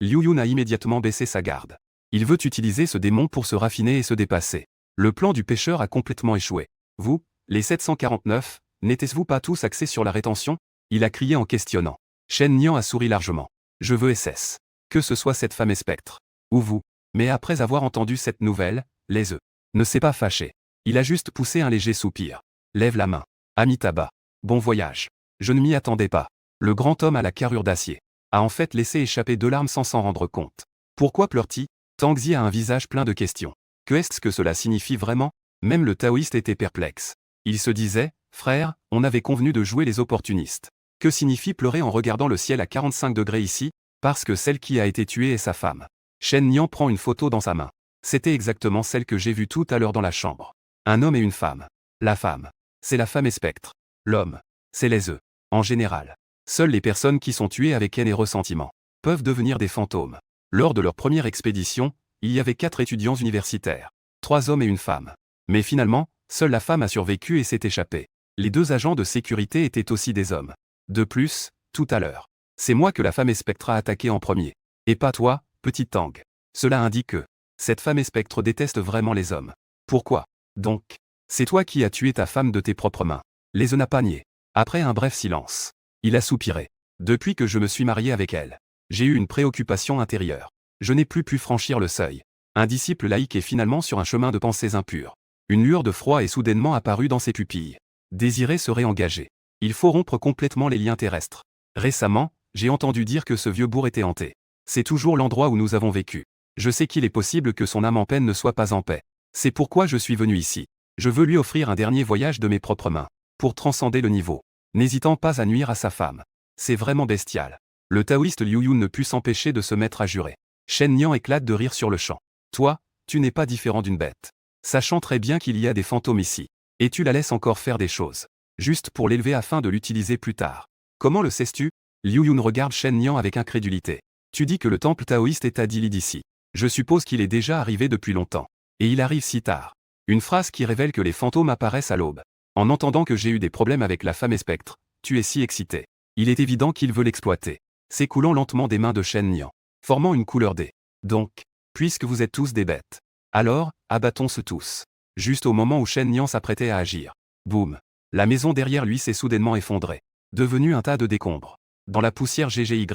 Liu Yun a immédiatement baissé sa garde. Il veut utiliser ce démon pour se raffiner et se dépasser. Le plan du pêcheur a complètement échoué. Vous, les 749, n'étiez-vous pas tous axés sur la rétention? Il a crié en questionnant. Shen Nian a souri largement. Je veux SS. Que ce soit cette femme et spectre. Ou vous. Mais après avoir entendu cette nouvelle, Les Eux ne s'est pas fâché. Il a juste poussé un léger soupir. Lève la main. Amitabha. Bon voyage. Je ne m'y attendais pas. Le grand homme à la carrure d'acier a en fait laissé échapper 2 larmes sans s'en rendre compte. Pourquoi pleure-t-il? Tang Zi a un visage plein de questions. Que est-ce que cela signifie vraiment? Même le taoïste était perplexe. Il se disait, frère, on avait convenu de jouer les opportunistes. Que signifie pleurer en regardant le ciel à 45 degrés ici? Parce que celle qui a été tuée est sa femme. Shen Nian prend une photo dans sa main. C'était exactement celle que j'ai vue tout à l'heure dans la chambre. Un homme et une femme. La femme. C'est la femme et spectre. L'homme. C'est Les Eux. En général. Seules les personnes qui sont tuées avec haine et ressentiment peuvent devenir des fantômes. Lors de leur première expédition, il y avait 4 étudiants universitaires. 3 hommes et une femme. Mais finalement, seule la femme a survécu et s'est échappée. Les 2 agents de sécurité étaient aussi des hommes. De plus, tout à l'heure. C'est moi que la femme et spectre a attaqué en premier. Et pas toi, petite Tang. Cela indique que cette femme et spectre déteste vraiment les hommes. Pourquoi? Donc, c'est toi qui as tué ta femme de tes propres mains. Les Eux n'a pas nié. Après un bref silence, il a soupiré. Depuis que je me suis marié avec elle, j'ai eu une préoccupation intérieure. Je n'ai plus pu franchir le seuil. Un disciple laïque est finalement sur un chemin de pensées impures. Une lueur de froid est soudainement apparue dans ses pupilles. Désiré se réengager. Il faut rompre complètement les liens terrestres. Récemment, j'ai entendu dire que ce vieux bourg était hanté. C'est toujours l'endroit où nous avons vécu. Je sais qu'il est possible que son âme en peine ne soit pas en paix. C'est pourquoi je suis venu ici. Je veux lui offrir un dernier voyage de mes propres mains, pour transcender le niveau, n'hésitant pas à nuire à sa femme. C'est vraiment bestial. Le taoïste Liu Yun ne put s'empêcher de se mettre à jurer. Shen Nian éclate de rire sur le champ. Toi, tu n'es pas différent d'une bête. Sachant très bien qu'il y a des fantômes ici. Et tu la laisses encore faire des choses. Juste pour l'élever afin de l'utiliser plus tard. Comment le sais-tu? Liu Yun regarde Shen Nian avec incrédulité. Tu dis que le temple taoïste est à 10 lits d'ici. Je suppose qu'il est déjà arrivé depuis longtemps. Et il arrive si tard. Une phrase qui révèle que les fantômes apparaissent à l'aube. En entendant que j'ai eu des problèmes avec la femme spectre, tu es si excité. Il est évident qu'il veut l'exploiter. S'écoulant lentement des mains de Shen Nian, formant une couleur D. Donc, puisque vous êtes tous des bêtes, alors, abattons-se tous. Juste au moment où Shen Nian s'apprêtait à agir. Boum. La maison derrière lui s'est soudainement effondrée. Devenue un tas de décombres. Dans la poussière GGY.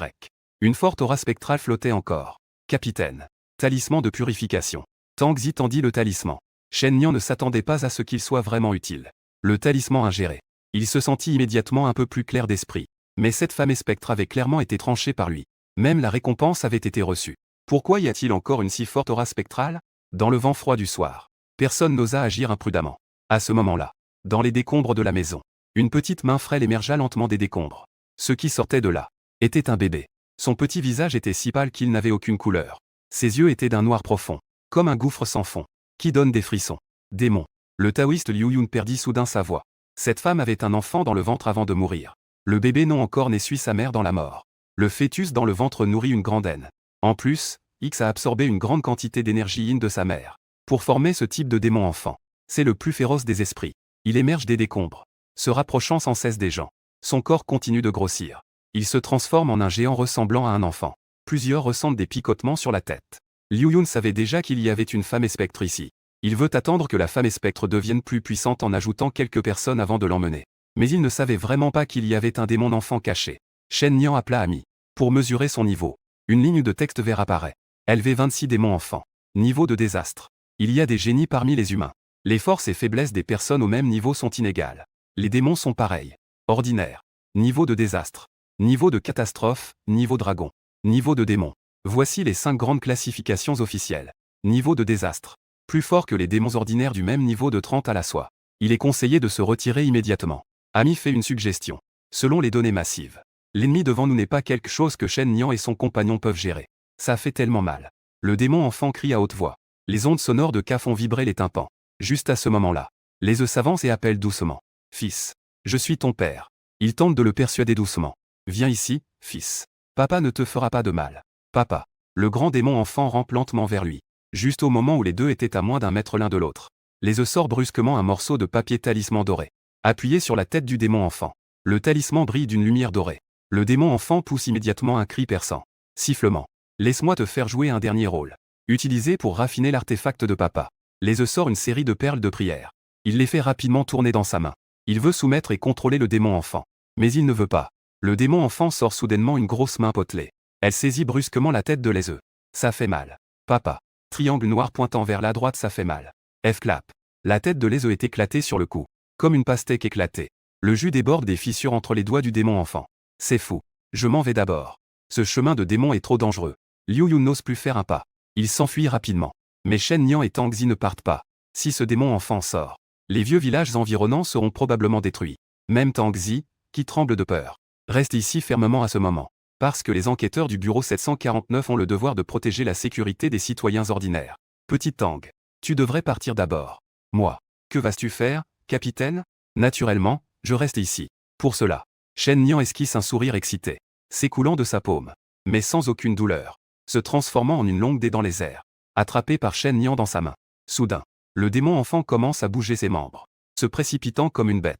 Une forte aura spectrale flottait encore. Capitaine. Talisman de purification. Tang Zi tendit le talisman. Shen Nian ne s'attendait pas à ce qu'il soit vraiment utile. Le talisman ingéré. Il se sentit immédiatement un peu plus clair d'esprit. Mais cette femme spectre avait clairement été tranchée par lui. Même la récompense avait été reçue. Pourquoi y a-t-il encore une si forte aura spectrale? Dans le vent froid du soir. Personne n'osa agir imprudemment. À ce moment-là, dans les décombres de la maison, une petite main frêle émergea lentement des décombres. Ce qui sortait de là était un bébé. Son petit visage était si pâle qu'il n'avait aucune couleur. Ses yeux étaient d'un noir profond, comme un gouffre sans fond, qui donne des frissons. Démon. Le taoïste Liu Yun perdit soudain sa voix. Cette femme avait un enfant dans le ventre avant de mourir. Le bébé non encore né suit sa mère dans la mort. Le fœtus dans le ventre nourrit une grande haine. En plus, X a absorbé une grande quantité d'énergie yin de sa mère. Pour former ce type de démon enfant, c'est le plus féroce des esprits. Il émerge des décombres, se rapprochant sans cesse des gens. Son corps continue de grossir. Il se transforme en un géant ressemblant à un enfant. Plusieurs ressentent des picotements sur la tête. Liu Yun savait déjà qu'il y avait une femme spectre ici. Il veut attendre que la femme spectre devienne plus puissante en ajoutant quelques personnes avant de l'emmener. Mais il ne savait vraiment pas qu'il y avait un démon enfant caché. Shen Nian appela ami. Pour mesurer son niveau, une ligne de texte vert apparaît. LV26 démons enfants. Niveau de désastre. Il y a des génies parmi les humains. Les forces et faiblesses des personnes au même niveau sont inégales. Les démons sont pareils. Ordinaire. Niveau de désastre. Niveau de catastrophe, niveau dragon. Niveau de démon. Voici les 5 grandes classifications officielles. Niveau de désastre. Plus fort que les démons ordinaires du même niveau de 30 à la soie. Il est conseillé de se retirer immédiatement. Ami fait une suggestion. Selon les données massives, l'ennemi devant nous n'est pas quelque chose que Shen Nian et son compagnon peuvent gérer. Ça fait tellement mal. Le démon enfant crie à haute voix. Les ondes sonores de Ka font vibrer les tympans. Juste à ce moment-là, les œufs s'avancent et appellent doucement. Fils. Je suis ton père. Il tente de le persuader doucement. Viens ici, fils. Papa ne te fera pas de mal. Papa. Le grand démon enfant rampe lentement vers lui. Juste au moment où les deux étaient à moins d'un mètre l'un de l'autre. Les œufs sortent brusquement un morceau de papier talisman doré. Appuyé sur la tête du démon enfant. Le talisman brille d'une lumière dorée. Le démon enfant pousse immédiatement un cri perçant. Sifflement. Laisse-moi te faire jouer un dernier rôle. Utilisé pour raffiner l'artefact de papa. Les œufs sort une série de perles de prière. Il les fait rapidement tourner dans sa main. Il veut soumettre et contrôler le démon enfant. Mais il ne veut pas. Le démon enfant sort soudainement une grosse main potelée. Elle saisit brusquement la tête de les œufs. Ça fait mal. Papa. Triangle noir pointant vers la droite, ça fait mal. F-clap. La tête de les œufs est éclatée sur le cou. Comme une pastèque éclatée. Le jus déborde des fissures entre les doigts du démon enfant. C'est fou. Je m'en vais d'abord. Ce chemin de démon est trop dangereux. Liu Yun n'ose plus faire un pas. Il s'enfuit rapidement. Mais Shen Nian et Tang Zi ne partent pas. Si ce démon enfant sort, les vieux villages environnants seront probablement détruits. Même Tang Zi, qui tremble de peur, reste ici fermement à ce moment. Parce que les enquêteurs du bureau 749 ont le devoir de protéger la sécurité des citoyens ordinaires. Petit Tang, tu devrais partir d'abord. Moi. Que vas-tu faire, capitaine? Naturellement, je reste ici. Pour cela. Shen Nian esquisse un sourire excité, s'écoulant de sa paume, mais sans aucune douleur, se transformant en une longue dé dans les airs, attrapé par Shen Nian dans sa main. Soudain, le démon enfant commence à bouger ses membres, se précipitant comme une bête.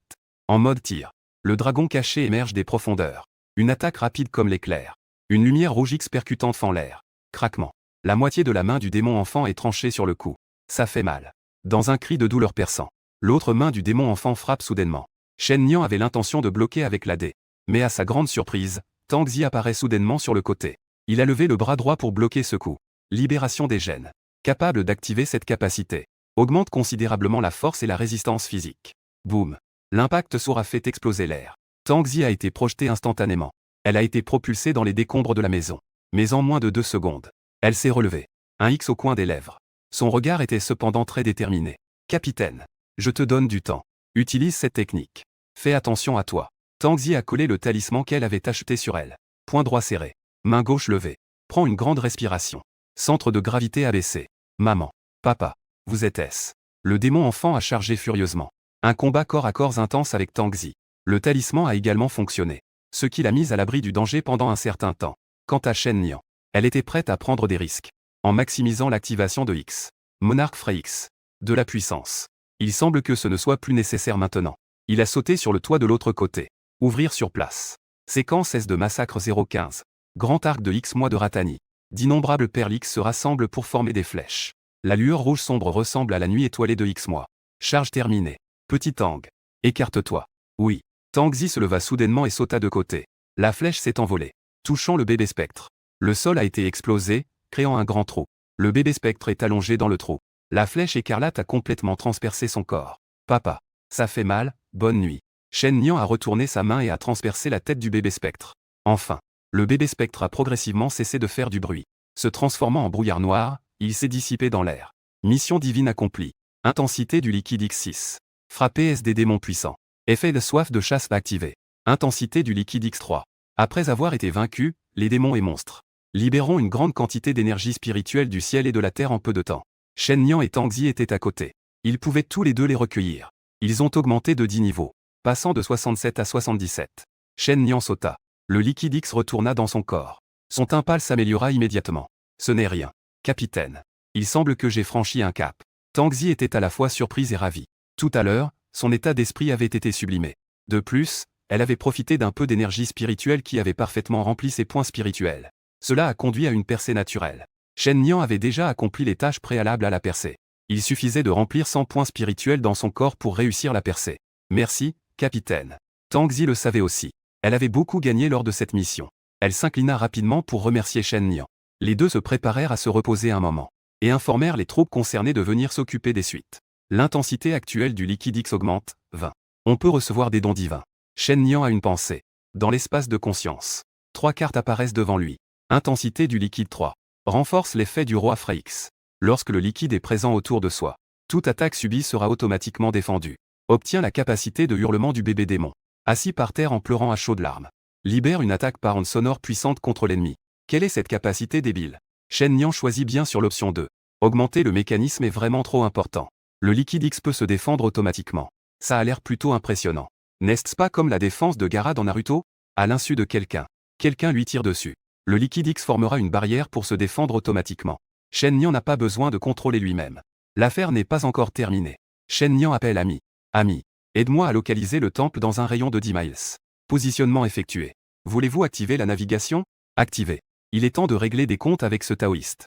En mode tir, le dragon caché émerge des profondeurs. Une attaque rapide comme l'éclair. Une lumière rouge X percutante fend l'air. Craquement. La moitié de la main du démon enfant est tranchée sur le cou. Ça fait mal. Dans un cri de douleur perçant, l'autre main du démon enfant frappe soudainement. Shen Nian avait l'intention de bloquer avec la dé. Mais à sa grande surprise, Tang Zi apparaît soudainement sur le côté. Il a levé le bras droit pour bloquer ce coup. Libération des gènes. Capable d'activer cette capacité. Augmente considérablement la force et la résistance physique. Boum. L'impact sourd a fait exploser l'air. Tang Zi a été projetée instantanément. Elle a été propulsée dans les décombres de la maison. Mais en moins de 2 secondes, elle s'est relevée. Un X au coin des lèvres. Son regard était cependant très déterminé. Capitaine, je te donne du temps. Utilise cette technique. Fais attention à toi. Tang Zi a collé le talisman qu'elle avait acheté sur elle. Poing droit serré. Main gauche levée. Prends une grande respiration. Centre de gravité abaissé. Maman. Papa. Vous êtes-ce? Le démon enfant a chargé furieusement. Un combat corps à corps intense avec Tang Zi. Le talisman a également fonctionné. Ce qui l'a mise à l'abri du danger pendant un certain temps. Quant à Shen Nian, elle était prête à prendre des risques. En maximisant l'activation de X. Monarque Fray X. De la puissance. Il semble que ce ne soit plus nécessaire maintenant. Il a sauté sur le toit de l'autre côté. Ouvrir sur place. Séquence S de massacre 015. Grand arc de X mois de Ratani. D'innombrables perles X se rassemblent pour former des flèches. La lueur rouge sombre ressemble à la nuit étoilée de X mois. Charge terminée. Petit Tang. Écarte-toi. Oui. Tang Zi se leva soudainement et sauta de côté. La flèche s'est envolée, touchant le bébé spectre. Le sol a été explosé, créant un grand trou. Le bébé spectre est allongé dans le trou. La flèche écarlate a complètement transpercé son corps. Papa. Ça fait mal, bonne nuit. Shen Nian a retourné sa main et a transpercé la tête du bébé spectre. Enfin, le bébé spectre a progressivement cessé de faire du bruit. Se transformant en brouillard noir, il s'est dissipé dans l'air. Mission divine accomplie. Intensité du liquide X6. Frapper S des démons puissants. Effet de soif de chasse activé. Intensité du liquide X3. Après avoir été vaincus, les démons et monstres libérons une grande quantité d'énergie spirituelle du ciel et de la terre en peu de temps. Shen Nian et Tang Zi étaient à côté. Ils pouvaient tous les deux les recueillir. Ils ont augmenté de 10 niveaux, passant de 67 à 77. Shen Nian sauta. Le liquide X retourna dans son corps. Son teint pâle s'améliora immédiatement. Ce n'est rien. Capitaine. Il semble que j'ai franchi un cap. Tang Zi était à la fois surprise et ravie. Tout à l'heure, son état d'esprit avait été sublimé. De plus, elle avait profité d'un peu d'énergie spirituelle qui avait parfaitement rempli ses points spirituels. Cela a conduit à une percée naturelle. Shen Nian avait déjà accompli les tâches préalables à la percée. Il suffisait de remplir 100 points spirituels dans son corps pour réussir la percée. Merci, capitaine. Tang Zi le savait aussi. Elle avait beaucoup gagné lors de cette mission. Elle s'inclina rapidement pour remercier Shen Nian. Les deux se préparèrent à se reposer un moment et informèrent les troupes concernées de venir s'occuper des suites. L'intensité actuelle du liquide X augmente, 20. On peut recevoir des dons divins. Shen Nian a une pensée. Dans l'espace de conscience. 3 cartes apparaissent devant lui. Intensité du liquide 3. Renforce l'effet du roi Fray X. Lorsque le liquide est présent autour de soi, toute attaque subie sera automatiquement défendue. Obtient la capacité de hurlement du bébé démon. Assis par terre en pleurant à chaudes larmes. Libère une attaque par onde sonore puissante contre l'ennemi. Quelle est cette capacité débile? Shen Nian choisit bien sur l'option 2. Augmenter le mécanisme est vraiment trop important. Le liquide X peut se défendre automatiquement. Ça a l'air plutôt impressionnant. N'est-ce pas comme la défense de Gaara dans Naruto? À l'insu de quelqu'un. Quelqu'un lui tire dessus. Le liquide X formera une barrière pour se défendre automatiquement. Shen Nian n'a pas besoin de contrôler lui-même. L'affaire n'est pas encore terminée. Shen Nian appelle Ami. Ami, aide-moi à localiser le temple dans un rayon de 10 miles. Positionnement effectué. Voulez-vous activer la navigation? Activé. Il est temps de régler des comptes avec ce taoïste.